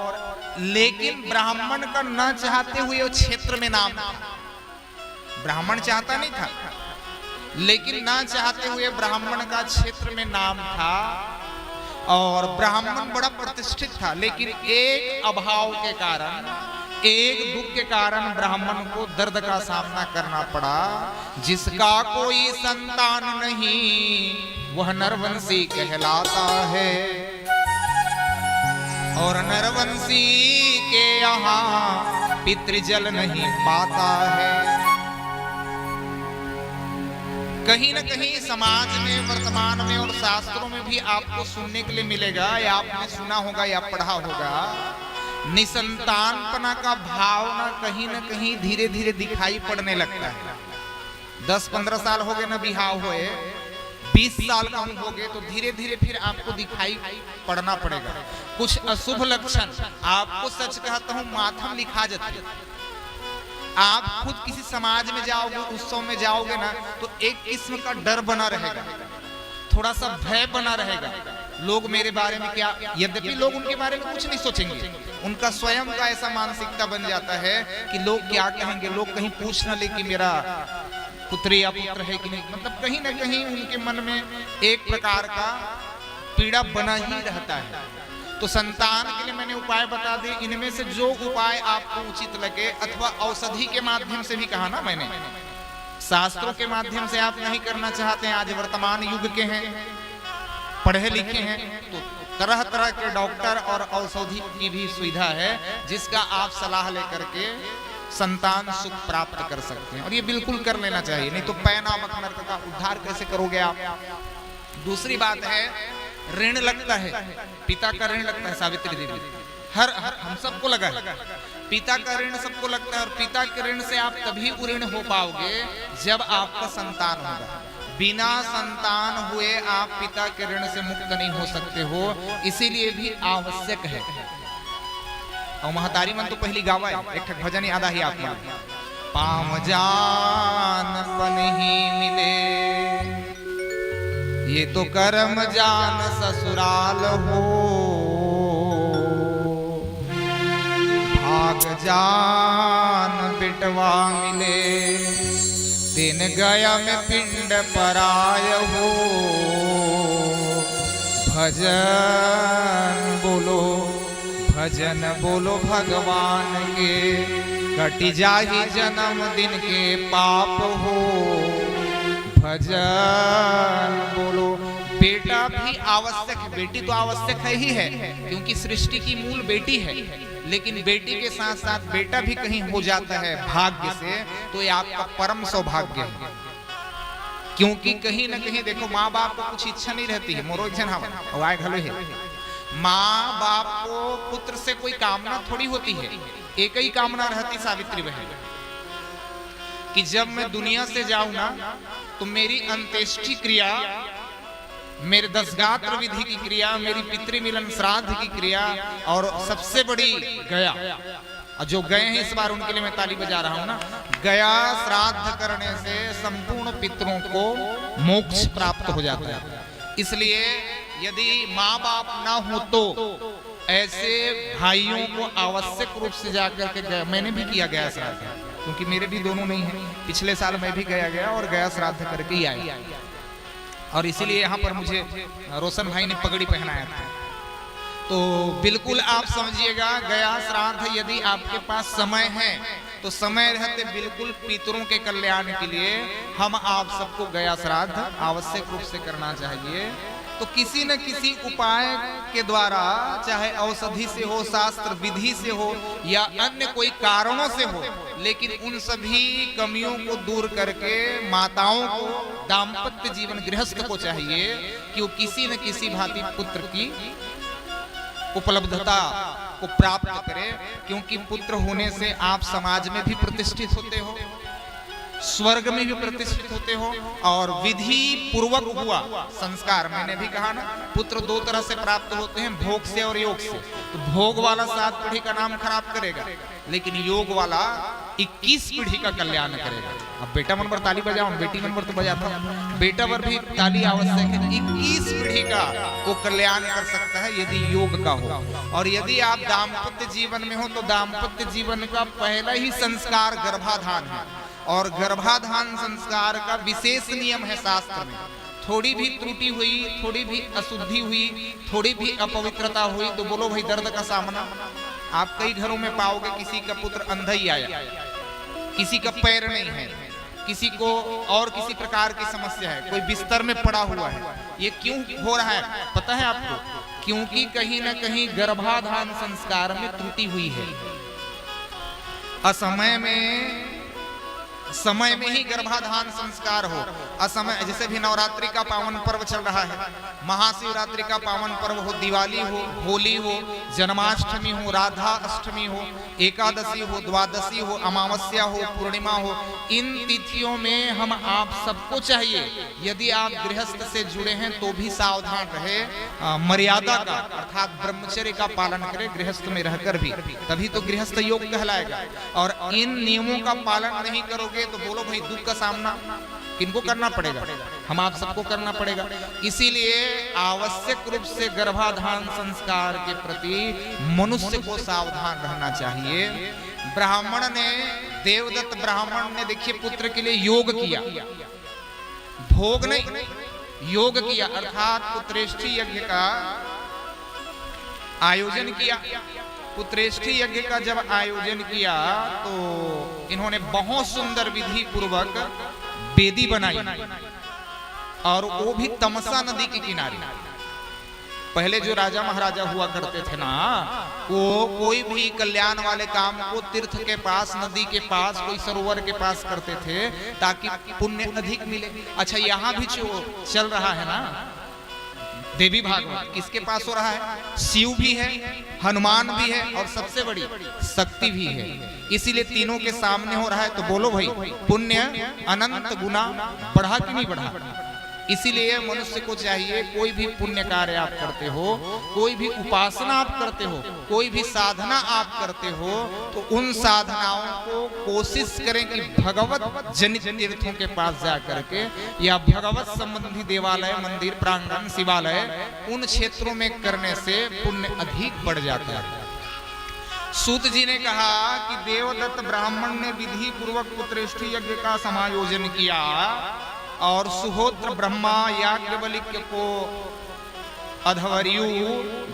लेकिन ब्राह्मण का न चाहते हुए वो क्षेत्र में नाम था। ब्राह्मण चाहता नहीं था, लेकिन न चाहते हुए ब्राह्मण का क्षेत्र में नाम था, और ब्राह्मण बड़ा प्रतिष्ठित था। लेकिन एक अभाव के कारण, एक दुख के कारण ब्राह्मण को दर्द का सामना करना पड़ा। जिसका कोई संतान नहीं वह नरवंशी कहलाता है, और नरवंशी के यहाँ पितृजल नहीं पाता है। कहीं न कहीं समाज में, वर्तमान में और शास्त्रों में भी आपको सुनने के लिए मिलेगा, या आपने सुना होगा या पढ़ा होगा, निसंतानपना का भावना कहीं न कहीं धीरे धीरे दिखाई पड़ने लगता है। 10-15 साल हो गए ना बिहाव हुए, 20 साल का हो गए, तो धीरे धीरे फिर आपको दिखाई पड़ना पड़ेगा कुछ अशुभ लक्षण। आपको सच कहता हूँ, माथम लिखा जाती है। आप खुद किसी समाज में जाओगे, उत्सव में जाओगे ना, तो एक किस्म का डर बना रहेगा, थोड़ा सा भय बना रहेगा। लोग मेरे बारे में क्या, यद्यपि लोग उनके बारे में कुछ नहीं सोचेंगे, उनका स्वयं का ऐसा मानसिकता बन जाता है कि लोग क्या कहेंगे, लोग कहीं पूछ न ले कि मेरा पुत्री या पुत्र है कि नहीं। मतलब कहीं ना कहीं उनके मन में एक प्रकार का पीड़ा बना ही रहता है। तो संतान के लिए मैंने उपाय बता दिए, इनमें से जो उपाय आपको उचित लगे, अथवा औषधि के माध्यम से भी कहा ना मैंने, शास्त्रों के माध्यम से आप नहीं करना चाहते हैं, आज वर्तमान युग के हैं, पढ़े लिखे हैं, तो तरह तरह के डॉक्टर और औषधि की भी सुविधा है, जिसका आप सलाह लेकर के संतान सुख प्राप्त कर सकते हैं। और ये बिल्कुल कर लेना चाहिए, नहीं तो पै नामक नरक का उद्धार कैसे करोगे आप। दूसरी बात है, ऋण लगता है, पिता का ऋण लगता है। सावित्री देवी, हर हम सबको लगा है, पिता का ऋण सबको लगता है, और पिता के ऋण से आप तभी ऋण हो पाओगे जब आपका संतान होगा। बिना संतान हुए आप पिता के ऋण से मुक्त नहीं हो सकते हो, इसीलिए भी आवश्यक है। और महतारी मन तो पहली गावा है, एक भजन याद ही आप मन, पाम जान पन ही मिले, ये तो कर्म जान ससुराल हो, भाग जान बिटवा मिले, दिन गया में पिंड पराय हो, भजन बोलो भगवान के, कट जाहि जन्मदिन के पाप हो। भजन बोलो। बेटा भी आवश्यक है, बेटी तो आवश्यक है ही है, क्योंकि सृष्टि की मूल बेटी है, लेकिन बेटी के साथ साथ बेटा भी कहीं हो जाता है भाग्य से, तो ये आपका परम सौभाग्य है। क्योंकि कहीं ना कहीं देखो, माँ बाप को कुछ इच्छा नहीं रहती है, मोरो एक है, माँ बाप को पुत्र से कोई कामना थोड़ी होती है, एक ही कामना रहती सावित्री बहन, कि जब मैं दुनिया से जाऊं ना तो मेरी अंत्येष्टि क्रिया, मेरे दशगात्र विधि की क्रिया, मेरी पितृमिलन श्राद्ध की क्रिया, और सबसे बड़ी गया, जो गए हैं इस बार उनके लिए मैं ताली बजा रहा हूं ना, गया श्राद्ध करने से संपूर्ण पितरों को मोक्ष प्राप्त हो जाता है। इसलिए यदि माँ बाप ना हो तो ऐसे भाइयों को आवश्यक रूप से जाकर के गया, मैंने भी किया गया श्राद्ध, क्योंकि मेरे भी दोनों नहीं है, पिछले साल मैं भी गया और गया श्राद्ध करके ही आया, और इसीलिए यहाँ पर मुझे रोशन भाई ने पगड़ी पहनाया था। तो बिल्कुल आप समझिएगा, गया श्राद्ध यदि आपके पास समय है तो समय रहते बिल्कुल पितरों के कल्याण के लिए हम आप सबको गया श्राद्ध आवश्यक रूप से करना चाहिए। तो किसी न किसी उपाय के द्वारा, चाहे औषधि से हो, शास्त्र विधि से हो, या अन्य कोई कारणों से हो, लेकिन उन सभी कमियों को दूर करके माताओं को दाम्पत्य जीवन गृहस्थ को चाहिए कि वो किसी न किसी भांति पुत्र की उपलब्धता को प्राप्त करे, क्योंकि पुत्र होने से आप समाज में भी प्रतिष्ठित होते हो, स्वर्ग में भी प्रतिष्ठित होते हो, और विधि पूर्वक हुआ संस्कार, मैंने भी कहा ना, पुत्र दो तरह से प्राप्त होते हैं, भोग से और योग से। तो भोग वाला 7 पीढ़ी का नाम खराब करेगा, लेकिन योग वाला 21 पीढ़ी का कल्याण करेगा। अब बेटा मन पर ताली बजाओ, बेटी मन पर तो बजाता हूं, बेटा पर भी ताली आवश्यक है। 21 पीढ़ी का वो कल्याण कर सकता है यदि योग का हो। और यदि आप दाम्पत्य जीवन में हो तो दाम्पत्य जीवन का पहला ही संस्कार गर्भाधान है, और गर्भाधान संस्कार का विशेष नियम है शास्त्र में। थोड़ी भी त्रुटि हुई, थोड़ी भी अशुद्धि हुई, थोड़ी भी अपवित्रता हुई तो बोलो भाई दर्द का सामना। आप कई घरों में पाओगे किसी का पुत्र अंधा ही आया, किसी का पैर नहीं है, किसी को और किसी प्रकार की समस्या है, कोई बिस्तर में पड़ा हुआ है। ये क्यों हो रहा है पता है आपको? क्योंकि कहीं ना कहीं गर्भाधान संस्कार में त्रुटि हुई है। असमय में, समय में ही गर्भाधान संस्कार हो, असमय, जैसे भी नवरात्रि का पावन पर्व चल रहा है, महाशिवरात्रि का पावन पर्व हो, दिवाली हो, होली हो, जन्माष्टमी हो, राधा अष्टमी हो, एकादशी हो, द्वादशी हो, अमावस्या हो, पूर्णिमा हो, इन तिथियों में हम आप सबको चाहिए, यदि आप गृहस्थ से जुड़े हैं तो भी सावधान रहे, मर्यादा का अर्थात ब्रह्मचर्य का पालन करें गृहस्थ में रहकर भी, तभी तो गृहस्थ योग कहलाएगा। और इन नियमों का पालन नहीं करोगे तो बोलो भाई दुख का सामना किनको करना पड़ेगा? हम आप सबको करना पड़ेगा। इसीलिए आवश्यक रूप से गर्भाधान संस्कार के प्रति मनुष्य को सावधान रहना चाहिए। ब्राह्मण ने, देवदत्त ब्राह्मण ने देखिए पुत्र के लिए योग किया, भोग नहीं, योग किया, अर्थात पुत्रेष्टि यज्ञ का आयोजन किया। पुत्रेष्टि यज्ञ का जब आयोजन किया तो इन्होंने बहुत सुंदर विधि पूर्वक वेदी बनाई, और वो भी तमसा नदी के किनारे। पहले जो राजा महाराजा हुआ करते थे ना, वो कोई भी कल्याण वाले काम को तीर्थ के पास, नदी के पास, कोई सरोवर के पास करते थे ताकि पुण्य अधिक मिले। अच्छा, यहाँ भी जो चल रहा है ना देवी भागवत, किसके पास हो रहा है? शिव भी है, हनुमान भी है, और सबसे बड़ी शक्ति भी है। इसीलिए तीनों के सामने हो रहा है। तो बोलो भाई पुण्य अनंत गुना बढ़ा कि नहीं बढ़ा? इसीलिए मनुष्य को चाहिए, कोई भी पुण्य कार्य आप करते हो, कोई भी उपासना आप करते हो, कोई भी साधना आप करते हो, तो उन साधनाओं को कोशिश करें कि भगवत जनित तीर्थों के पास जा करके, या भगवत संबंधी देवालय, मंदिर, प्रांगण, शिवालय, उन क्षेत्रों में करने से पुण्य अधिक बढ़ जाता है। सूत जी ने कहा कि देवदत्त ब्राह्मण ने विधि पूर्वक पुत्रेष्टि यज्ञ का समायोजन किया, और सुहोत्र ब्रह्मा याज्ञवल्क्य को अधवर्यु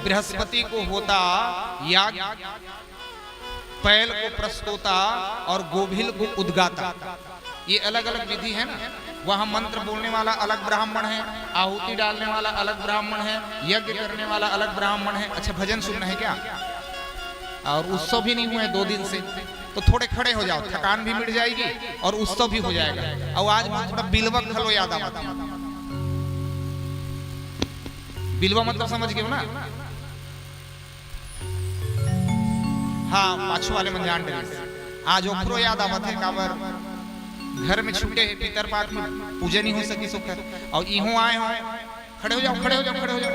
बृहस्पति को होता याग, पैल को प्रस्तोता और गोभिल को उद्गाता। ये अलग अलग विधि है ना। वहां मंत्र बोलने वाला अलग ब्राह्मण है, आहुति डालने वाला अलग ब्राह्मण है, यज्ञ करने वाला अलग ब्राह्मण है। अच्छा भजन सुनना है क्या? और उत्सव भी नहीं हुए 2 दिन से, तो थोड़े खड़े हो जाओ, थकान भी मिट जाएगी और उत्सव भी हो जाएगा। और आज थोड़ा बिलवा खलो याद आ, बिलवा मतलब समझ गए ना? हाँ, पाछू वाले मन जान डरे। आज ओखरो याद आवत है काबर घर में छूटे है, पितर पाठ में पूजा नहीं हो सकी सुखर, और इहो आए हो। खड़े हो जाओ, खड़े हो जाओ, खड़े हो जाओ।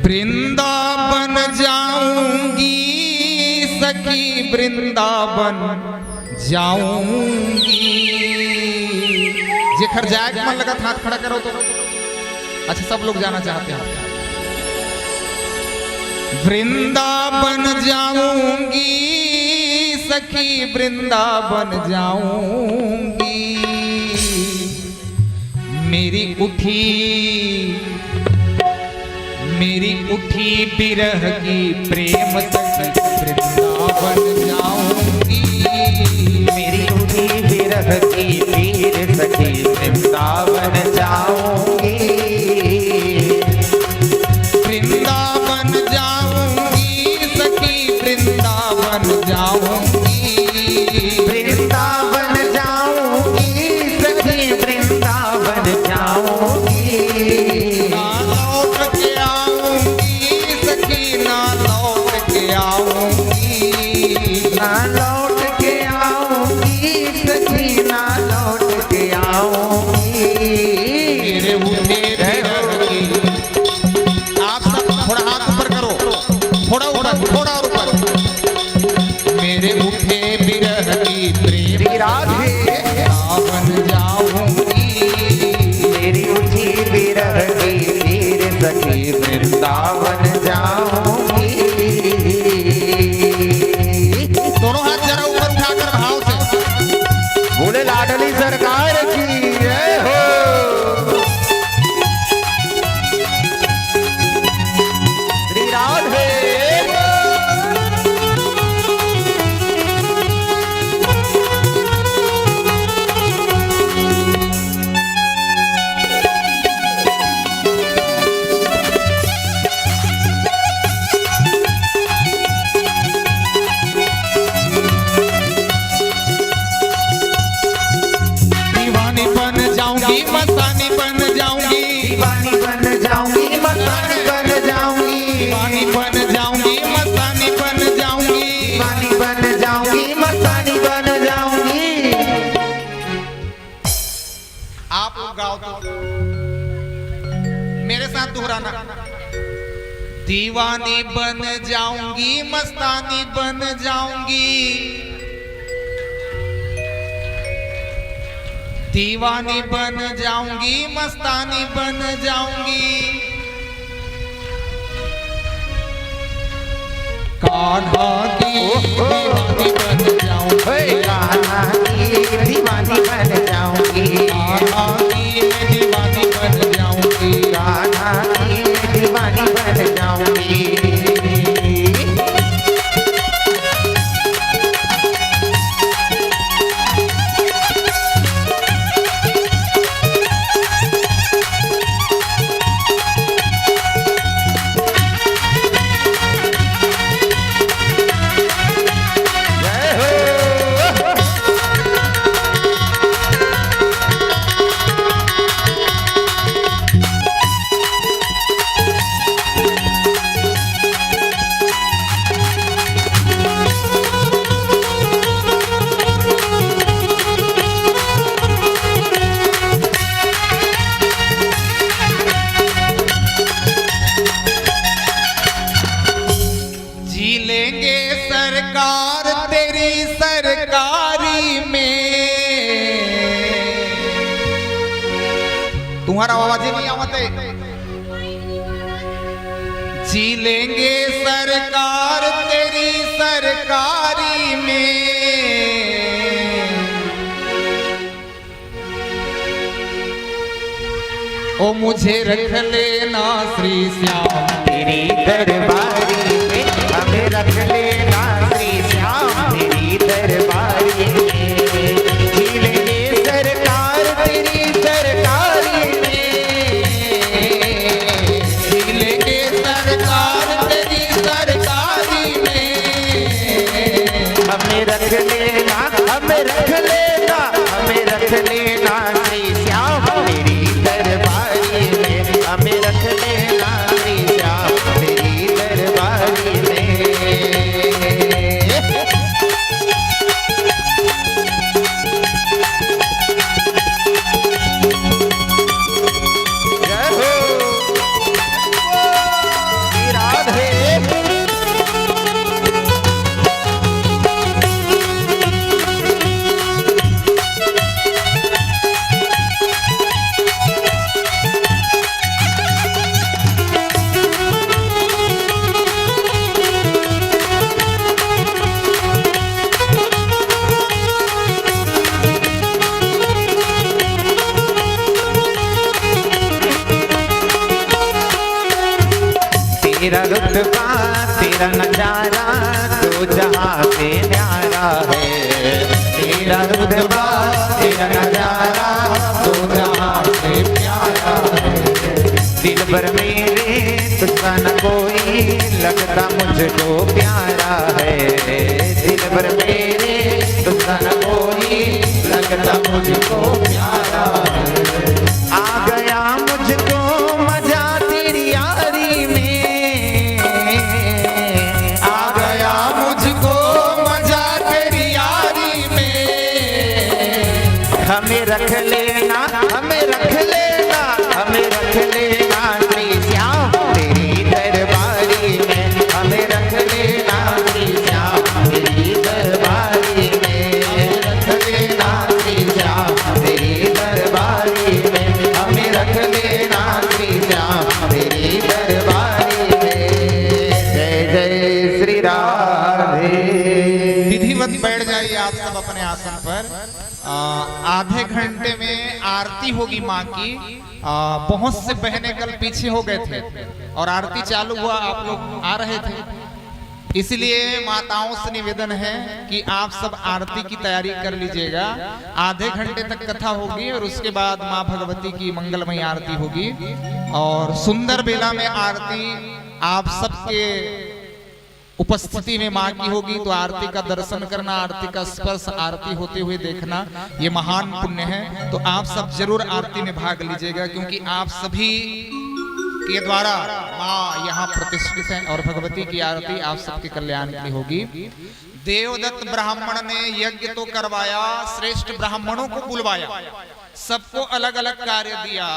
वृंदावन जाऊंगी सखी, वृंदावन जाऊंगी। जेखर जाए मन लगा हाथ खड़ा करो तो। अच्छा सब लोग जाना चाहते हैं। वृंदावन जाऊंगी सखी, वृंदावन जाऊंगी। मेरी उठी बिरह की प्रेम सखी, वृंदावन जाऊंगी। मेरी उठी बिरह की पीर सखी, वृंदावन जाऊंगी। वृंदावन जाऊंगी सखी, वृंदावन जाऊंगी। वृंदावन जाऊंगी सखी, वृंदावन जाऊंगी। वृंदावन जाऊंगी। दोनों हाथ जरा ऊपर उठाकर भाव से बोले लाडली सरकार की जय हो। श्री राधे। मस्तानी बन जाऊंगी, दीवानी बन जाऊंगी, मस्तानी बन जाऊंगी। दीवानी बन जाऊंगी, मस्तानी बन जाऊंगी। दीवानी बन जाऊंगी, मस्तानी बन जाऊंगी। आप लोग गाओ तो मेरे साथ दोहराना। दीवानी बन जाऊंगी, मस्तानी बन जाऊंगी। दीवानी बन जाऊंगी, मस्तानी बन जाऊंगी। कान्हा की दीवानी बन जाऊंगी। कान्हा की दीवानी बन जाऊंगी। कान्हा की दीवानी बन जाऊंगी। कान्हा की दीवानी बन जाऊंगी। तुम्हारा आवाज ही नहीं आवत है। जी लेंगे सरकार तेरी सरकारी में, ओ मुझे रख लेना श्री श्याम तेरी दरबारी में, हमें रख लेना श्री श्याम तेरी दरबारी में। जी लेंगे सरकार तेरी सरकारी में, जी लेंगे सरकार तेरी सरकारी में, हमें रख लेना, हमें रख लेना, हमें रख लेना श्री श्याम तेरी दरबारी में, हमें रख लेना श्री श्याम तेरी दरबारी में। जय हो श्री राधे। तेरा रुतबा तेरा नजारा दो जहां से न्यारा है। तेरा रुतबा तेरा नजारा दो जहां से प्यारा है। दिल भर मेरे तुझसा न कोई लगता मुझको प्यारा है। दिल भर मेरे तुझसा न कोई लगता मुझको प्यारा है। आ गया मुझको मजा तेरी यारी में, हमें रख लेना, हमें रख लेना, हमें रख लेना श्री श्याम तेरी दरबारी में, हमें रख लेना श्री श्याम तेरी दरबारी में, हमें रख लेना श्री श्याम तेरी दरबारी में, हमें रख लेना श्री श्याम तेरी दरबारी में। जय जय श्री राधे। विधिवत बैठ जाइए आप सब अपने आसन पर। आधे घंटे में आरती होगी माँ की। बहुत से बहनें कल पीछे हो गए थे और आरती चालू हुआ, आप लोग आ रहे थे, इसलिए माताओं से निवेदन है कि आप सब आरती की तैयारी कर लीजिएगा। आधे घंटे तक कथा होगी और उसके बाद माँ भगवती की मंगलमय आरती होगी और सुंदर बेला में आरती आप सबके उपस्थिति में माँ की होगी। तो आरती का दर्शन करना, आरती का स्पर्श आरती होते हुए देखना ये महान पुण्य है। तो आप सब जरूर आरती में भाग लीजिएगा, क्योंकि आप सभी के द्वारा माँ यहाँ प्रतिष्ठित है और भगवती की आरती आप सबके कल्याण की होगी। देवदत्त ब्राह्मण ने यज्ञ तो करवाया, श्रेष्ठ ब्राह्मणों को बुलवाया, सबको अलग अलग कार्य दिया,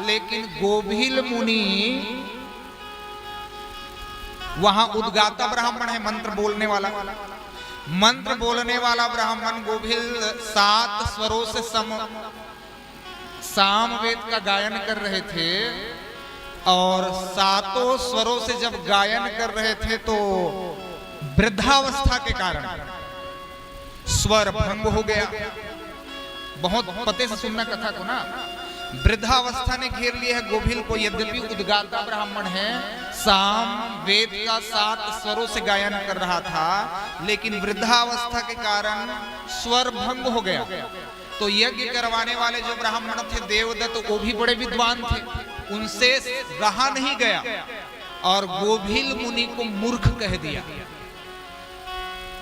लेकिन गोभिल मुनि वहां उद्गाता ब्राह्मण है, मंत्र बोलने वाला। मंत्र बोलने वाला ब्राह्मण गोभिल 7 स्वरों से सामवेद का गायन कर रहे थे और 7 स्वरों से जब गायन कर रहे थे तो वृद्धावस्था के कारण स्वर भंग हो गया। बहुत पते से सुनना कथा को ना। वृद्धावस्था ने घेर लिया है गोभिल को। यद्यपि उद्गाता ब्राह्मण है, साम वेद का 7 स्वरों से गायन कर रहा था, लेकिन वृद्धावस्था के कारण स्वर भंग हो गया। तो यज्ञ करवाने वाले जो ब्राह्मण थे देवदत्त, वो भी बड़े विद्वान थे, उनसे रहा नहीं गया और गोभिल मुनि को मूर्ख कह दिया।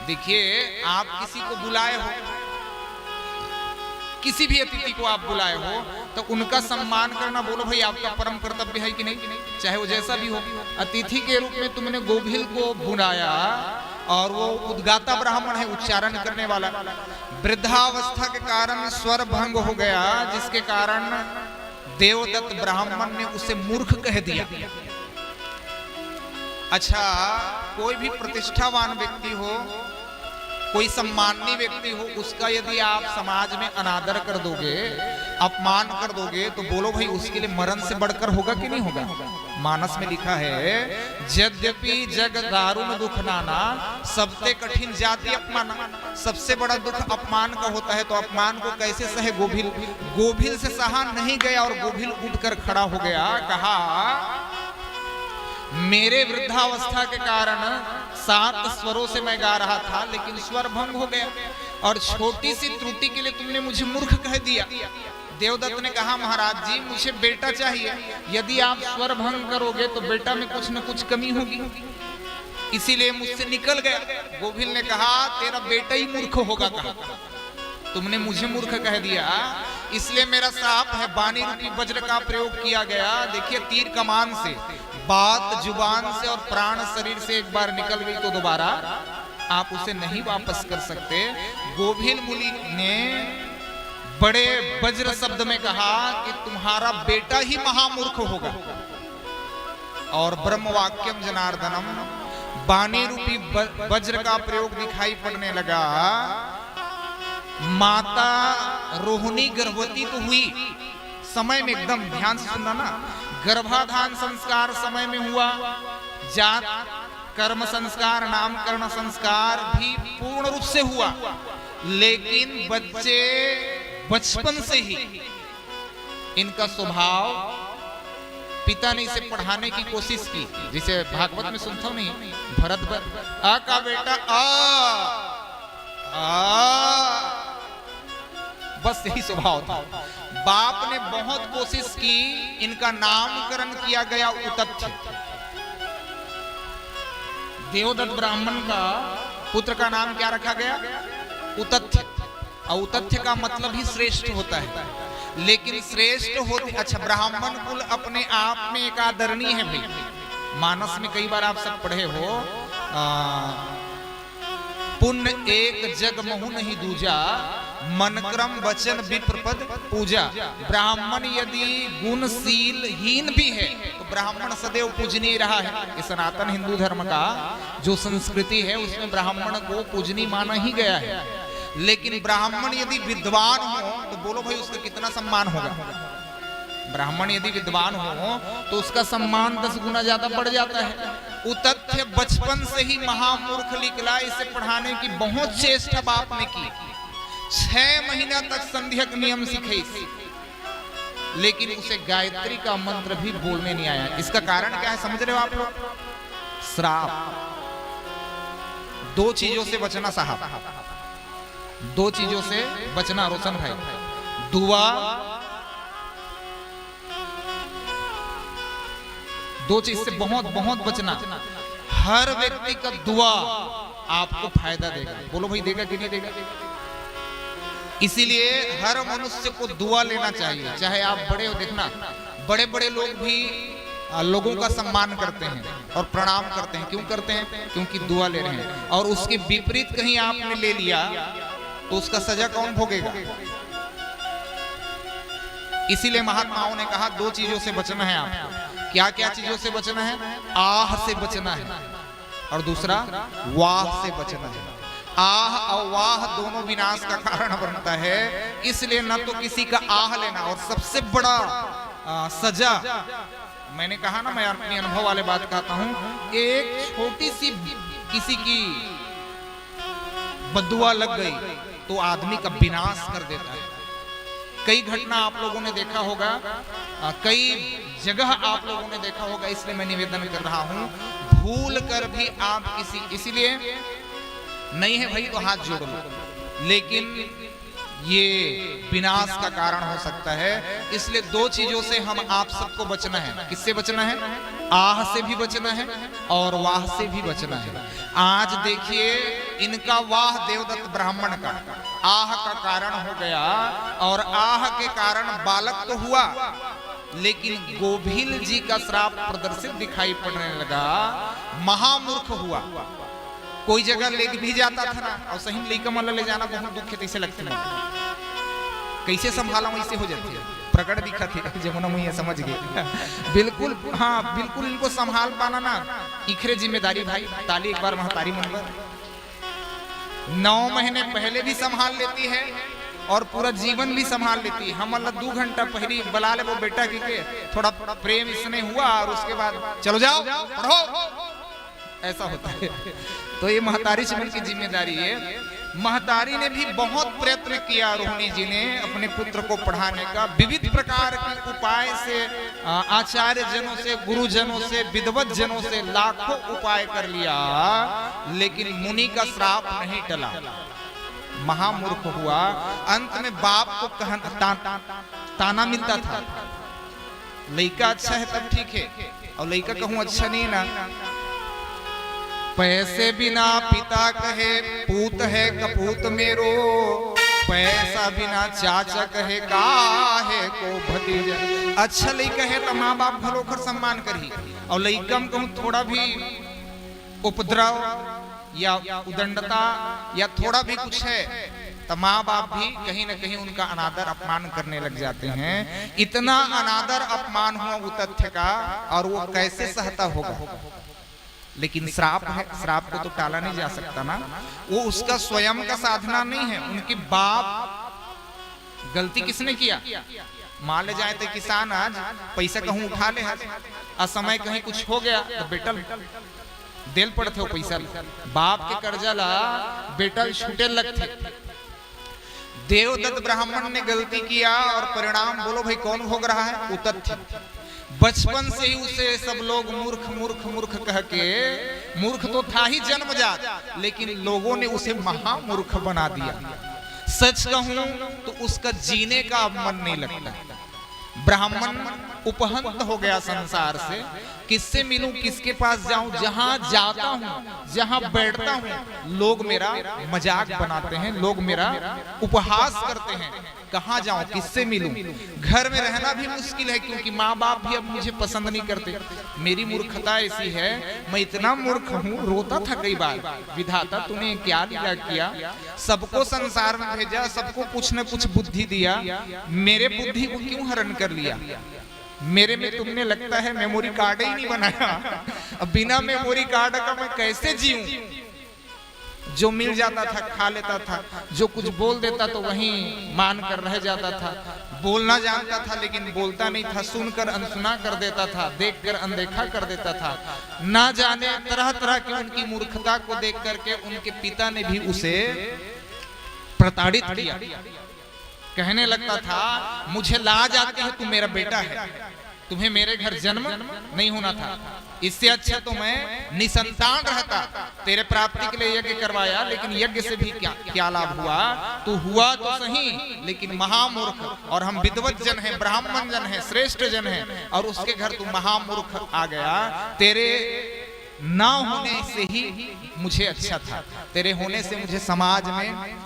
देखिए, आप किसी को बुलाए हो, किसी भी अतिथि को आप बुलाए हो, तो उनका सम्मान करना, बोलो भाई आपका परम कर्तव्य है कि नहीं, चाहे वो जैसा भी हो। अतिथि के रूप में तुमने गोभिल को बुलाया और वो उद्गाता ब्राह्मण है, उच्चारण करने वाला। वृद्धावस्था के कारण स्वर भंग हो गया, जिसके कारण देवदत्त ब्राह्मण ने उसे मूर्ख कह दिया। अच्छा, कोई भी प्रतिष्ठावान व्यक्ति हो कोई सम्माननीय व्यक्ति हो, उसका यदि आप समाज में अनादर कर दोगे, अपमान कर दोगे, तो बोलो भाई उसके लिए मरण से बढ़कर होगा कि नहीं होगा। मानस में लिखा है, यद्यपि जग दारुण दुख नाना, सबसे कठिन जाति अपमाना। सबसे बड़ा दुख अपमान का होता है, तो अपमान को कैसे सहे गोभिल। गोभिल से सहा नहीं गया और गोभिल उठकर खड़ा हो गया। कहा, मेरे वृद्धावस्था के कारण 7 स्वरों से मैं गा रहा था, लेकिन स्वर भंग हो गया और छोटी सी त्रुटि के लिए तुमने मुझे मूर्ख कह दिया। देवदत्त ने कहा, महाराज जी मुझे बेटा चाहिए, यदि आप स्वर भंग करोगे तो बेटा में कुछ न कुछ कमी होगी, इसीलिए मुझसे निकल गया। गोभिल ने कहा, तेरा बेटा ही मूर्ख होगा। कहा, तुमने मुझे मूर्ख कह दिया, इसलिए मेरा श्राप है। बाणी रूपी वज्र का प्रयोग किया गया। देखिए, तीर कमान से, बात जुबान से और प्राण शरीर से एक बार निकल गई तो दोबारा आप उसे नहीं वापस कर सकते। गोभिल मुनि ने बड़े वज्र शब्द में कहा कि तुम्हारा बेटा ही महामूर्ख होगा। और ब्रह्मवाक्यम जनार्दनम, बाणी रूपी वज्र का प्रयोग दिखाई पड़ने लगा। माता रोहिणी गर्भवती तो हुई, समय में एकदम ध्यान से सुनना ना, गर्भाधान संस्कार समय में हुआ, जात कर्म संस्कार, नामकरण संस्कार भी पूर्ण रूप से हुआ, लेकिन बच्चे बचपन से ही इनका स्वभाव, पिता ने इसे पढ़ाने की कोशिश की, जिसे भागवत में सुनता हूं नहीं, भरत आ का बेटा बस यही स्वभाव था। बाप ने बहुत कोशिश की, इनका नामकरण किया गया उतथ्य। देवदत्त ब्राह्मण का पुत्र का नाम क्या रखा गया? उतथ्य। और उतथ्य का मतलब ही श्रेष्ठ होता है, लेकिन श्रेष्ठ होते, अच्छा ब्राह्मण कुल अपने आप में एक आदरणीय है भाई। मानस में कई बार आप सब पढ़े हो, पुण्य एक जग महु नहीं दूजा, मन क्रम वचन विप्रपद पूजा। ब्राह्मण यदि गुणशील हीन भी है तो ब्राह्मण सदैव पूजनीय रहा है। ये सनातन हिंदू धर्म का जो संस्कृति है, उसमें ब्राह्मण को पूजनीय माना ही गया है। लेकिन ब्राह्मण यदि विद्वान हो तो बोलो भाई उसका कितना सम्मान होगा। ब्राह्मण यदि विद्वान हो तो उसका सम्मान 10 गुना ज्यादा बढ़ जाता है। उतथ्य बचपन से ही महामूर्ख निकला, इसे पढ़ाने की बहुत चेष्टा बाप ने की। 6 महीना तक संध्याक नियम सीखे, लेकिन उसे गायत्री का मंत्र भी बोलने नहीं आया। इसका कारण क्या है समझ रहे हो आप लोग? श्राप। 2 चीजों से बचना साहब, 2 चीजों से बचना रोशन भाई, दुआ, 2 चीज से बहुत बहुत बचना। हर व्यक्ति का दुआ आपको फायदा देगा। बोलो भाई देगा कि नहीं देगा? इसीलिए हर मनुष्य को दुआ लेना चाहिए, चाहे आप बड़े हो। देखना, बड़े बड़े लोग भी लोगों का सम्मान करते हैं और प्रणाम करते हैं। क्यों करते हैं? क्योंकि दुआ ले रहे हैं। और उसके विपरीत कहीं आपने ले लिया तो उसका सजा कौन भोगेगा? इसीलिए महात्माओं ने कहा 2 चीजों से बचना है आपको। क्या क्या चीजों से बचना है? आह से बचना है और दूसरा वाह से बचना है। आह और वाह दोनों विनाश का कारण बनता है। इसलिए न तो किसी का आह लेना, और सबसे बड़ा सजा, मैंने कहा ना, मैं अपनी अनुभव वाले बात कहता हूं, एक छोटी सी किसी की बद्दुआ लग गई तो आदमी का विनाश कर देता है। कई घटना आप लोगों ने देखा होगा, कई जगह आप लोगों ने देखा होगा। इसलिए मैं निवेदन कर रहा हूं, भूल कर भी आप किसी, इसीलिए नहीं है भाई तो हाथ जोड़ लो, लेकिन ये विनाश का कारण हो सकता है। इसलिए 2 चीजों से हम आप सबको बचना है। किससे बचना है? आह से भी बचना है और वाह से भी बचना है। आज देखिए, इनका वाह देवदत्त ब्राह्मण का आह का कारण हो गया, और आह के कारण बालक तो हुआ, लेकिन गोभिल जी का श्राप प्रदर्शित दिखाई पड़ने लगा, महामूर्ख हुआ। कोई जगह ले भी जाता था ना, और सही में लेकर ले जाना बहुत दुख है, ऐसे लगते नहीं। कैसे संभाला वैसे हो जाती है। प्रकट दिखा थी जमुना मुझे समझ गए। बिल्कुल, हाँ बिल्कुल, इनको संभाल पाना ना इखरे जिम्मेदारी भाई। ताली एक बार महतारी मन पर। 9 महीने पहले भी संभाल लेती है और पूरा जीवन भी संभाल लेती है। हम अल्लाह 2 घंटा पहले बुला ले वो बेटा की के थोड़ा प्रेम इसने हुआ और उसके बाद चलो जाओ पढ़ो, ऐसा होता है। तो ये महतारी जीवन की जिम्मेदारी है। महतारी ने भी बहुत प्रयत्न किया रोहिणी जी ने अपने पुत्र को पढ़ाने का, विविध प्रकार के उपाय से, आचार्य जनों से, गुरुजनों से, विद्वत जनों से लाखों उपाय कर लिया, लेकिन मुनि का श्राप नहीं टला। महामूर्ख हुआ। अंत में बाप को ताना मिलता था, लड़का अच्छा है तब ठीक है, और लड़का कहूं अच्छा नहीं ना। पैसे बिना पिता कहे पूत है कपूत मेरो, पैसा बिना चाचा कहे काहे को भतीजा। अच्छा लड़का है तो माँ बाप भरोखर सम्मान करी, और लड़का में कहूं थोड़ा भी उपद्रव या उदंडता या थोड़ा भी कुछ है तो माँ बाप भी कहीं न कहीं उनका अनादर अपमान करने लग जाते हैं। इतना अनादर अपमान हुआ वो तथ्य का, और वो कैसे सहता होगा। लेकिन श्राप है, श्राप को तो टाला नहीं जा सकता ना। वो उसका स्वयं का साधना नहीं है, उनके बाप। गलती किसने किया? मान ले जाए तो किसान आज पैसा कहूं उठा ले, असमय कहीं कुछ हो गया तो बेटा देल पड़ते हो पैसा। बाप के कर्जा ला बेटा छूटे लगते। देवदत्त ब्राह्मण ने गलती किया और परिणाम बोलो भाई कौन भोग रहा है? वो तथ्य। बचपन से ही उसे सब लोग मूर्ख मूर्ख मूर्ख कह के, मूर्ख तो था ही जन्मजात, लेकिन लोगों ने उसे महामूर्ख बना दिया। सच कहूं तो उसका जीने का मन नहीं लगता। ब्राह्मण उपहंत हो गया संसार से, किससे मिलूं, किसके पास जाऊं। जहां जाता हूं, जहां बैठता हूं, लोग मेरा मजाक बनाते हैं, लोग मेरा उपहास करते हैं। कहां जाऊं, किससे मिलूं। घर में रहना भी मुश्किल है क्योंकि माँ बाप भी अब मुझे पसंद नहीं करते। मेरी मूर्खता ऐसी है, मैं इतना मूर्ख हूं, रोता था कई बार, विधाता तूने क्या लीला किया, सबको संसार में भेजा, सबको कुछ न कुछ बुद्धि दिया, मेरे बुद्धि को क्यों हरण कर लिया। मेरे में तुमने लगता है मेमोरी कार्ड ही नहीं बनाया। अब बिना मेमोरी कार्ड का मैं कैसे जीऊं। जो मिल जाता था खा लेता था, जो कुछ बोल देता तो वहीं मान कर रह जाता था। बोलना जानता था लेकिन बोलता नहीं था, सुनकर अनसुना कर देता था, देखकर अनदेखा कर देता था। ना जाने तरह तरह की उनकी मूर्खता को देख करके उनके पिता ने भी उसे प्रताड़ित किया। कहने लगता था मुझे लाज आती है, तू मेरा बेटा है, तुम्हें मेरे घर जन्म नहीं होना था, इससे अच्छा तो मैं निसंतान रहता। तेरे प्राप्ति के लिए यज्ञ करवाया, लेकिन यज्ञ से भी क्या लाभ हुआ। तू हुआ तो सही लेकिन महामूर्ख, और हम विद्वत जन हैं, ब्राह्मण जन हैं, श्रेष्ठ जन हैं, और उसके घर तू महामूर्ख आ गया। तेरे ना होने से ही मुझे अच्छा था, तेरे होने से मुझे समाज में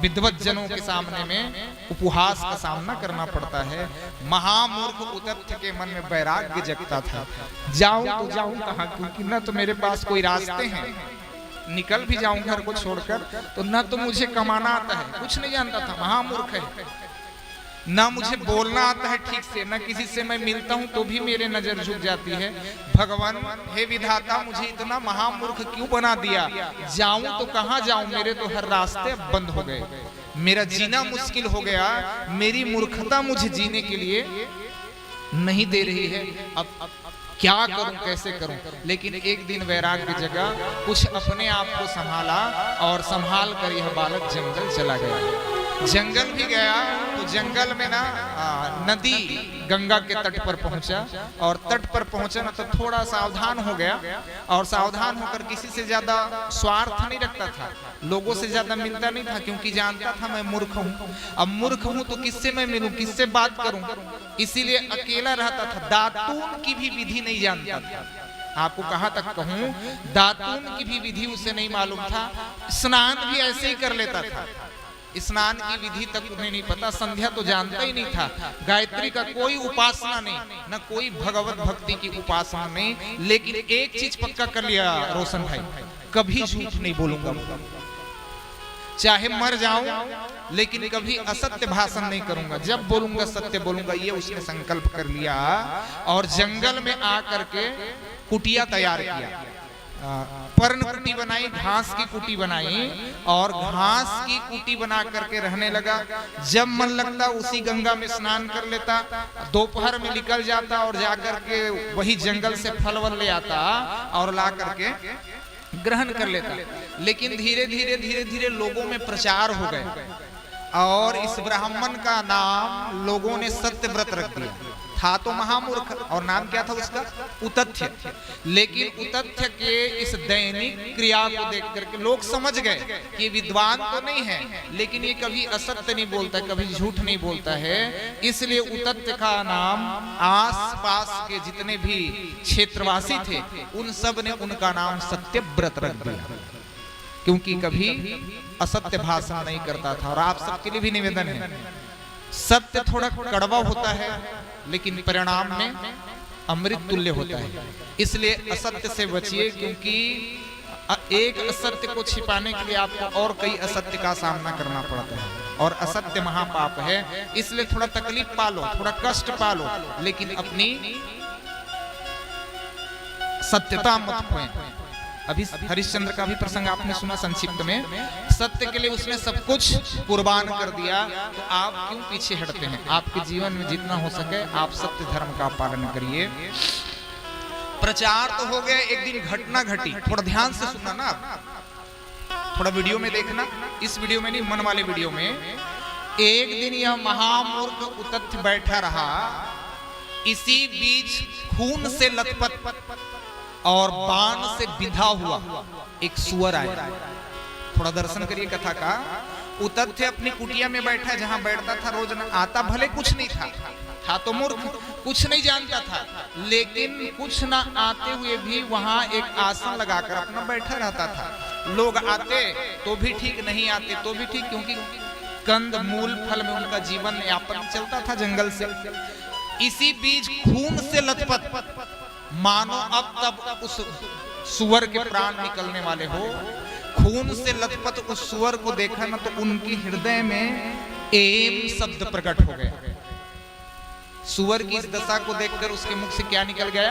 विद्वत जनों के सामने में उपहास का सामना करना पड़ता है। महामूर्ख उतथ्य के मन में वैराग्य जगता था। जाऊं तो जाऊं कहां, क्योंकि न तो मेरे पास कोई रास्ते हैं, निकल भी जाऊं घर को छोड़कर तो न तो मुझे कमाना आता है, कुछ नहीं जानता था, महामूर्ख है। ना मुझे बोलना आता है ठीक से, न किसी से मैं मिलता हूं तो भी मेरे नजर झुक जाती है। भगवान हे विधाता, मुझे इतना महामूर्ख क्यों बना दिया। जाऊं तो कहां जाऊं, मेरे तो हर रास्ते बंद हो गए, मेरा जीना मुश्किल हो गया। मेरी मूर्खता मुझे जीने के लिए नहीं दे रही है। अब क्या करूं, कैसे करूं। लेकिन एक दिन वैराग्य जगा, कुछ अपने आप को संभाला, और संभाल कर यह बालक जंगल चला गया। जंगल भी गया तो जंगल में ना नदी गंगा के तट पर पहुंचा, और तट पर पहुंचा ना तो थोड़ा सावधान हो गया, और सावधान होकर किसी से ज्यादा स्वार्थ नहीं रखता था, लोगों से ज्यादा मिलता नहीं था, क्योंकि जानता था मैं मूर्ख हूं। अब मूर्ख हूं तो किससे मैं मिलूं, किससे बात करूं, इसीलिए अकेला रहता था। दातून की भी विधि नहीं जानता था। आपको कहां तक कहूं, दातून की भी विधि उसे नहीं मालूम था। स्नान भी ऐसे ही कर लेता था, स्नान की विधि तक उन्हें नहीं पता। संध्या तो जानता ही नहीं था, गायत्री का कोई उपासना नहीं, न कोई भगवत भक्ति की उपासना नहीं। लेकिन एक चीज पक्का कर लिया रोशन भाई, कभी झूठ नहीं बोलूंगा, चाहे मर जाऊं लेकिन कभी असत्य भाषण नहीं करूंगा, जब बोलूंगा सत्य बोलूंगा, ये उसने संकल्प कर लिया। और जंगल में आकर के कुटिया तैयार किया। पर्ण कुटी बनाई, घास की कुटी बनाई और घास की कुटी बना करके रहने लगा। जब मन लगता उसी गंगा में स्नान कर लेता, दोपहर में निकल जाता और जाकर के वही जंगल से फल वल ले आता और ला करके ग्रहण कर लेता। लेकिन धीरे धीरे लोगों में प्रचार हो गए और इस ब्राह्मण का नाम लोगों ने सत्यव्रत रख दिया। था तो महामूर्ख, और नाम क्या था उसका? उतथ्य। लेकिन उतथ्य के इस दैनिक क्रिया को देख करके लोग समझ गए कि विद्वान तो नहीं है, लेकिन ये कभी असत्य नहीं बोलता, कभी झूठ नहीं बोलता है। इसलिए उतथ्य का नाम आसपास के जितने भी क्षेत्रवासी थे उन सब ने उनका नाम सत्यव्रत रख दिया, क्योंकि कभी असत्य भाषण नहीं करता था। और आप सबके लिए भी निवेदन है, सत्य थोड़ा कड़वा होता है लेकिन परिणाम में अमृत तुल्य होता है। इसलिए असत्य से बचिए, क्योंकि एक असत्य को छिपाने के लिए आपको और कई असत्य का सामना करना पड़ता है, और असत्य महापाप है। इसलिए थोड़ा तकलीफ पालो, थोड़ा कष्ट पालो, लेकिन अपनी सत्यता मत खोएं। अभी हरिश्चंद्र का भी प्रसंग आपने सुना संक्षिप्त में। सत्य के लिए उसने सब कुछ कुर्बान कर दिया, तो आप क्यों पीछे हटते हैं? आपके जीवन में जितना हो सके आप सत्य धर्म का पालन करिए। प्रचार तो हो गया, एक दिन घटना घटी, थोड़ा ध्यान से सुनना ना, थोड़ा वीडियो में देखना, इस वीडियो में नहीं, मन वाले वीडियो में। एक दिन यह महामूर्ख उतथ्य बैठा रहा, इसी बीच खून से लथपथ और बाण से बिंधा हुआ एक सुअर आया। थोड़ा दर्शन करिए कथा का। उतथ्य अपनी कुटिया में बैठा, जहां बैठता था रोज आता, भले कुछ नहीं था तो मूर्ख, कुछ नहीं जानता था, लेकिन कुछ ना आते हुए भी वहां एक आसन लगाकर अपना बैठा रहता था। लोग आते तो भी ठीक, नहीं आते तो भी ठीक, क्योंकि कंद मूल फल में उनका जीवन यापन चलता था जंगल से। इसी बीच खून से लथपथ, मानो अब तब उस सुअर के प्राण निकलने वाले हो, खून से लथपथ उस सुअर को देखा ना तो उनके हृदय में एम शब्द प्रकट हो गया। सुअर की इस दशा को देखकर उसके मुख से क्या निकल गया?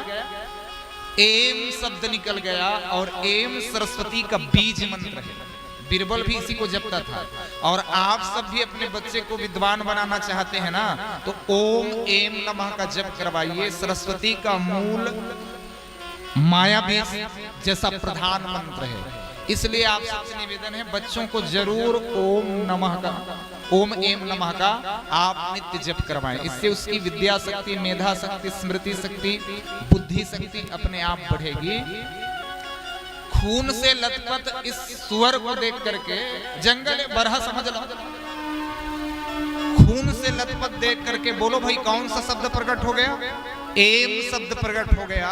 एम शब्द निकल गया, और एम सरस्वती का बीज मंत्र है। बीरबल भी इसी को जपता था। और आप सब भी अपने बच्चे को विद्वान बनाना चाहते हैं ना, तो ओम एम नमः का जप करवाइए। सरस्वती का मूल माया बीज जैसा प्रधान मंत्र है। इसलिए आप सबसे निवेदन है, बच्चों को जरूर ओम एम नमः का आप नित्य जप करवाएं। इससे उसकी विद्या शक्ति, मेधा शक्ति, स्मृति शक्ति, बुद्धि शक्ति अपने आप बढ़ेगी। खून से लथपथ इस सुअर को देख करके, जंगल बरहा समझ लो, खून से लथपथ देख करके बोलो भाई कौन सा शब्द प्रकट हो गया? एम शब्द प्रकट हो गया।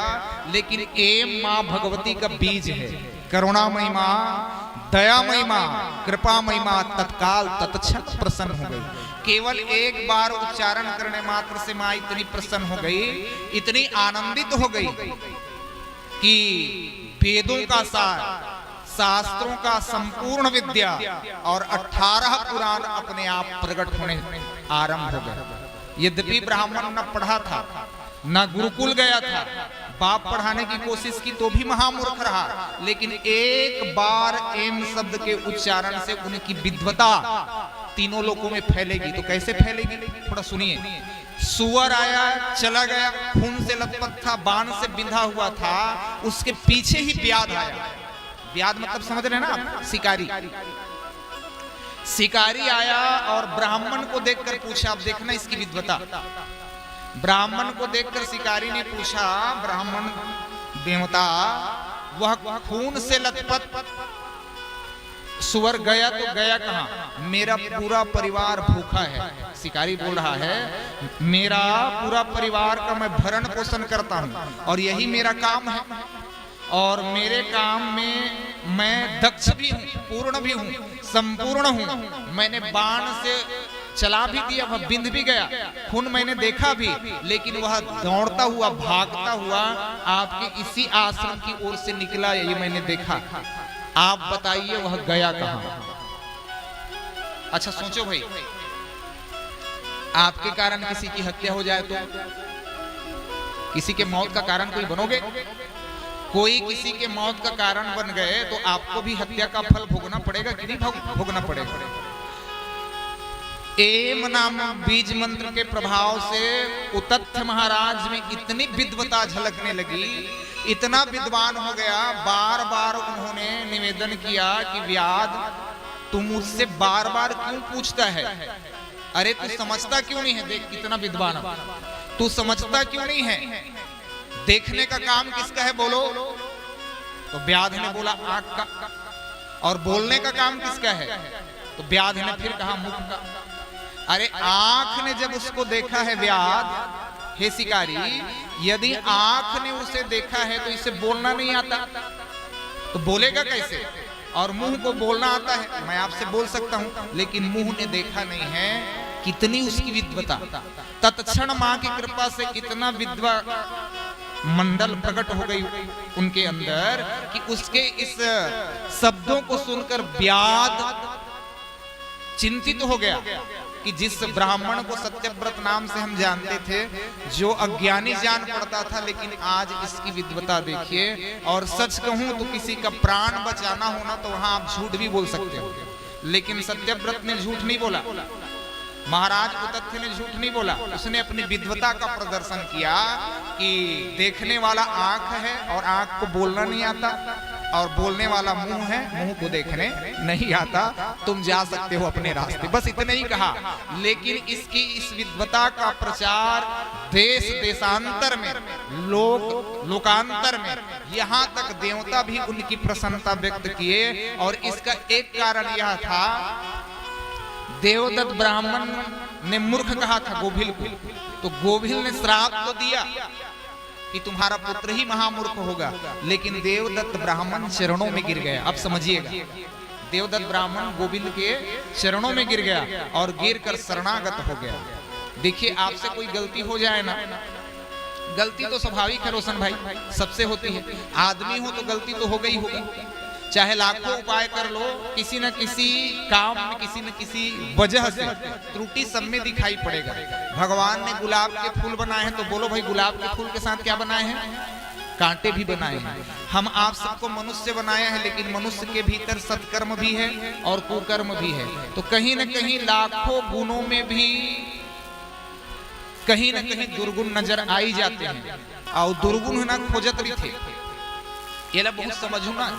लेकिन एम मां भगवती का बीज है, करुणामयी मां, दयामयी मां, कृपामयी मां तत्काल तत्क्षण प्रसन्न हो गई। केवल एक बार उच्चारण करने मात्र से मां इतनी प्रसन्न हो गई, इतनी आनंदित हो गई कि वेदों का सार, शास्त्रों का संपूर्ण विद्या और 18 पुराण अपने आप प्रकट होने आरंभ हो गए। यद्यपि ब्राह्मण न पढ़ा था, न गुरुकुल गया था, बाप पढ़ाने की कोशिश की तो भी महामूर्ख रहा, लेकिन एक बार एम शब्द के उच्चारण से उनकी विद्वता तीनों लोगों में फैलेगी। तो कैसे फैलेगी? थोड़ा सुनिए। सुअर आया, चला गया, खून से लथपथ था, बाण से बिंधा हुआ था, उसके पीछे ही व्याध आया। व्याध मतलब समझ रहे ना आप? शिकारी। शिकारी आया और ब्राह्मण को देखकर पूछा, आप देखना इसकी विद्वता। ब्राह्मण को देखकर शिकारी ने पूछा, ब्राह्मण देवता, वह खून से लथपथ सुअर गया तो गया कहां? मेरा पूरा परिवार भूखा है। शिकारी बोल रहा है, मेरा पूरा परिवार का मैं भरण पोषण करता हूं और यही मेरा काम है, और मेरे काम में मैं दक्ष भी हूं, पूर्ण भी हूं, संपूर्ण हूं। मैंने बाण से चला भी दिया, वह बिंद भी गया, खून मैंने देखा भी, लेकिन वह दौड़ता हुआ, भागता हुआ आपके इसी आश्रम की ओर से निकला, ये मैंने देखा। आप बताइए वह गया कहां? अच्छा सोचो भाई, आपके कारण किसी की हत्या हो जाए तो किसी के मौत का कारण कोई बनोगे? कोई किसी के मौत का कारण बन गए तो आपको भी हत्या का फल भोगना पड़ेगा कि नहीं भोगना पड़ेगा। एम नाम बीज मंत्र के प्रभाव से उतथ्य महाराज में इतनी विद्वता झलकने लगी, इतना विद्वान हो गया। बार बार उन्होंने निवेदन किया कि व्याध तू मुझसे बार बार क्यों पूछता है? अरे तू समझता क्यों नहीं है? देख कितना विद्वान, तू समझता क्यों नहीं है? देखने का काम किसका है बोलो? तो व्याध ने बोला आंख का। और बोलने का काम किसका है? तो व्याध ने फिर कहा मुख का। अरे आंख ने जब उसको देखा है व्याध, हे शिकारी, यदि आंख ने उसे देखा है तो इसे बोलना नहीं आता तो बोलेगा कैसे? और मुंह को बोलना आता है, मैं आपसे बोल सकता हूं, लेकिन मुंह ने देखा नहीं है। कितनी उसकी विद्वता! तत्क्षण मां की कृपा से कितना विद्वा मंडल प्रकट हो गई उनके अंदर कि उसके इस शब्दों को सुनकर व्याध चिंतित हो गया कि जिस ब्राह्मण को सत्यव्रत नाम से हम जानते थे, जो अज्ञानी जान पड़ता था, लेकिन आज इसकी विद्वता देखिए। और सच कहूं तो किसी का प्राण बचाना होना तो वहां आप झूठ भी बोल सकते हो, लेकिन सत्यव्रत ने झूठ नहीं बोला, महाराज उतथ्य ने झूठ नहीं बोला। उसने अपनी विद्वता का प्रदर्शन किया कि देखने वाला आंख है और आंख को बोलना नहीं आता, और बोलने वाला मुंह है, मुंह को देखने नहीं आता, तुम जा सकते हो अपने रास्ते। बस इतना ही कहा, लेकिन इसकी इस विद्वता का प्रचार देश देशांतर में, लोकांतर में, यहाँ तक देवता भी उनकी प्रसन्नता व्यक्त किए। और इसका एक कारण यह था, देवदत्त ब्राह्मण ने मूर्ख कहा था गोभिल को, तो गोभिल ने श्राप तो दिया कि तुम्हारा पुत्र ही महामूर्ख होगा, लेकिन देवदत्त ब्राह्मण चरणों में गिर गया। अब समझिएगा, देवदत्त ब्राह्मण गोभिल के चरणों में गिर गया और गिरकर शरणागत हो गया। देखिए, आपसे कोई गलती हो जाए ना, गलती तो स्वाभाविक है रोशन भाई, सबसे होती है। आदमी हो तो गलती तो हो गई होगी, चाहे लाखों उपाय कर लो, किसी न किसी काम में, किसी न किसी वजह से त्रुटि सब में दिखाई पड़ेगा। भगवान ने गुलाब के फूल बनाए हैं, तो बोलो भाई गुलाब के फूल के साथ क्या बनाए हैं? कांटे भी बनाए हैं। हम आप सबको मनुष्य बनाया है, लेकिन मनुष्य के भीतर सत्कर्म भी है और कुकर्म भी है। तो कहीं न कहीं लाखों गुणों में भी कहीं न कहीं दुर्गुण नजर आई जाते हैं, और दुर्गुण ना खोजत रही थे। ये बहुत समझू ना,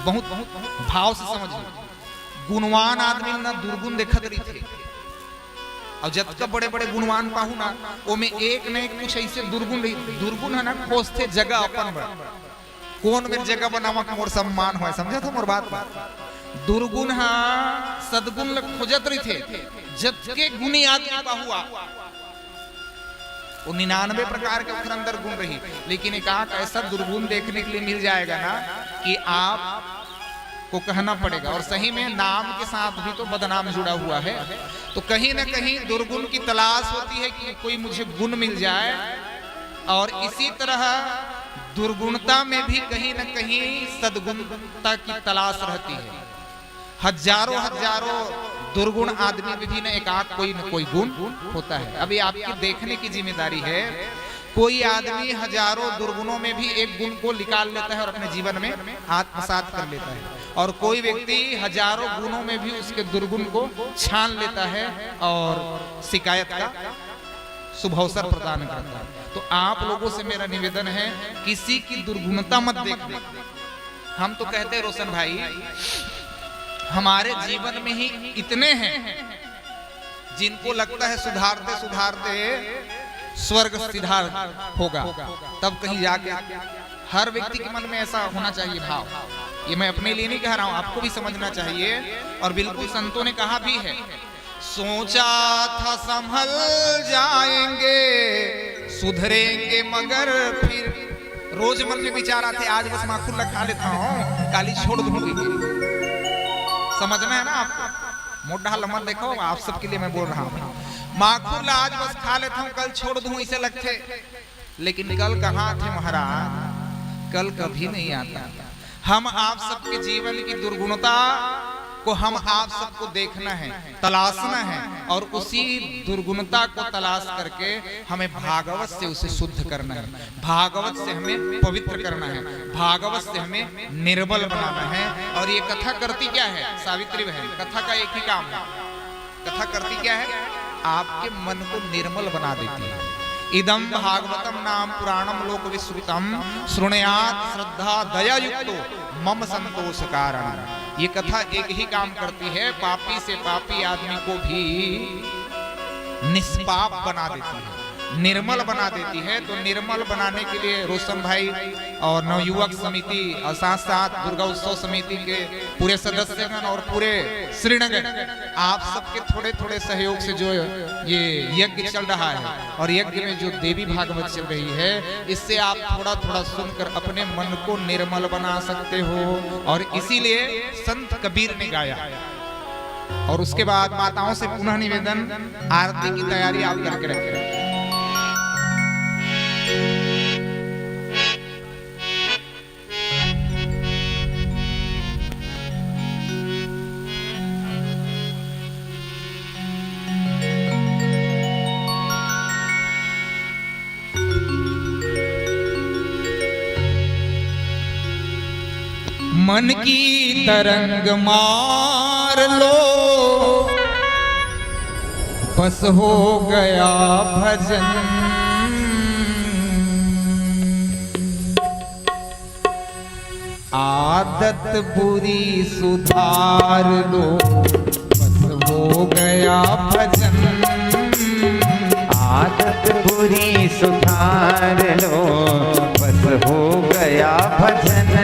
बहुत भाव से समझिए। गुणवान आदमी ना दुर्गुण देखत रही थे, और जब तक बड़े बड़े गुणवान पाहू ना, वो में एक न एक कुछ ऐसे दुर्गुण दुर्गुण है ना, खोजते जगह अपन बड़ कौन मेरे जगह बनावा का मोर सम्मान हो, समझा था मोर बात? दुर्गुण हा सदगुण खोजत रही थे। जब के गुणी आदमी पाहुआ, वो 99 प्रकार के उसके अंदर गुण रही, लेकिन एक आंख ऐसा दुर्गुण देखने के लिए मिल जाएगा ना कि आप को कहना पड़ेगा। और सही में नाम के साथ भी तो बदनाम जुड़ा हुआ है, तो कहीं ना कहीं दुर्गुण की तलाश होती है कि कोई मुझे गुण मिल जाए। और इसी तरह दुर्गुणता में भी कहीं ना कहीं सद्गुणता की तलाश रहती है। हजारों हजारों दुर्गुण आदमी में भी न एक आध कोई न कोई गुण होता है। अभी आपकी देखने की जिम्मेदारी है। कोई आदमी हजारों दुर्गुणों में भी एक गुण को निकाल लेता है और अपने जीवन में आत्मसात कर लेता है, और कोई व्यक्ति हजारों गुणों में भी उसके दुर्गुण को छान लेता है और शिकायत का शुभ अवसर प्रदान करता है। तो आप लोगों से मेरा निवेदन है, किसी की दुर्गुणता मत देखना। हम तो कहते हैं रोशन भाई, हमारे जीवन में ही इतने हैं जिनको लगता है सुधारते सुधारते स्वर्ग सिधार होगा, तब कहीं जाके हर व्यक्ति के मन में ऐसा होना चाहिए भाव। ये मैं अपने लिए नहीं कह रहा हूं, आपको भी समझना चाहिए। और बिल्कुल संतों ने कहा भी है, सोचा था संभल जाएंगे, सुधरेंगे मगर फिर रोज मन में विचारा थे, आज बस माखुर लगा लेता हूं, काली छोड़ दूंगी। समझना है ना आपको, मोटा लम्बा देखो, आप सबके लिए मैं बोल रहा हूँ। माखुर आज बस खा लेता हूँ, कल छोड़ दूं, इसे लगते। लेकिन कल कहाँ थे महाराज? कल कभी नहीं आता। हम आप सबके जीवन की दुर्गुणता को हम आप सबको देखना है, तलाशना है, और उसी दुर्गुणता को तलाश करके हमें भागवत से उसे शुद्ध करना है, भागवत से हमें पवित्र करना है, भागवत से हमें निर्मल बनाना है। और ये कथा करती क्या है सावित्री बहन? कथा का एक ही काम है, कथा करती क्या है? आपके मन को निर्मल बना देती है। इदम भागवतम नाम पुराणम लोक विश्रुतम श्रुणयात श्रद्धा दया युक्तो मम संतोष कारण। ये कथा एक ही काम करती है, पापी से पापी आदमी को भी निष्पाप बना देती है, निर्मल बना देती है। तो निर्मल बनाने के लिए रोशन भाई और नवयुवक समिति और साथ साथ दुर्गा उत्सव समिति के पूरे सदस्यगण और पूरे श्रीनगर, आप सबके थोड़े थोड़े सहयोग से जो ये यज्ञ चल रहा है और यज्ञ में जो देवी भागवत चल रही है, इससे आप थोड़ा थोड़ा सुनकर अपने मन को निर्मल बना सकते हो। और इसीलिए संत कबीर ने गाया। और उसके बाद माताओं से पुनः निवेदन, आरती की तैयारी आप करके रखें। मन की तरंग मार लो, बस हो गया भजन। आदत बुरी सुधार लो, बस हो गया भजन। आदत बुरी सुधार लो, बस हो गया भजन।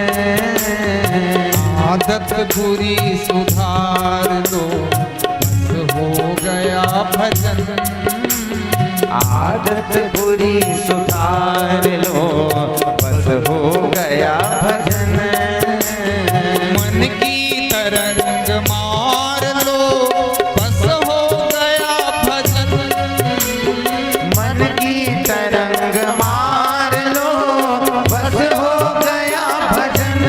आदत बुरी सुधार लो, बस हो गया भजन। आदत बुरी सुधार लो, बस हो गया भजन। मन की तरंग मार लो, बस हो गया भजन। मन की तरंग मार लो, बस हो गया भजन।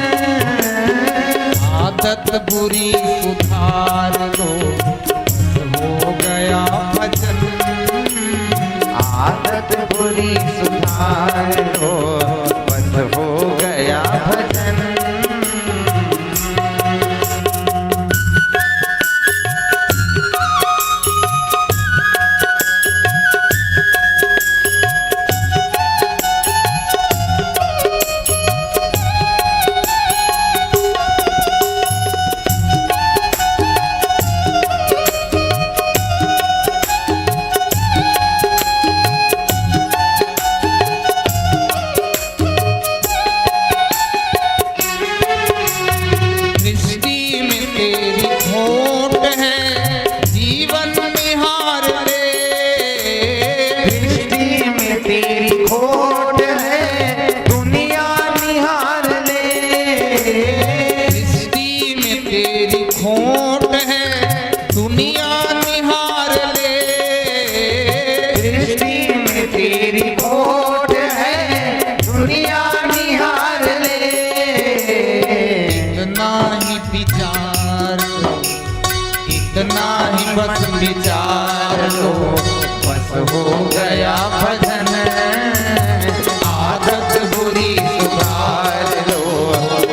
आदत बुरी सुधार लो, बस हो गया भजन। आदत बुरी सुधार लो, बस हो गया भजन। इतना ही बस विचार लो, बस हो गया भजन। आदत बुरी सुधार लो,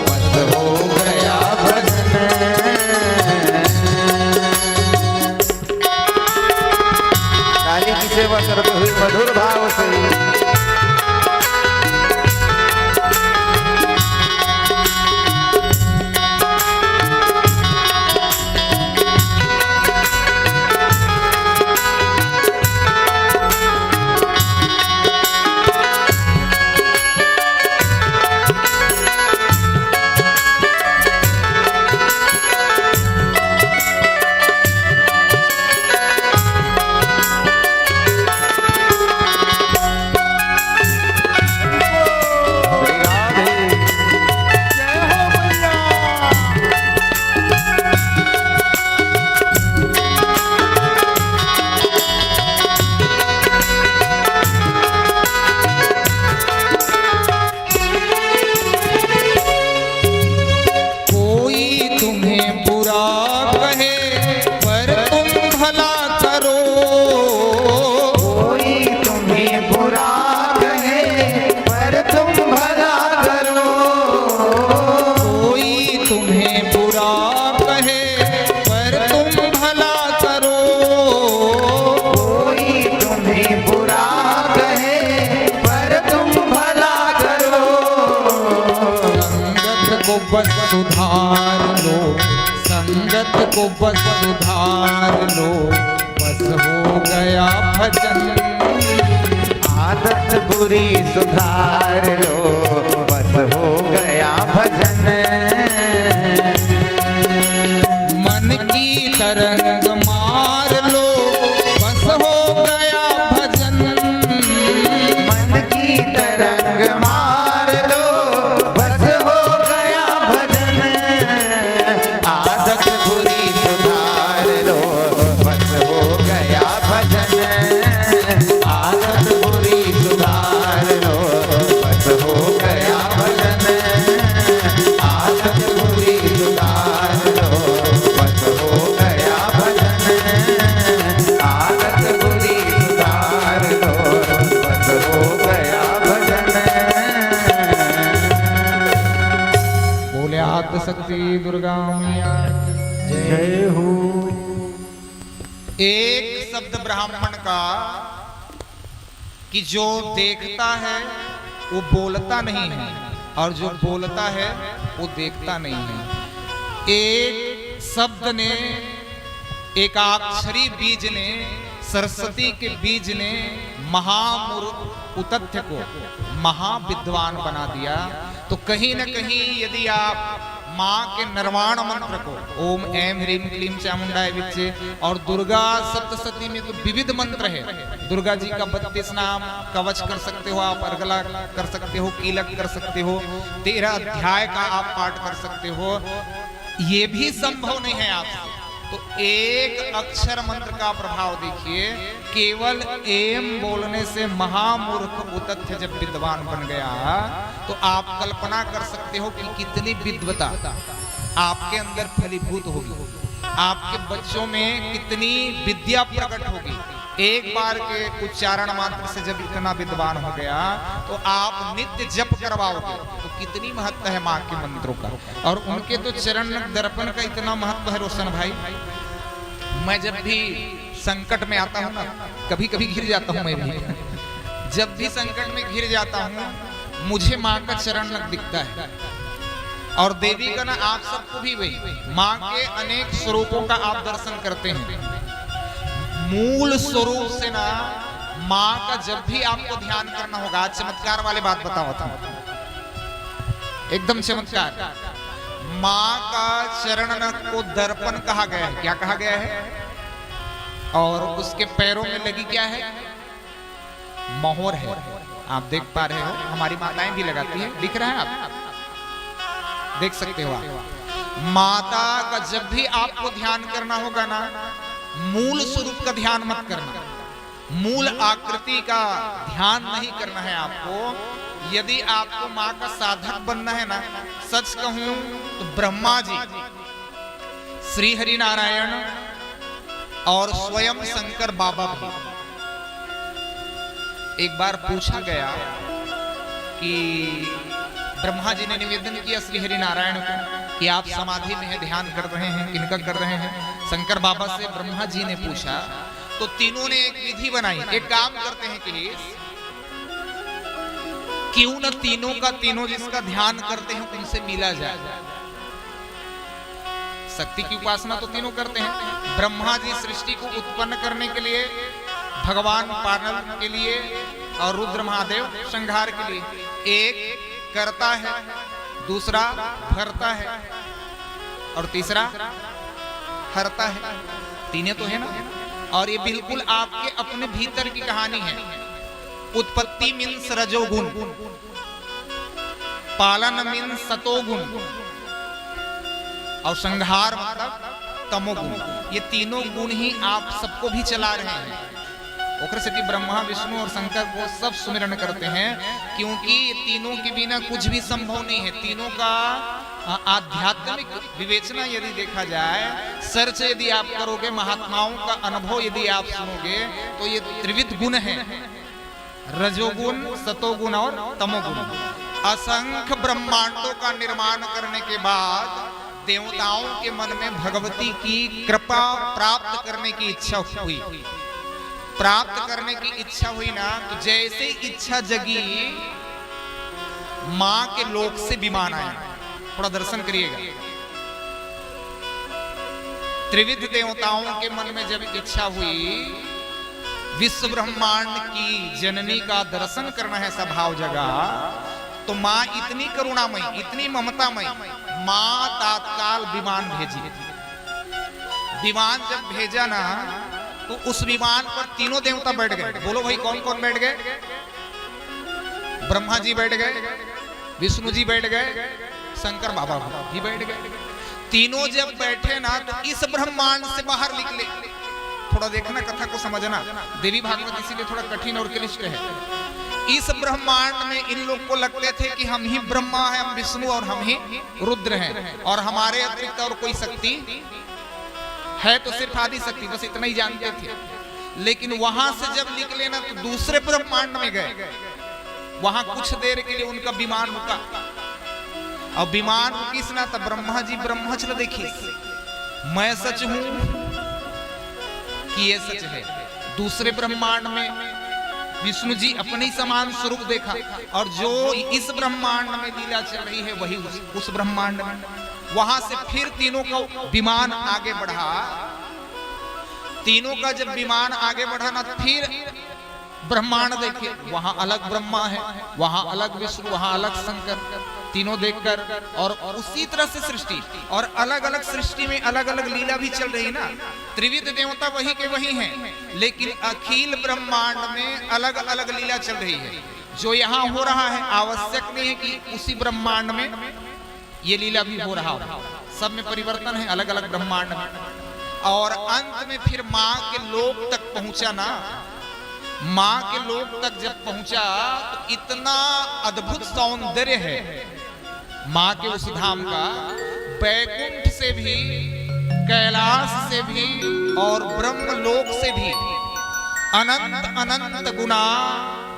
बस हो गया भजन। काली की सेवा करते हुए मधुर भाव से बस सुधार लो, संगत को बस सुधार लो, बस हो गया भजन। आदत बुरी सुधार लो, बस हो गया भजन। मन की तरंग मार लो, बस हो गया भजन। मन की तरंग मार लो, बस हो गया भजन। आदत बुरी सुधार लो, बस हो गया भजन। आदत बुरी सुधार लो, बस हो गया भजन। आदत बुरी सुधार लो, बस हो गया भजन। आदत बुरी सुधार लो, बस हो गया भजन। बोले आद्य शक्ति दुर्गा मैया जय हो। एक शब्द ब्राह्मण का कि जो देखता है वो बोलता नहीं है, और जो बोलता है वो देखता नहीं है। एक शब्द ने, एकाक्षरी बीज ने, सरस्वती के बीज ने महामूर्ख उतथ्य को महाविद्वान बना दिया। तो कहीं न कहीं यदि आप माँ के निर्वाण मंत्र को ओम ऐं ह्रीं क्लीं चामुंडाय विच्चे, और दुर्गा सप्तशती में तो विविध मंत्र है। दुर्गा जी का 32 नाम कवच कर सकते हो आप, अर्गला कर सकते हो, कीलक कर सकते हो, 13 अध्याय का आप पाठ कर सकते हो। ये भी संभव नहीं है आपसे, तो एक अक्षर मंत्र का प्रभाव देखिए। केवल एम बोलने से महामूर्ख उतथ्य जब विद्वान बन गया, तो आप कल्पना कर सकते हो कि कितनी विद्वता आपके अंदर फलीभूत होगी, आपके बच्चों में कितनी विद्या प्रकट होगी। एक बार के उच्चारण मात्र से जब इतना विद्वान हो गया, तो आप नित्य जप करवाओगे, तो कितनी महत्व है माँ के मंत्रों का। और उनके तो चरण दर्पण का इतना महत्व है रोशन भाई। मैं जब भी संकट में आता हूँ ना, कभी कभी घिर जाता हूँ मैं भी, जब भी संकट में घिर जाता हूँ, मुझे माँ का चरण दिखता है। और देवी का ना आप सबको भी वही माँ के अनेक स्वरूपों का आप दर्शन करते हैं। मूल स्वरूप से ना माँ का जब भी आपको ध्यान करना होगा, चमत्कार वाले बात बताओ था, एकदम चमत्कार। माँ का चरण को दर्पण कहा गया है। क्या कहा गया है? और उसके पैरों में लगी क्या है? मोहर है। आप देख पा रहे हो, हमारी माताएं भी लगाती है, दिख रहा है आप देख सकते हो आप। माता का जब भी आपको ध्यान करना होगा ना, मूल स्वरूप का ध्यान मत करना, मूल आकृति का ध्यान नहीं करना है आपको। यदि आपको माँ का साधक बनना है ना, सच कहूं तो ब्रह्मा जी, श्री हरि नारायण और स्वयं शंकर बाबा भी, एक बार पूछा गया कि ब्रह्मा जी ने निवेदन किया श्री हरि नारायण को कि आप समाधि में है, ध्यान कर रहे हैं, किनका कर रहे हैं? शंकर बाबा से ब्रह्मा जी ने पूछा, तो तीनों ने एक विधि बनाई। एक काम करते हैं कि क्यों न तीनों का तीनों जिसका ध्यान करते हैं उनसे मिला जाए। शक्ति की उपासना तो तीनों करते हैं। ब्रह्मा जी सृष्टि को उत्पन्न करने के लिए, भगवान पालन के लिए, और रुद्र महादेव संहार के लिए। एक करता है, दूसरा भरता है, और तीसरा हरता है। तीनों तो है ना। और ये बिल्कुल आपके अपने भीतर की कहानी है। उत्पत्ति मीन्स रजोगुण, पालन मीन्स सतोगुण, और संहार मतलब तमोगुण। ये तीनों गुण ही आप सबको भी चला रहे हैं। ओकर से ब्रह्मा विष्णु और शंकर को सब सुमिरन करते हैं, क्योंकि ये तीनों के बिना कुछ भी संभव नहीं है। तीनों का आध्यात्मिक विवेचना यदि देखा जाए, सर्च यदि आप करोगे, महात्माओं का अनुभव यदि आप सुनोगे, तो ये त्रिविध गुण है, रजोगुण, सतोगुण और तमोगुण। असंख्य ब्रह्मांडों का निर्माण करने के बाद देवताओं के मन में भगवती की कृपा प्राप्त करने की इच्छा हुई। प्राप्त करने की इच्छा हुई ना, तो जैसे इच्छा जगी, मां के लोक से विमान आया। थोड़ा दर्शन करिएगा। त्रिविध देवताओं के मन में जब इच्छा हुई विश्व ब्रह्मांड की जननी का दर्शन करना है, सब भाव जगा, तो मां इतनी करुणामयी, इतनी ममतामयी, मां तत्काल विमान भेजी। विमान जब भेजा ना तो उस विमान पर तीनों देवता बैठ गए। बोलो भाई कौन कौन बैठ गए? ब्रह्मा जी बैठ गए, विष्णु जी बैठ गए, शंकर बाबा भी बैठ गए। तीनों जब बैठे ना तो इस ब्रह्मांड से बाहर निकले। थोड़ा देखना, कथा को समझना, देवी भागवत इसीलिए थोड़ा कठिन और क्लिष्ट है। इस ब्रह्मांड में इन लोग को लगते थे कि हम ही ब्रह्मा हैं, हम विष्णु और हम ही रुद्र हैं, और हमारे अतिरिक्त और कोई शक्ति है तो सिर्फ आदि शक्ति, बस इतना ही जानते थे। लेकिन वहां से जब निकले ना तो दूसरे ब्रह्मांड में गए। वहां कुछ देर के लिए उनका विमान रुका, और विमान रुकी ना तब ब्रह्मा जी ब्रह्मचर्य देखिए, मैं सच हूं कि ये सच है। दूसरे ब्रह्मांड में विष्णु जी अपने ही समान स्वरूप देखा, और जो इस ब्रह्मांड में लीला चल रही है वही उस ब्रह्मांड में। वहां से फिर तीनों का विमान आगे बढ़ा। तीनों का जब विमान आगे बढ़ा ना फिर ब्रह्मांड देखे, वहां अलग ब्रह्मा है, वहां अलग विष्णु, वहां अलग शंकर, तीनों देखकर, और उसी तरह से सृष्टि, और अलग अलग सृष्टि में अलग अलग लीला भी चल रही है ना। त्रिविध देवता वही के वही हैं, लेकिन अखिल ब्रह्मांड में अलग अलग लीला चल रही है। जो यहाँ हो रहा है आवश्यक नहीं है कि उसी ब्रह्मांड में ये लीला भी हो रहा हो, सब में परिवर्तन है अलग अलग ब्रह्मांड में। और अंत में फिर माँ के लोक तक पहुंचा ना, माँ के लोक तक जब पहुंचा तो इतना अद्भुत सौंदर्य है माँ के उस धाम का, बैकुंठ से भी, कैलाश से भी और ब्रह्मलोक से भी अनंत अनंत गुना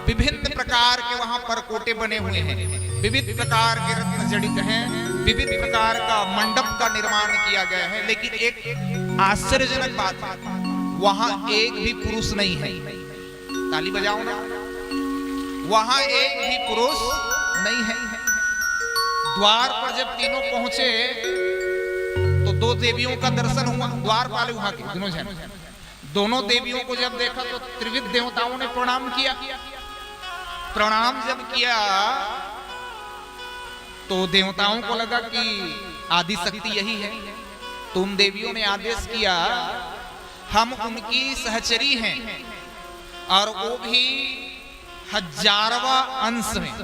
विभिन्न प्रकार के वहां पर कोटे बने हुए हैं, विविध प्रकार के रत्न जड़ित हैं, विविध प्रकार का मंडप का निर्माण किया गया है। लेकिन एक आश्चर्यजनक बात है, वहां एक भी पुरुष नहीं है। ताली बजाओ ना, वहां एक भी पुरुष नहीं है। द्वार पर जब तीनों पहुंचे तो दो देवियों का दर्शन हुआ, द्वार पाले वहां के दोनों जन। दोनों देवियों को जब देखा तो त्रिविध देवताओं ने प्रणाम किया। प्रणाम जब किया तो देवताओं को लगा कि आदि शक्ति यही है। तो उन देवियों ने आदेश किया, हम उनकी सहचरी हैं और वो भी 1000वां अंश में,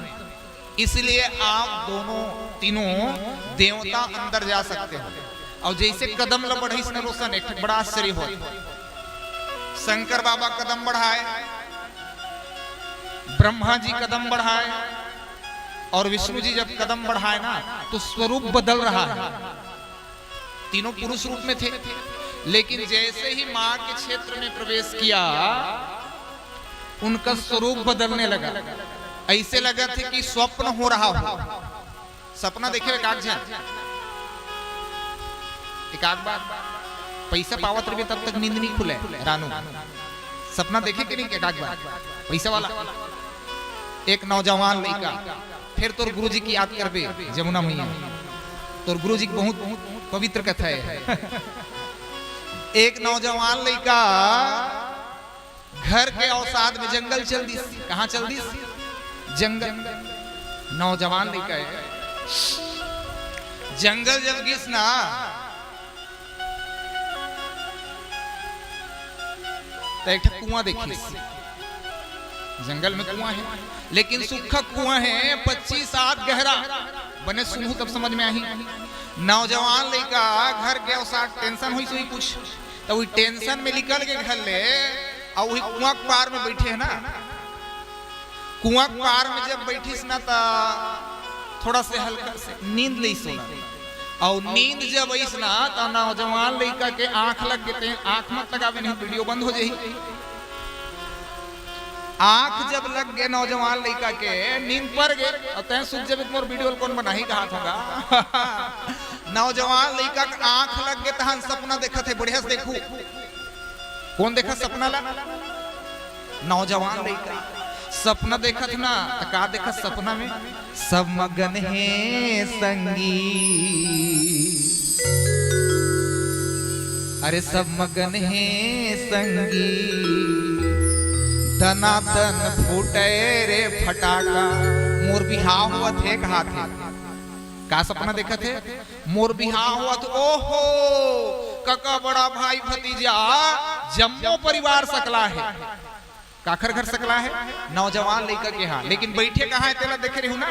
इसलिए आप दोनों तीनों देवता अंदर जा सकते हो। और जैसे कदम बढ़ाई रोशन, एक बड़ा आश्चर्य हो, शंकर बाबा कदम बढ़ाए, ब्रह्मा जी कदम बढ़ाए, और विष्णु जी जब कदम बढ़ाए ना तो स्वरूप बदल रहा है। तीनों पुरुष रूप में थे, लेकिन जैसे ही मां के क्षेत्र में प्रवेश किया उनका स्वरूप बदलने लगा। ऐसे लगा थे कि स्वप्न हो रहा हो। सपना देखे एक बार पैसा पावत रहे तब तक नींद नहीं खुले रानू। सपना देखे कि नहीं एक बार पैसा वाला एक नौजवान लड़का, फिर तोर गुरुजी की याद करबे जमुना मैया, तोर गुरुजी की बहुत पवित्र कथा है। एक नौजवान लड़का घर के औसाद में जंगल चल दी। कहां चल दी? जंगल। नौजवान लड़का है, जंगल जब गिस ना तो एक कुआं देखी। जंगल में कुआं है, लेकिन सूखा कुआं है, 25 हाथ गहरा। बने सुनू तब समझ में आई। नौजवान लड़का घर के औसाद टेंशन हुई सोई कुछ, तो वही टेंशन में निकल के घर ले, और वही कुआं के पार में बैठे है ना। कुआं के पार में जब बैठीस ना तो थोड़ा से हल्का से नींद ले सोना, और नींद जब आईस ना तो नौजवान लड़का के आंख लग गए। आंख मत लगावे नहीं, वीडियो बंद हो जाएगी। आंख जब लग गए नौजवान लड़का के, नींद पड़ गए, और तय सुख जब मोर वीडियो कौन बना ही कहा था। नौजवान लड़का के आंख लग गए, तहन सपना देखा थे। बढ़िया से देखू कौन देखा सपना ला? नौजवान लड़का सपना देखा था ना, तो का देखा सपना में? सब मगन है संगी, अरे सब मगन है संगी, धनाधन फूटे रे फटाका। मोर बिहाव हुआ थे, कहा थे का सपना देखा थे? मोर बिहाव हुआ तो ओहो कका बड़ा भाई भतीजा जम्मो परिवार सकला है। काखर घर सकला है? नौजवान लड़का के यहाँ, लेकिन बैठे कहाँ है तेला देखे रहू ना।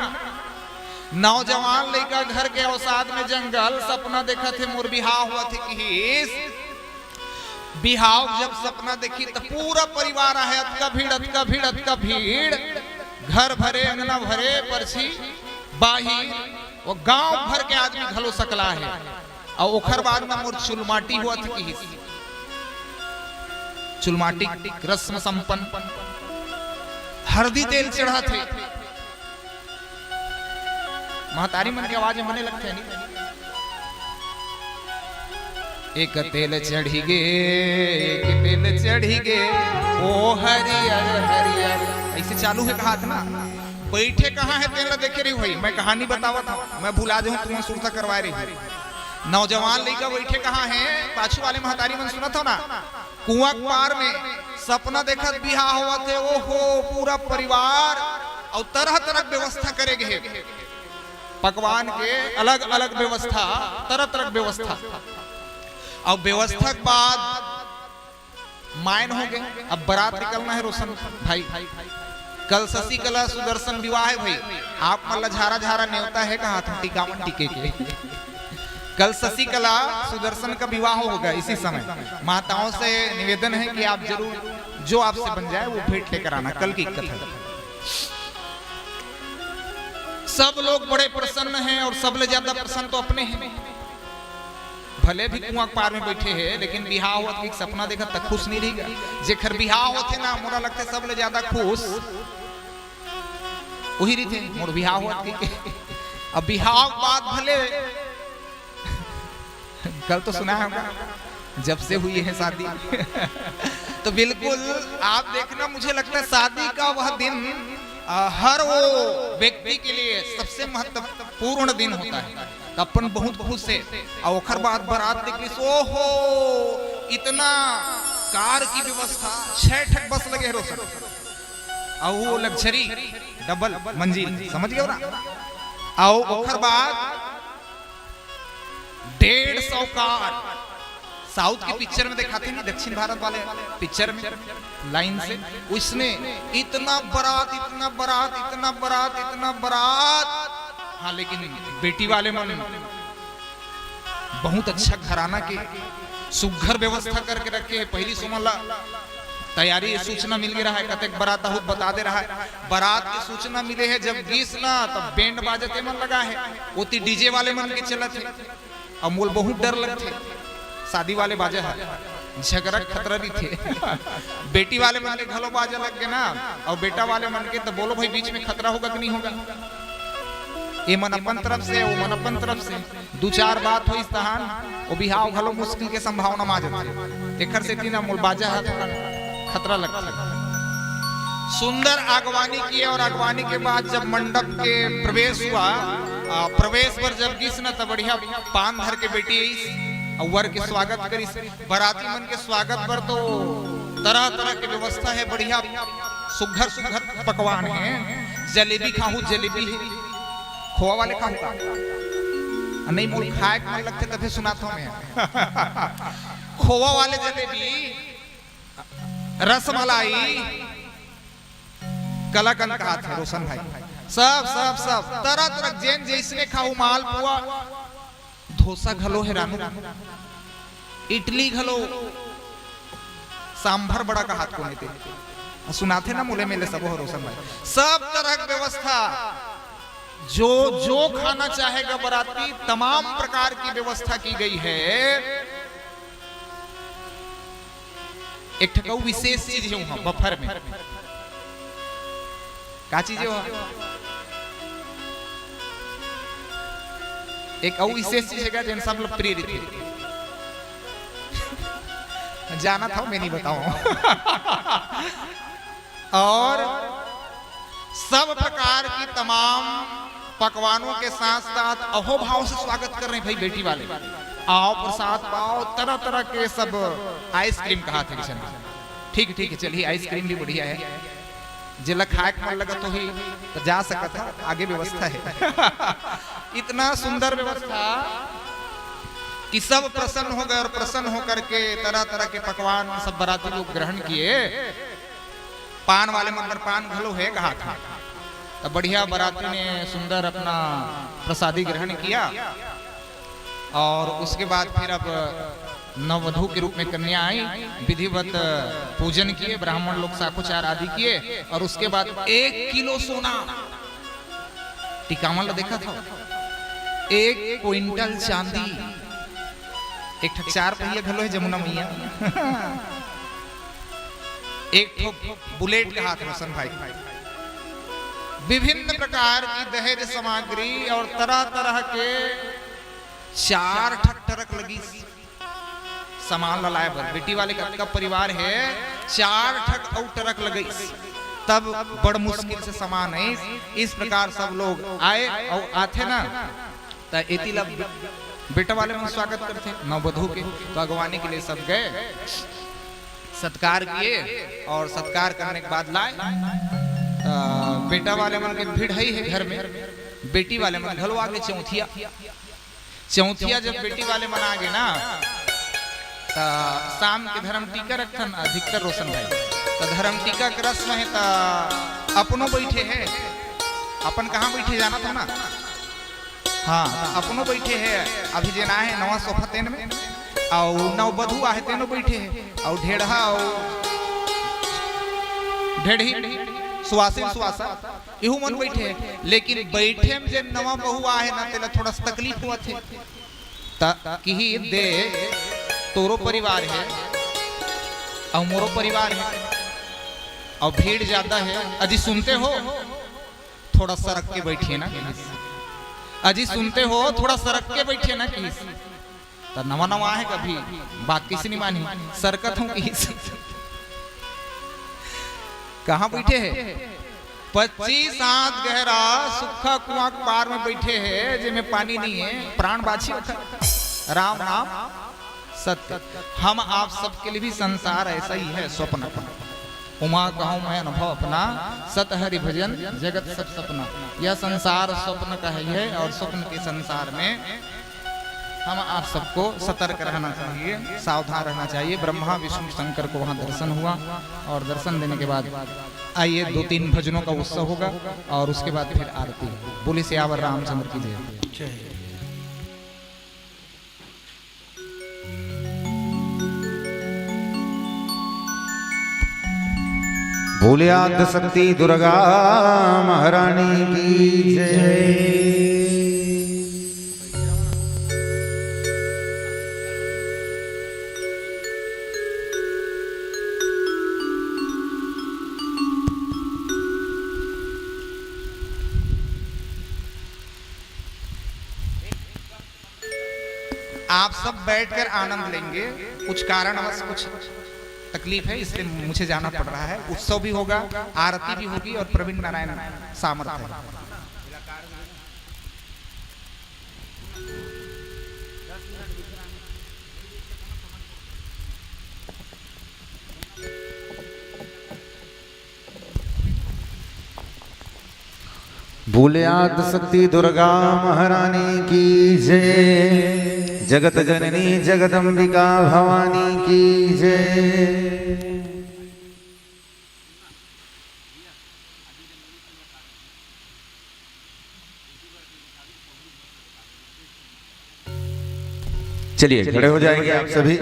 नौजवान लड़का घर के अवसाद में जंगल, सपना देखा थे मोर बिहाव हुआ थे कि बिहाव जब सपना देखी तो पूरा परिवार है, अतका भीड़ अतका भीड़ अतका भीड़, घर भरे अंगना भरे परछी बाही, वो गांव भर के आदमी घलो सकला है। और ओखर बाद में मोर चुलमाटी हुआ थी कि चुलमाटी रस्म संपन्न हरदी तेल चढ़ा थे। महतारी मन की आवाज मने लगते है नहीं। एक तेल चढ़ी गे, एक तेल चढ़ी गे, ओ हरियर हरियर, ऐसे चालू है कहा था ना। बैठे कहाँ है तेरा देखे रही भाई, मैं कहानी बतावा था, मैं भुला जाऊं तुम्हें सुनता करवा रही। नौजवान लड़का बैठे कहाँ है, पाछू वाले महतारी मन सुना था ना। कुआं पार में सपना देखा बिहार हुआ थे, ओहो पूरा परिवार, और तरह तरह व्यवस्था करेगे, पकवान के अलग अलग व्यवस्था, तरह तरह व्यवस्था। और व्यवस्था के बाद मायन हो गए, अब बारात निकलना है रोशन भाई। कल शशि कला सुदर्शन विवाह है भाई, आप मतलब झारा झारा न्योता है कहा था टिकावन टिके के। कल शशि कला सुदर्शन का विवाह होगा इसी समय। माताओं से निवेदन है कि आप जरूर जो आपसे बन जाए वो भेंट लेकर आना, कल की कथा। सब लोग बड़े प्रसन्न हैं, और सबले ज्यादा प्रसन्न तो अपने हैं। भले भी कुआं पार में बैठे हैं, लेकिन बिहाव हुआ एक सपना देखा तक खुश नहीं रहेगा। जेखर बिहाव होते ना, मोरा लगता है सबले ज्यादा खुश वही रही थे। मोर बिहाव हुआ थी, अब बिहाव बाद भले कल तो सुना होगा जब से हुई है शादी। तो बिल्कुल आप देखना, मुझे लगता है शादी का वह दिन हर वो व्यक्ति के लिए सबसे महत्वपूर्ण दिन होता है। तो अपन बहुत खुश है। और ओखर बाद बारात निकली, ओहो इतना कार की व्यवस्था, 6 ठक बस लगे रोशन, और वो लग्जरी डबल मंजिल, समझ गए ना। और ओखर बाद 150 कार, साउथ के पिक्चर में दिखाते नहीं, दक्षिण भारत वाले पिक्चर में लाइन से, उसमें इतना बारात इतना बारात इतना बारात इतना बारात। हाँ, लेकिन बेटी वाले मन बहुत अच्छा घराना के सुघर व्यवस्था करके रखे। पहली सुमला तैयारी सूचना मिल गया है, कतक बारात बहुत बता दे रहा है। बारात की सूचना मिले है जब गीस ना, तब बैंड बाजते मन लगा है, ओती डीजे वाले मन के चलत है। अब मोल बहुत डर लगते, शादी वाले बाजा है, झगड़ा खतरा भी थे। बेटी वाले मन के घलो बाजा लग गए ना, और बेटा वाले मन के तो बोलो भाई बीच में खतरा होगा कि नहीं होगा। ये मन अपन तरफ से, वो मन अपन तरफ से, 2-4 बात हो इस तहान, वो बिहाव घलो मुश्किल के संभावना मा जाती। एकर से तीना मोल बाजा है, खतरा लगता है। सुंदर आगवानी की, और आगवानी के बाद जब मंडप के प्रवेश हुआ, प्रवेश पर जब गिस न तब बढ़िया पान धर के बेटी और वर के स्वागत करी। बाराती मन के स्वागत पर तो तरह तरह की व्यवस्था है, बढ़िया सुघर सुघर पकवान है। जलेबी खाऊं, जलेबी है, खोआ वाले खाऊं का नहीं, मोल खाए मन लगते तभी सुनाता हूं मैं। खोआ वाले जलेबी, रसमलाई, कलाकंद कहा था रोशन भाई, सब सब सब तरह तरह जैन जैसने खाऊ, मालपुआ, डोसा घलो है रानू, इडली घलो, सांभर बड़ा का हाथ को नहीं थे, सुनाते ना मुले मेले सब हो रोशन भाई। सब तरह की व्यवस्था, जो जो खाना चाहेगा बाराती, तमाम प्रकार की व्यवस्था की गई है। एक ठकाऊ विशेष चीज है वहां बफर में, क्या चीज है? एक और विशेष चीज है जिन सब लोग प्रेरित है। जाना था मैं नहीं बताऊं। और सब प्रकार की तमाम पकवानों के साथ साथ अहोभाव से स्वागत कर रहे हैं भाई बेटी वाले। आओ प्रसाद पाओ, तरह तरह के सब आइसक्रीम कहा थे किशन। ठीक ठीक है, चलिए आइसक्रीम भी बढ़िया है। जिला खाए मन लगा तो ही तो जा सकता था, आगे व्यवस्था है। इतना सुंदर व्यवस्था कि सब प्रसन्न हो गए और प्रसन्न होकर के तरह तरह के पकवान सब बराती लोग ग्रहण किए। पान वाले मंदिर पान घलो है कहा था, तो बढ़िया बराती ने सुंदर अपना प्रसादी ग्रहण किया। और उसके बाद फिर अब नववधू के रूप में कन्या आई, विधिवत पूजन किए, ब्राह्मण लोग साखोचार आदि किए। और उसके बाद 1 किलो सोना, टिकामल देखा था, 1 क्विंटल चांदी, एक 4 पहिया घलो है जमुना मैया। एक बुलेट का हाथ रोशन भाई, विभिन्न प्रकार की दहेज सामग्री और तरह तरह के 4 ट्रक लगी सामान लाए बर। बेटी वाले का परिवार है, 4 ट्रक लगी, तब बड़ मुश्किल से सामान है। इस प्रकार सब लोग आए और आते ना, तो एतिला बेटा वाले में स्वागत करते नववधू के, तो अगवानी के लिए सब गए, सत्कार किए। और सत्कार करने के बाद लाए बेटा वाले मन के भीड़ है घर में, बेटी वाले मन घलो आगे चौथिया। चौथिया जब बेटी वाले मन आगे ना, तो शाम के धर्म टीका रखन अधिकतर रोशन भाई, तो धर्म टीका के रस्म है, तो अपनों बैठे है। अपन कहाँ बैठे जाना था ना, हाँ अपनों बैठे है। अभी जेना है नवा सोफा तेन में, और नववधू आहे तेनो बैठे है, और ढेढ़ा और ढेढ़ी सुवासा इहू मन बैठे है। लेकिन बैठे में जे नवा बहू आहे ना, तेला थोड़ा तकलीफ हुआ थे, कि दे तोरो परिवार है और मोरो परिवार है, और भीड़ ज्यादा है, अजी सुनते हो थोड़ा सरक के बैठिए ना, अजी सुनते हो थोड़ा सरक के बैठिए ना। किस तो नवा नवा है, कभी बात किसी नहीं मानी, सरकत हूँ किस कहाँ बैठे हैं? 25 हाथ गहरा सूखा कुआं पार में बैठे हैं, जिसमें पानी नहीं है, प्राण बाछी राम नाम सत्य। हम आप सबके लिए भी संसार ऐसा ही है, स्वप्न अपना। उमा कहूँ मैं अनुभव अपना, सत हरि भजन जगत सब सपना। यह संसार स्वप्न का है, और स्वप्न के संसार में हम आप सबको सतर्क रहना चाहिए, सावधान रहना चाहिए। ब्रह्मा विष्णु शंकर को वहाँ दर्शन हुआ, और दर्शन देने के बाद आइए 2-3 भजनों का उत्सव होगा, और उसके बाद फिर आरती। बोले सियावर रामचंद्र की जय। बोले आद्य शक्ति दुर्गा महारानी की जय। आप सब बैठकर आनंद लेंगे। कुछ कारणवश कुछ तकलीफ है, इसलिए मुझे जाना पड़ रहा है। उत्सव भी होगा, आरती भी होगी, और प्रवीण नारायण सामर्थ्य है। बोले आद्य शक्ति दुर्गा महारानी की जय। जगत जननी जगदम्बिका भवानी की जय। चलिए खड़े हो जाएंगे आप सभी।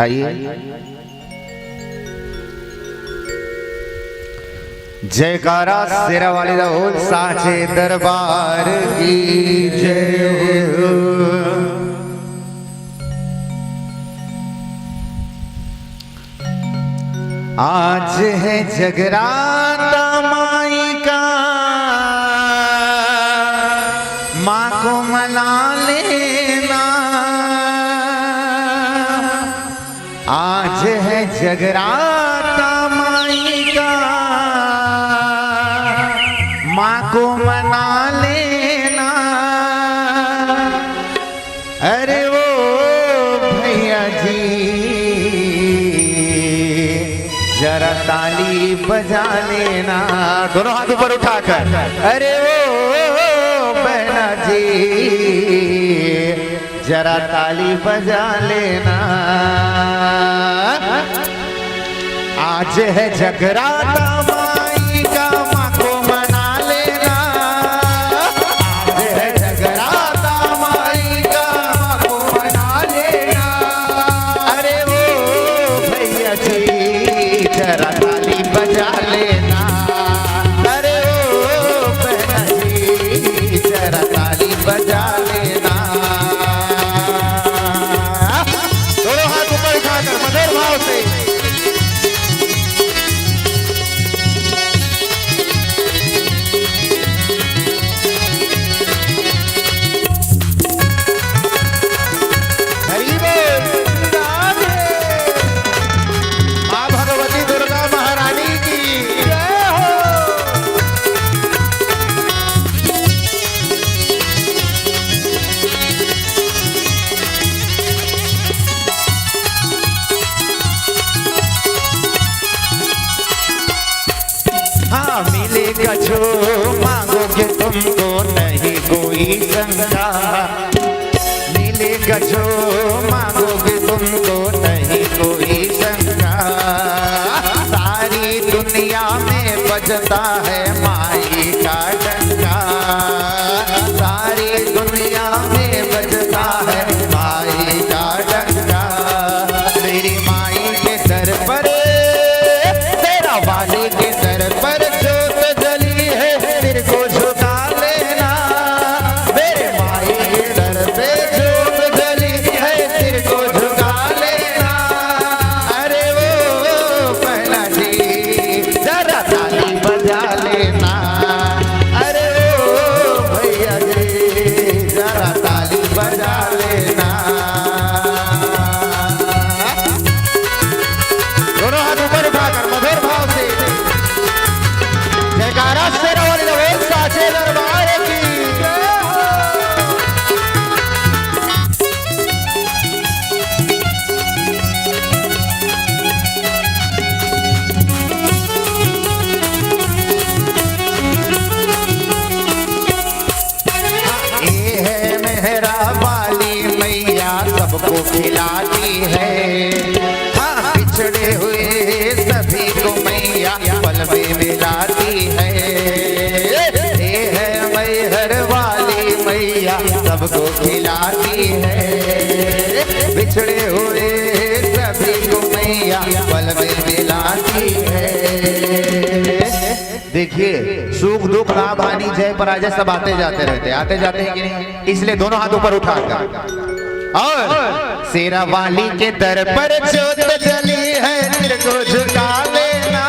आइए। जयकारा शेरा वाली बोल साचे दरबार की जय हो। आज है जगराता माई का, माँ को मना लेना। आज है जगराता अरे वो भैया जी जरा ताली बजा लेना, दोनों हाथ ऊपर उठाकर। अरे वो बहना जी जरा ताली बजा लेना, आज है जगराता माई का, माँ को मना लेना। आज है जगराता माई का, माँ को मना लेना। अरे वो भैया जी जरा ताली बजा लेना, अरे वो बहना जी जरा ताली बजा लेना। दोनों हाथ ऊपर उठाकर मधुर भाव से। मिलेगा जो मांगोगे तुमको नहीं कोई शंका, मिलेगा जो मांगोगे तुमको नहीं कोई शंका। सारी दुनिया में बजता है माई का डंका, सारी दुनिया में बजता है माई का डंका। मेरी माई के दर पर, तेरा वाले के दर पर जोत जली है, सिर को झुका लेना। मेरे माई के दर पे जोत जली है, सिर को झुका लेना। अरे वो पहला जी जरा ताली बजा लेना, अरे वो भैया जी जरा ताली बजा लेना। दोनों हाथ ऊपर उठाकर मधुर भाव से जयकारा शेरा वाली नवेल साचे दरबार की जय हो। ये है मेहरा वाली मैया सबको खिलाती है, हाँ बिछड़े हुए सभी को मैया पल में मिलाती है। ये है मैहर वाली मैया सबको खिलाती है, बिछड़े हुए सभी को मैया पल में मिलाती है। देखिए सुख दुख लाभ हानि जय पराजय सब आते जाते रहते, आते जाते हैं कि नहीं, इसलिए दोनों हाथ ऊपर उठाकर। और शेरा वाली के दर पर जोत जली है, सिर को झुका लेना।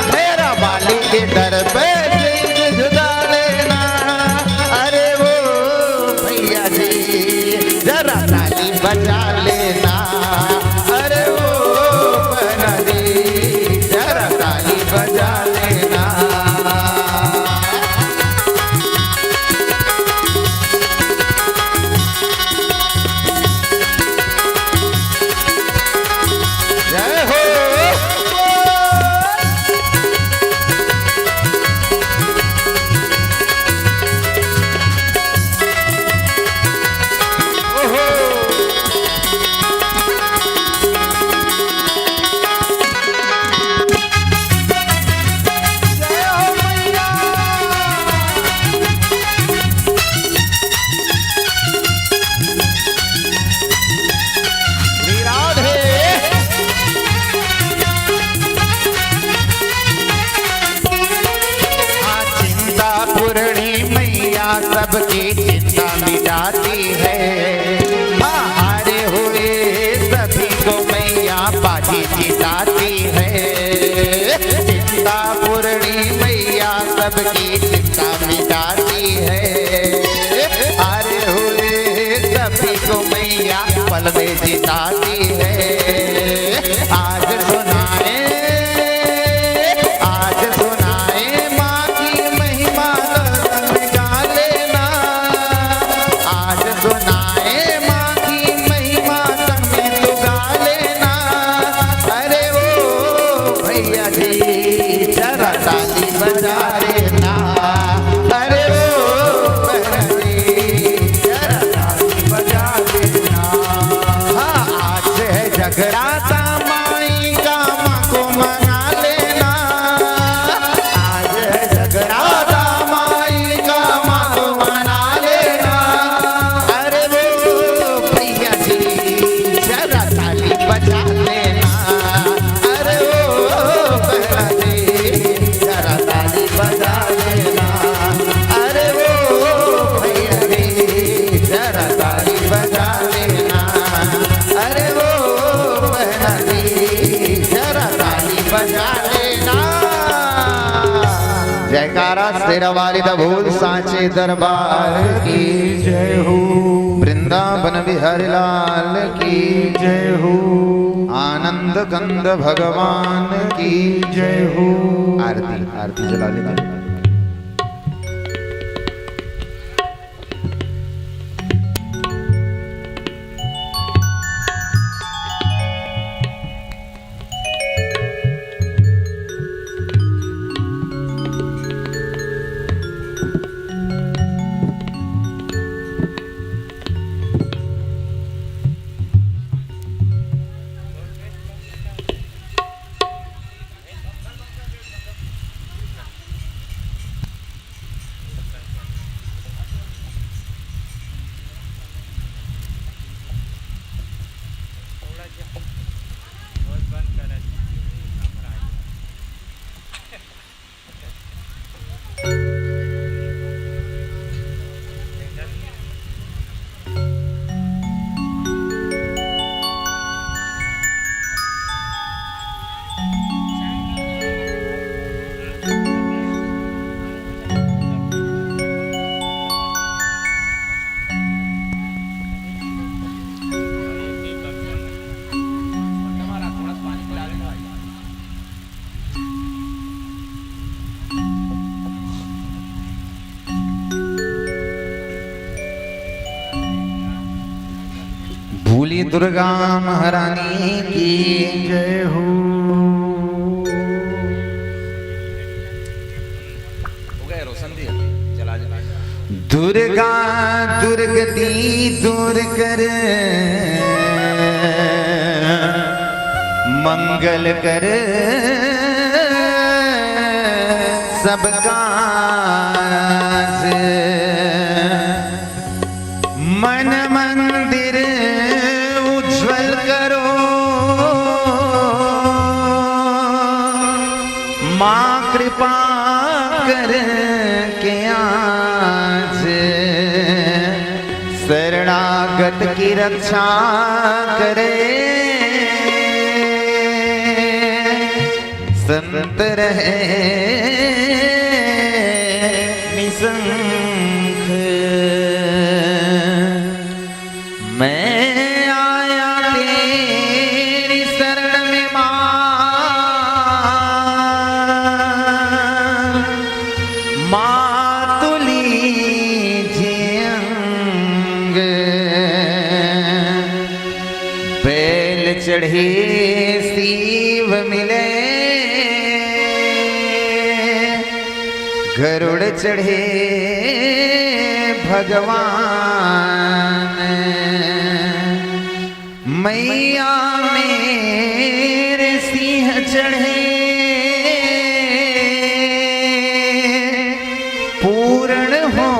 शेरा वाली के दर पर सिर झुका लेना। अरे वो भैया जी जरा ताली बजा लेना, अरे वो बहना जी जरा ताली बजा लेना। जय हो। ओहो। जय हो मैया। श्री राधे। हाँ चिंता पूर्णी मैया सबकी चिंता मिटाती है, हाँ हारे हुए सभी को मैया बाजी जिताती है। चिंता पूर्णी मैया सबकी चिंता मिटाती है, हारे हुए सभी को मैया पल में जिताती है। आज सुनाए, आज सुनाए माँ की महिमा दर्शन गा लेना। आज सुनाए माँ जगराता माई का माँ को मना लेना, आज जगराता माई का माँ को मना लेना। अरे वो भैया जी जरा ताली बजा लेना, अरे वो भैया जी जरा ताली बजा लेना, अरे वो भैया जी जरा ताली बजा लेना, अरे वो भैया जी जरा ताली बजा लेना। जयकारा तेरा वालिद भूल साचे दरबार की जय हो, वृंदावन बिहारी लाल की जय हो, आनंद कंद भगवान की जय हो। आरती आरती जला लेना। भूली दुर्गा महारानी की जय हो। हो गए रोशन दिया चला जा। दुर्गा दुर्गति दूर कर, मंगल कर सबका मन मंदिर उज्जवल करो, माँ कृपा कर के आज शरणागत की रक्षा करे, संत रहे निसंख। मैं आया तेरी शरण में माँ तुली अंग, बैल चढ़े शिव मिले, गरुड़ चढ़े भगवान, मैया मेरे सिंह चढ़े, पूर्ण हो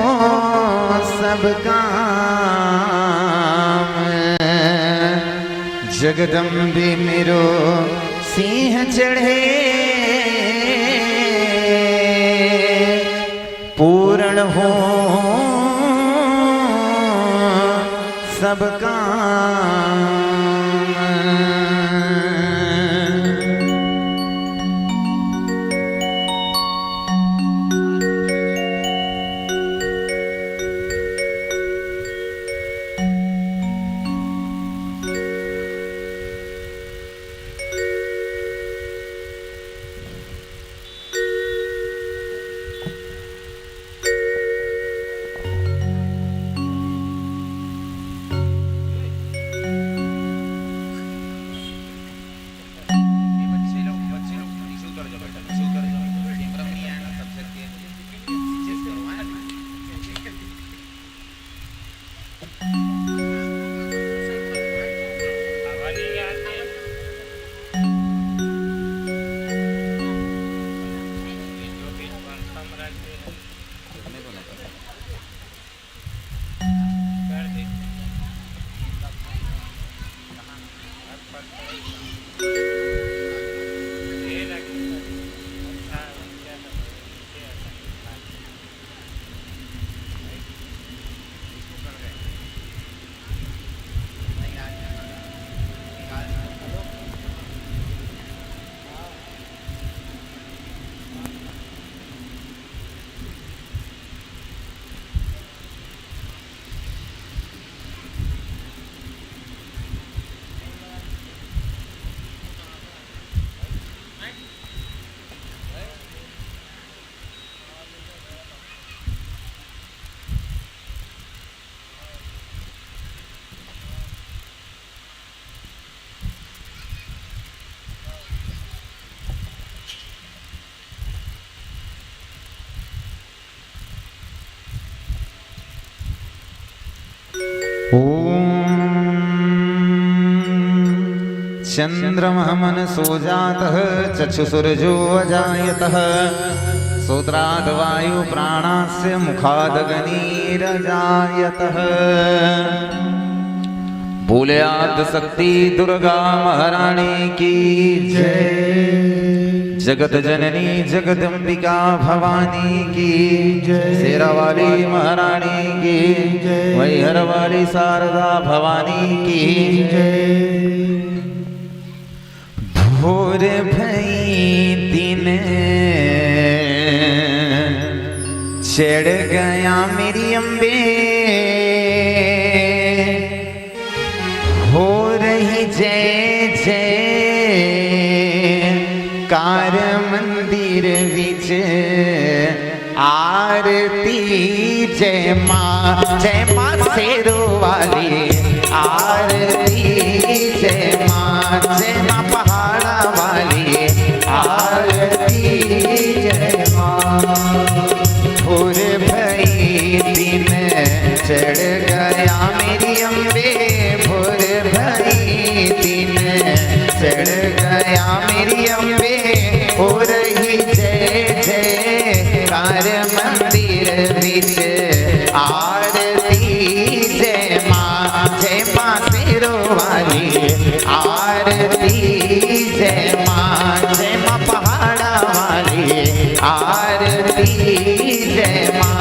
सब काम, जगदम्बे मेरो सिंह चढ़े, पूर्ण हो सब काम। चंद्रमः मनसो जातः चक्षुसुरजो अजायतः श्रोत्राद् वायु प्राणास्य मुखादग्निरजायतः बोलयाद शक्ति दुर्गा महारानी की जय। जगत जननी जगदम्बिका भवानी की जय। शेरावाली महारानी की जय। मैहर वाली शारदा भवानी की जय। भोर भई दिन चढ़ गया मेरी अम्बे हो रही जय जय कार मंदिर विच आरती जय मां शेरो वाली आरती जय मां पहाड़ा वाली आरती जय मां। भोर भई दिन चढ़ गया मेरी अम्बे भोर भई दिन चढ़ गया मेरी अम्बे हो रही जय जय कार मंदिर विच आरती जय मां शेरो वाली आरती जय मां पहाड़ा वाली आरती जय मां।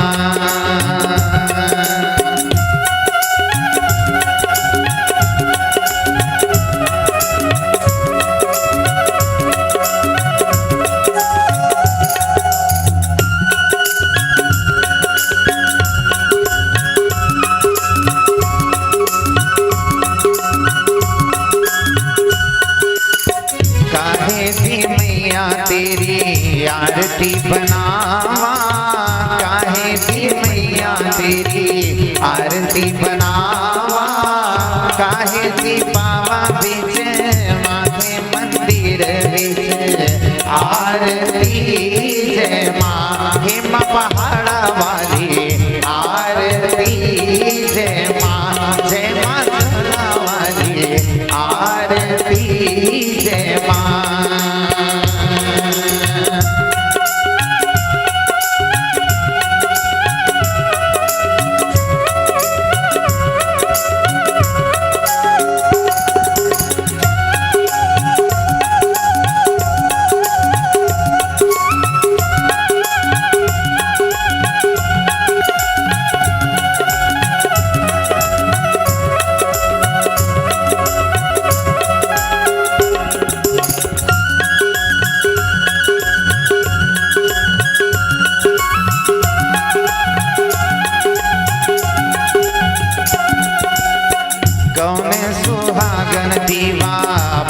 तेरी आरती बनावा काहे भी मैया तेरी आरती बनावा काहे भी पावा बिच माथे मंदिर विच आरती जय मां पहाड़ा वाली आरती जय मां वाली आरती जय मां।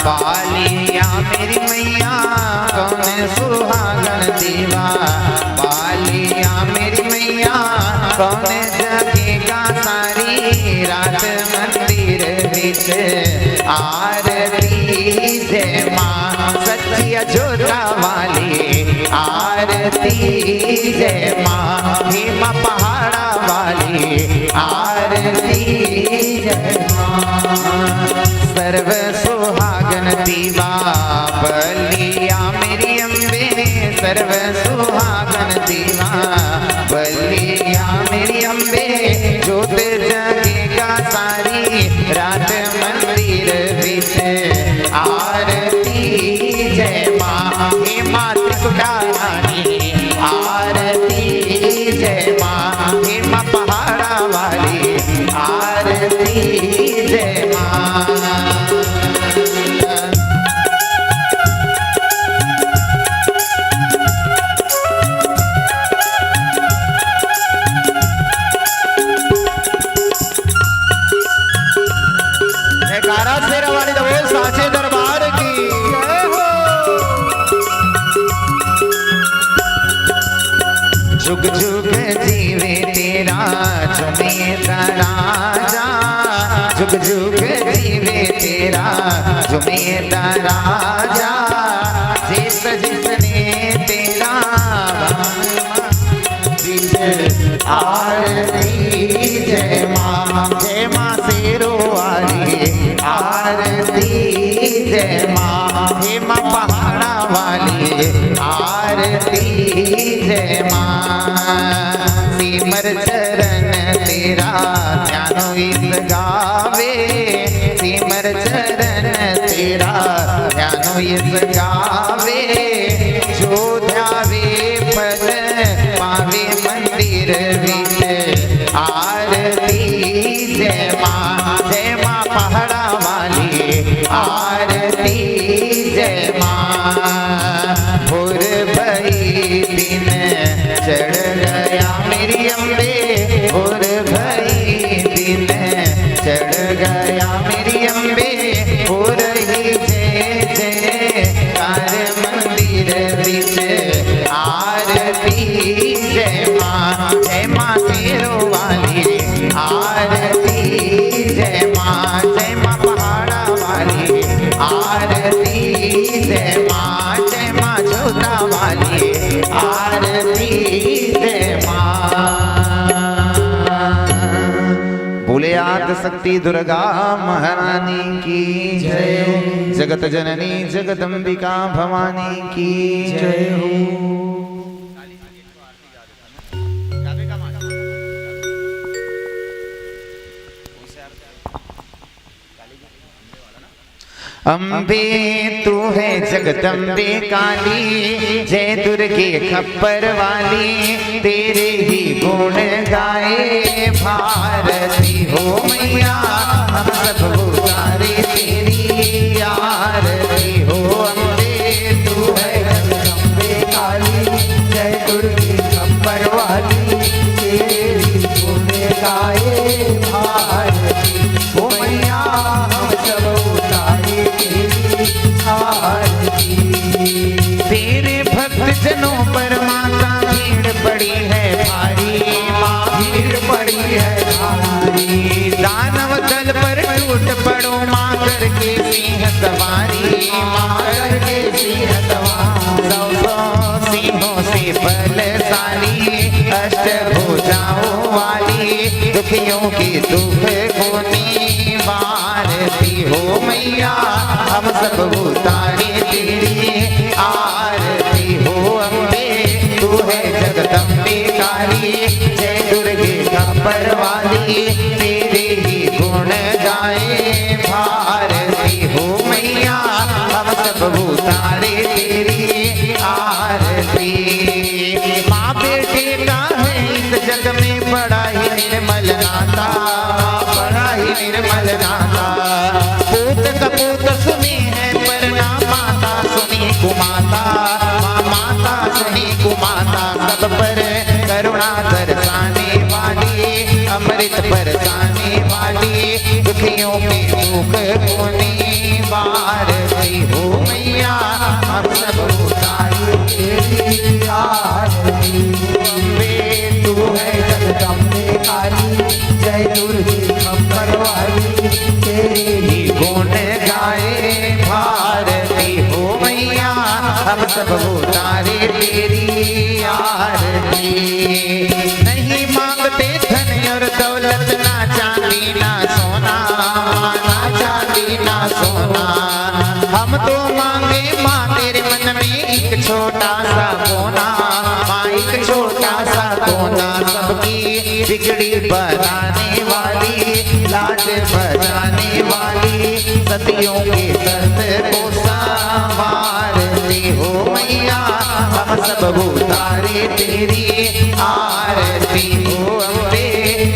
बालिया मेरी मैया कौन सुहागन दीवा बालिया मेरी मैया कौन जगेगा सारी रात मंदिर विच आरती जय मां सच्चिया जोरा वाली आरती जय मां पहाड़ा वाली आरती जय मां। सर्व सुहागन दीवा बलिया मेरी अम्बे सर्व सुहागन दीवा बलिया मेरी अम्बे जोत जगेगा सारी रात मंदिर विच जयकारा शेरा वाली तो बोल साचे दरबार की जय हो। जुग जुग जीवे तेरा जुमे राजा, जुग जुग जीवे तेरा जुमे राजा, जिस जिसने तेरा आरती जय माँ शेरो वाली आरती जय माँ, हे माँ पहाड़ा वाली आरती जय माँ, सिमर चरण तेरा ध्यानो इस गावे, सिमर चरण तेरा ध्यानो इस गावे, जो ध्यावे पद पावे मंदिर विच आरती जय माँ पहाड़ा वाली आरती जय माँ, भोर भई दिन चढ़ गया मेरी अम्बे, भोर भई दिन चढ़ गया मेरी अम्बे, हो रही जय जयकार मंदिर विच आरती जय माँ शेरो वाली आरती जय माँ पहाड़ा वाली आरती जय माँ जोधा वाली आरती जय माँ। बोले आद शक्ति दुर्गा महारानी की जय, जगत जननी जगदम्बिका भवानी की जय हो। अम्बे तू है जगदम्बे काली, जय दुर्गे खप्पर वाली, तेरे ही गुण गाए भारती हो मैया, हम सब उतारे तेरी आरती हो। अम्बे तू है जगदम्बे काली, जय दुर्गे खप्पर वाली, तेरी गुण गाए भारती हो मैया, हम सब उतारे तेरी आरती। तेरे भक्त जनों पर माता भीड़ पड़ी है भारी, माँ भीड़ पड़ी है भारी, दानव दल पर टूट पड़ो माँ करके सिंह सवारी, माँ करके सिंह सवारी, सौ सिंहों से बलशाली, अष्टभुजाओं वाली, दुखियों की दुख को निवारती हो मैया, हम सब उतारे तेरी आरती हो। अम्बे तू है जगदम्बे काली, जय दुर्गे खप्पर वाली, तेरे ही गुण गाए भारती हो मैया, हम सब उतारे तेरी आरती। माँ बेटे का है इस जग में बड़ा ही निर्मल नाता, बड़ा ही निर्मल नाता, पूत कपूत सुनी है पर ना माता सुनी कुमाता, माता सुनी कुमाता, सब पर करुणा बरसाने वाली, अमृत बरसाने वाली, दुखियों के दुख को निवारती हो मैया, हम सब उतारे तेरी आरती। अम्बे तू है जगदम्बे काली, जय दुर्गे खप्पर वाली, तेरी ही गुण गाए भारती हो मैया, हम सब उतारे तेरी आरती। नहीं मांगते धन और दौलत, ना चांदी ना सोना, ना चांदी ना सोना, हम तो मांगे माँ तेरे मन में एक छोटा सा कोना, माँ एक छोटा सा कोना, सबकी बिगड़ी बनाने वाली, लाज बचाने वाली, सतियों के दर्द को संवारती हो मैया, हम सब उतारे तेरी आरती हो। अम्बे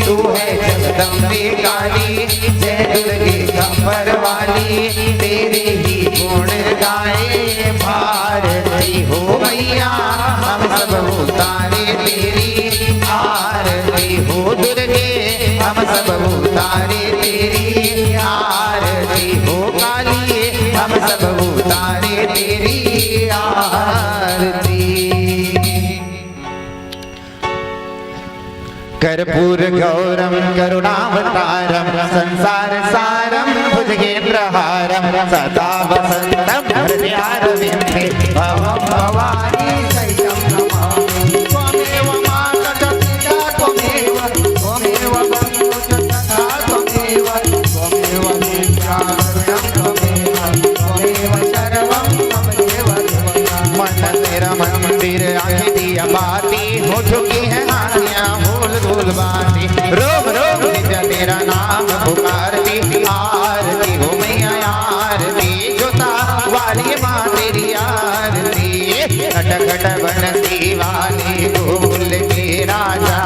तू है जगदम्बे काली, जय दुर्गे खप्पर वाली, तेरे ही गुण गाए भारती हो मैया, हम सब उतारे तेरी आरती हो। दुर्गे हम सब उतारे तेरी आरती कर्पूर गौरम करुणावतारम संसार सारम भुजगेन्द्रहारम सदा वसंतम हृदयारविंदे भवं भवानी सहितं नमामि त्वमेव माता च पिता त्वमेव बन्धुश्च तथा त्वमेव विद्याधरं त्वमेव सर्वं त्वमेव देवता मन तेरा मंदिर आँखें दिया बाती हो चुकी है आँखियाँ भूल भूल बाती रोम रोम निज तेरा नाम पुकारती आरती हो मैया आरती जोता वाली माँ तेरी आरती खट खट बनती वाली गोकुल के राजा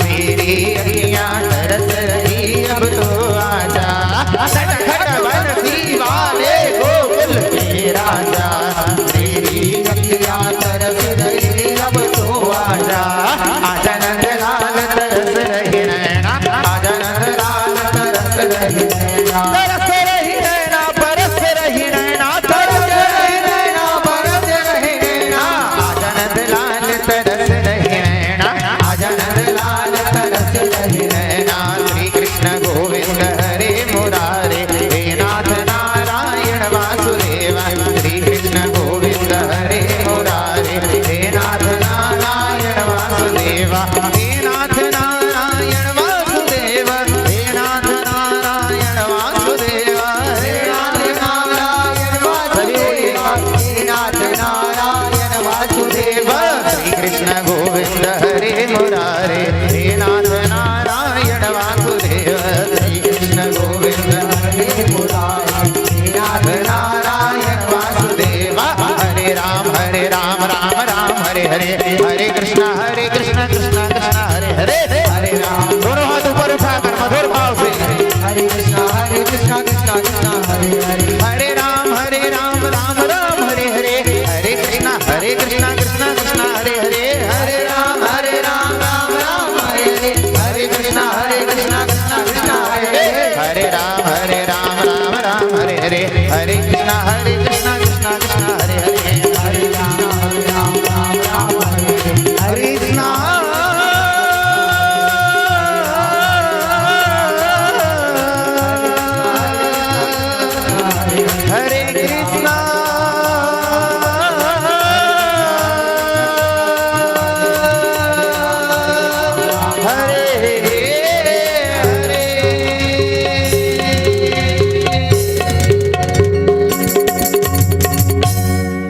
मेरी अखियाँ तरस रही अब तो आजा खट खट बनती वाले गोकुल के राजा मेरी अखियाँ तरस रही अब तो आजा आजा नंदलाल तरस रही नैना आजा नंदलाल तरस रही नैना तरस रही नैना बरस रही नैना तरस रही नैना बरस रही नैना आजा नंदलाल तरस रही नैना आजा नंदलाल तरस रही नैना श्री कृष्ण गोविंद हरे मुरारे हे नाथ नारायण वासुदेव श्री कृष्ण गोविंद हरे मुरारे हे नाथ नारायण वासुदेव हे नाथ नारायण वासुदेव हे नाथ नारायण वासुदेव हे नाथ नारायण वासुदेव हे नाथ नारायण वासुदेव श्री कृष्ण गोविंद हरे मुरारे हे नाथ नारायण वासुदेव श्री कृष्ण गोविंद हरे मुरारे हे नाथ नारायण वासुदेव हरे राम राम राम हरे हरे हरे कृष्ण कृष्ण कृष्ण हरे हरे हरे राम दोनों हाथ ऊपर उठाकर मधुर भाव से हरे कृष्ण कृष्ण कृष्ण हरे हरे हरे राम राम राम हरे हरे हरे कृष्ण कृष्ण कृष्ण हरे हरे हरे राम राम राम हरे हरे हरे कृष्ण कृष्ण कृष्ण हरे हरे हरे राम राम राम हरे हरे हरे कृष्ण कृष्ण कृष्ण हरे हरे हरे राम राम राम हरे हरे कृष्ण हरे कृष्ण हरे हरे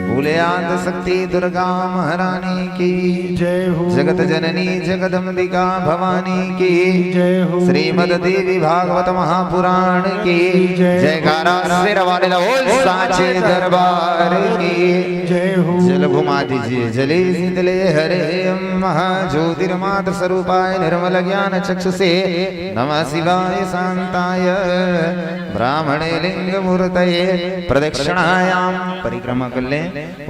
भूलयाद शक्ति दुर्गा महारानी की जय हो जगत जननी जगदम्बिका भवानी की जय हो श्रीमद देवी भागवत महापुराण की जयकारा सिर वाले बोल साचे दरबार की जय हो जल घुमा दीजिए जले शीतले हरे महाज्योतिर्मात स्वरूपाय निर्मल ज्ञान चक्षुषे नमः शिवाय शांताय ब्राह्मणे लिंग मूर्तये प्रदक्षिणायां परिक्रमा कर लें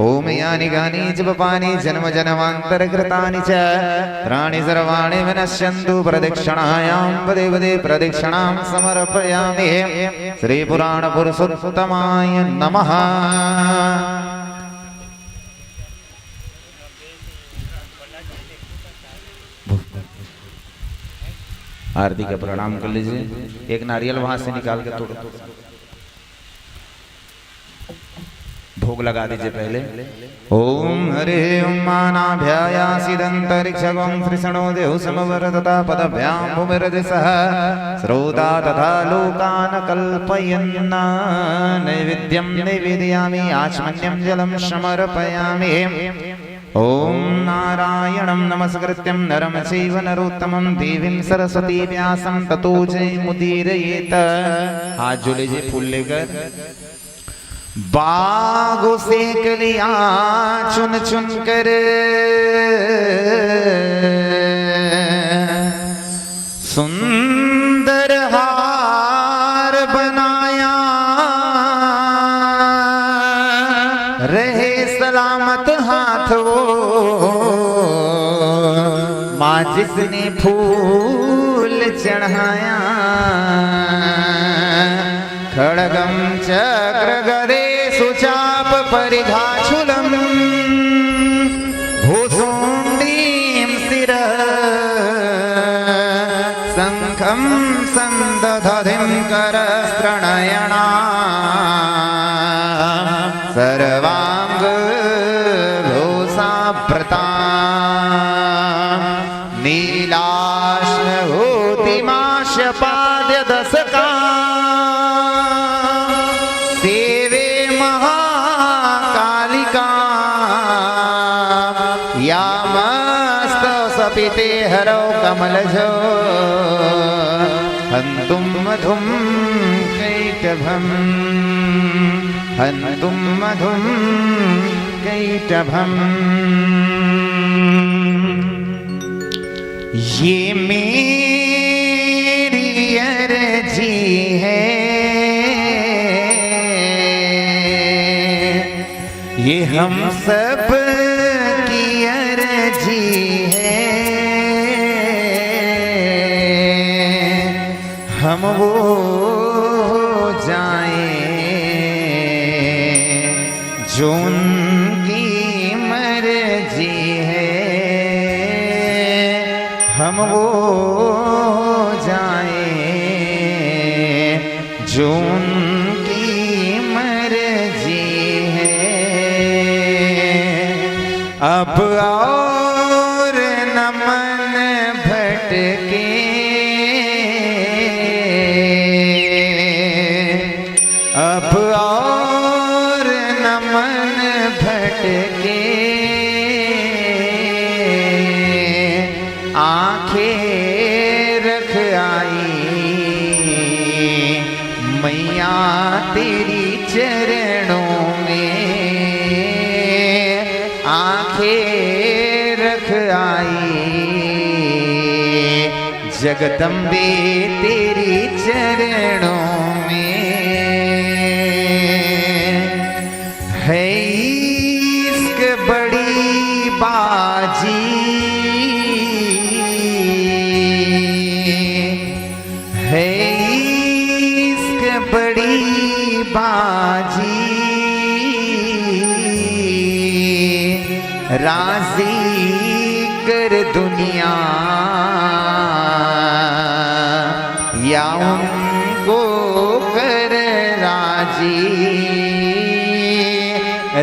ओम यानि गानि जपपानि जन्म जन्मांतर कृतानि च त्राणि सर्वाणि विनश्यन्तु प्रदक्षिणायां पदे पदे प्रदक्षिणां समर्पयामि श्री पुराण पुरुषोत्तमाय नमः। आरती का प्रणाम कर लीजिए एक नारियल वहां से निकाल के तोड़ भोग लगा दीजिए पहले। ओम हरे ओम मानाभ्यायासिदंतरिक्षगं श्रीषणो देव समवरतता पदभ्यां भूमिरदिशः श्रोता तथा लोकान् कल्पयन् नैवेद्यं निवेदयामि आचमन्यं जलं समर्पयामि। ओम नारायणं नमस्कृत्यं नरं चैव नरोत्तमं देवीं सरस्वती व्यासं ततो जयमुदीरयेत्। हाथ जो लीजिए फूल लेकर बागों से कलियां चुन चुन कर सुंदर हार बनाया रहे सलामत हाथ वो माँ जिसने फूल चढ़ाया खड़गम चक्र गदे सुचाप परिधाचुलम भूसुंडीं शिरः सखं सन्दधतिं करस्त्रणयणा सर्वाङ्गभूषाभृता नीलाश्नभूतिमाशपाद्यदशका सेवे महाकालिका यामस्तसपिते हरौ कमलजो हन्तुं मधुं कैटभम् हन्तुं मधुं कैटभम्। ये मेरी अर्जी है, ये हम सब की अर्जी है, हम वो हो जाएं जो उनकी मर्जी है, हम वो हो जाएं जो उनकी मर्जी है। अब और न मन भटके, अब और न मन भटके, आंखें रख आई मैया तेरी चरणों में, आंखें रख आई जगदम्बे तेरी चरणों में। है इश्क बड़ी बाजी, है इश्क बड़ी बाजी, राजी कर दुनिया या उनको कर राजी,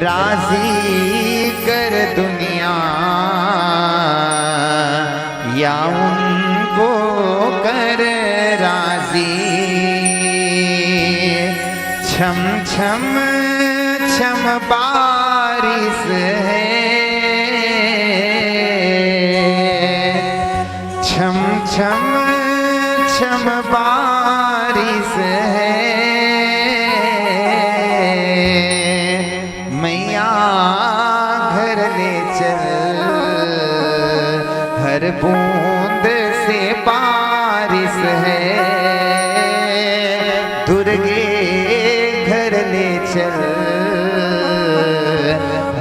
राजी कर दुनिया या उनको कर राजी। छम छम छम बारिश है, छम छम छम बारिश है, मैया घर ले चल हर बूंद से बारिश है, दुर्गे घर ले चल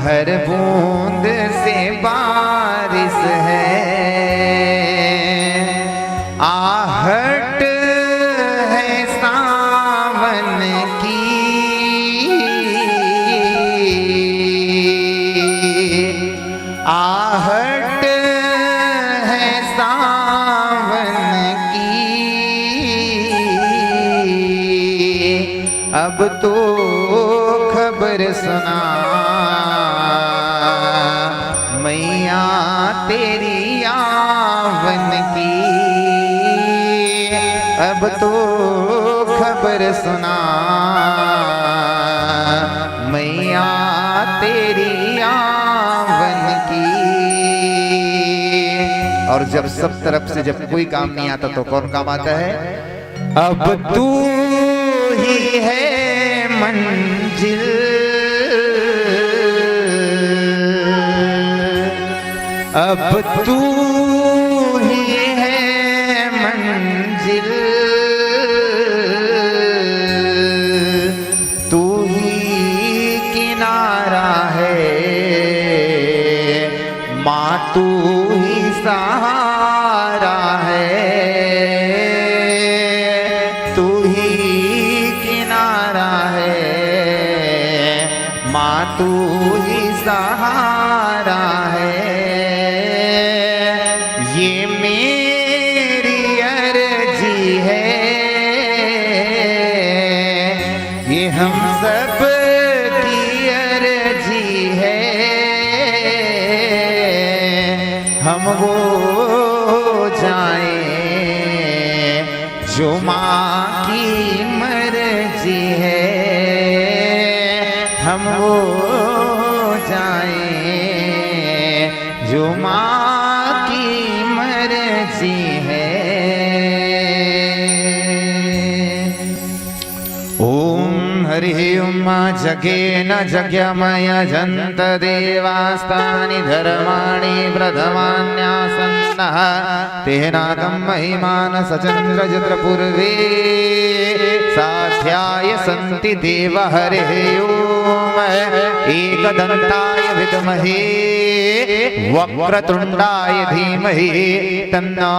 हर बूंद से बारिश है। आहट है सावन की, आहट है सावन की, अब तो खबर सुना मैया तेरी आवन की, अब तो खबर सुना मैया तेरी आवन की। और जब सब तरफ से जब कोई काम नहीं आता तो कौन काम आता है? अब तू ही है मंजिल, अब तू ही है मंजिल, तू ही किनारा है माँ, तू ही सहारा है, तू ही किनारा है माँ, तू ही सहारा है। ये मेरी अर्जी हम सब की अर्जी है, हम वो जाए जो माँ की मर्जी है, हम वो जाए जो माँ की मर्जी है। ओम हरि ओम जगे न जग्यमय जंत देवास्तानि धर्माणि प्रथमान्यासन्नः तेनाकं महिमान सचन्द्रजत्र पूर्वे साध्याय सन्ति देव हरिः ओम एकदन्ताय विद्महे वक्रतुण्डाय धीमहि तन्नो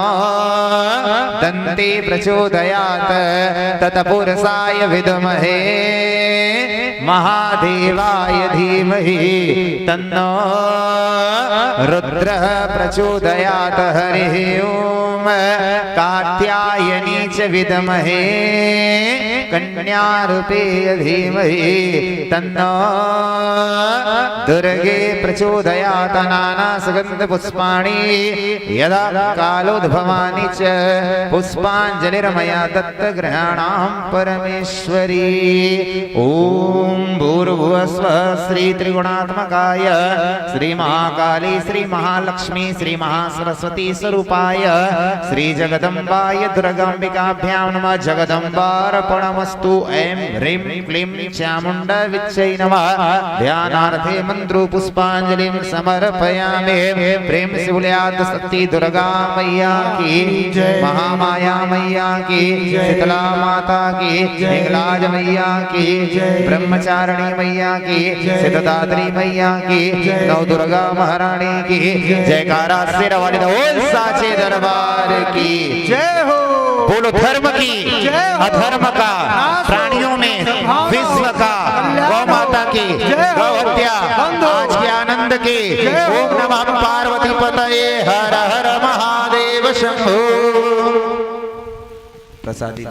दन्ते प्रचोदयात् तत्पुरुषाय विद्महे महादेवाय धीमहि तन्नो रुद्रः प्रचोदयात् हरिः ओम कात्यायनी च विद्महे कन्यारूपे धीमहि तन्नो दुर्गे प्रचोदयात् नानासुगन्धपुष्पाणि यदा कालोद्भवानि च पुष्पाञ्जलिर्मया दत्तगृहाणां परमेश्वरी। ओम भूर्भुवस्वः श्री त्रिगुणात्मकाय श्री महाकाली श्री महालक्ष्मी श्री महासरस्वती स्वरूपाय श्री जगदम्बाय दुर्गाम्बिकाभ्यां नमः। जगदम्बार्पणमस्तु। ऐं ह्रीं क्लीं चामुण्डा विच्चै नमः। ध्यानार्थे मंत्रो पुष्पांजलिं समर्पयामि। प्रेम से बोलियात सती दुर्गा मैया की जय, महामाया मैया की जय, शीतला माता की जय, हिंगलाज मैया की जय, ब्रह्मचारिणी मैया की जय, सिद्धदात्री मैया की जय, नव दुर्गा महारानी की जयकारा सिर वाली बोल साचे दरबार की जय हो। बोलो धर्म की अधर्म का, प्राणियों में विश्व का, गौ माता की गौ हत्या आज के आनंद के। ओम नमः पार्वती पतये हर हर महादेव शंभो। प्रसादी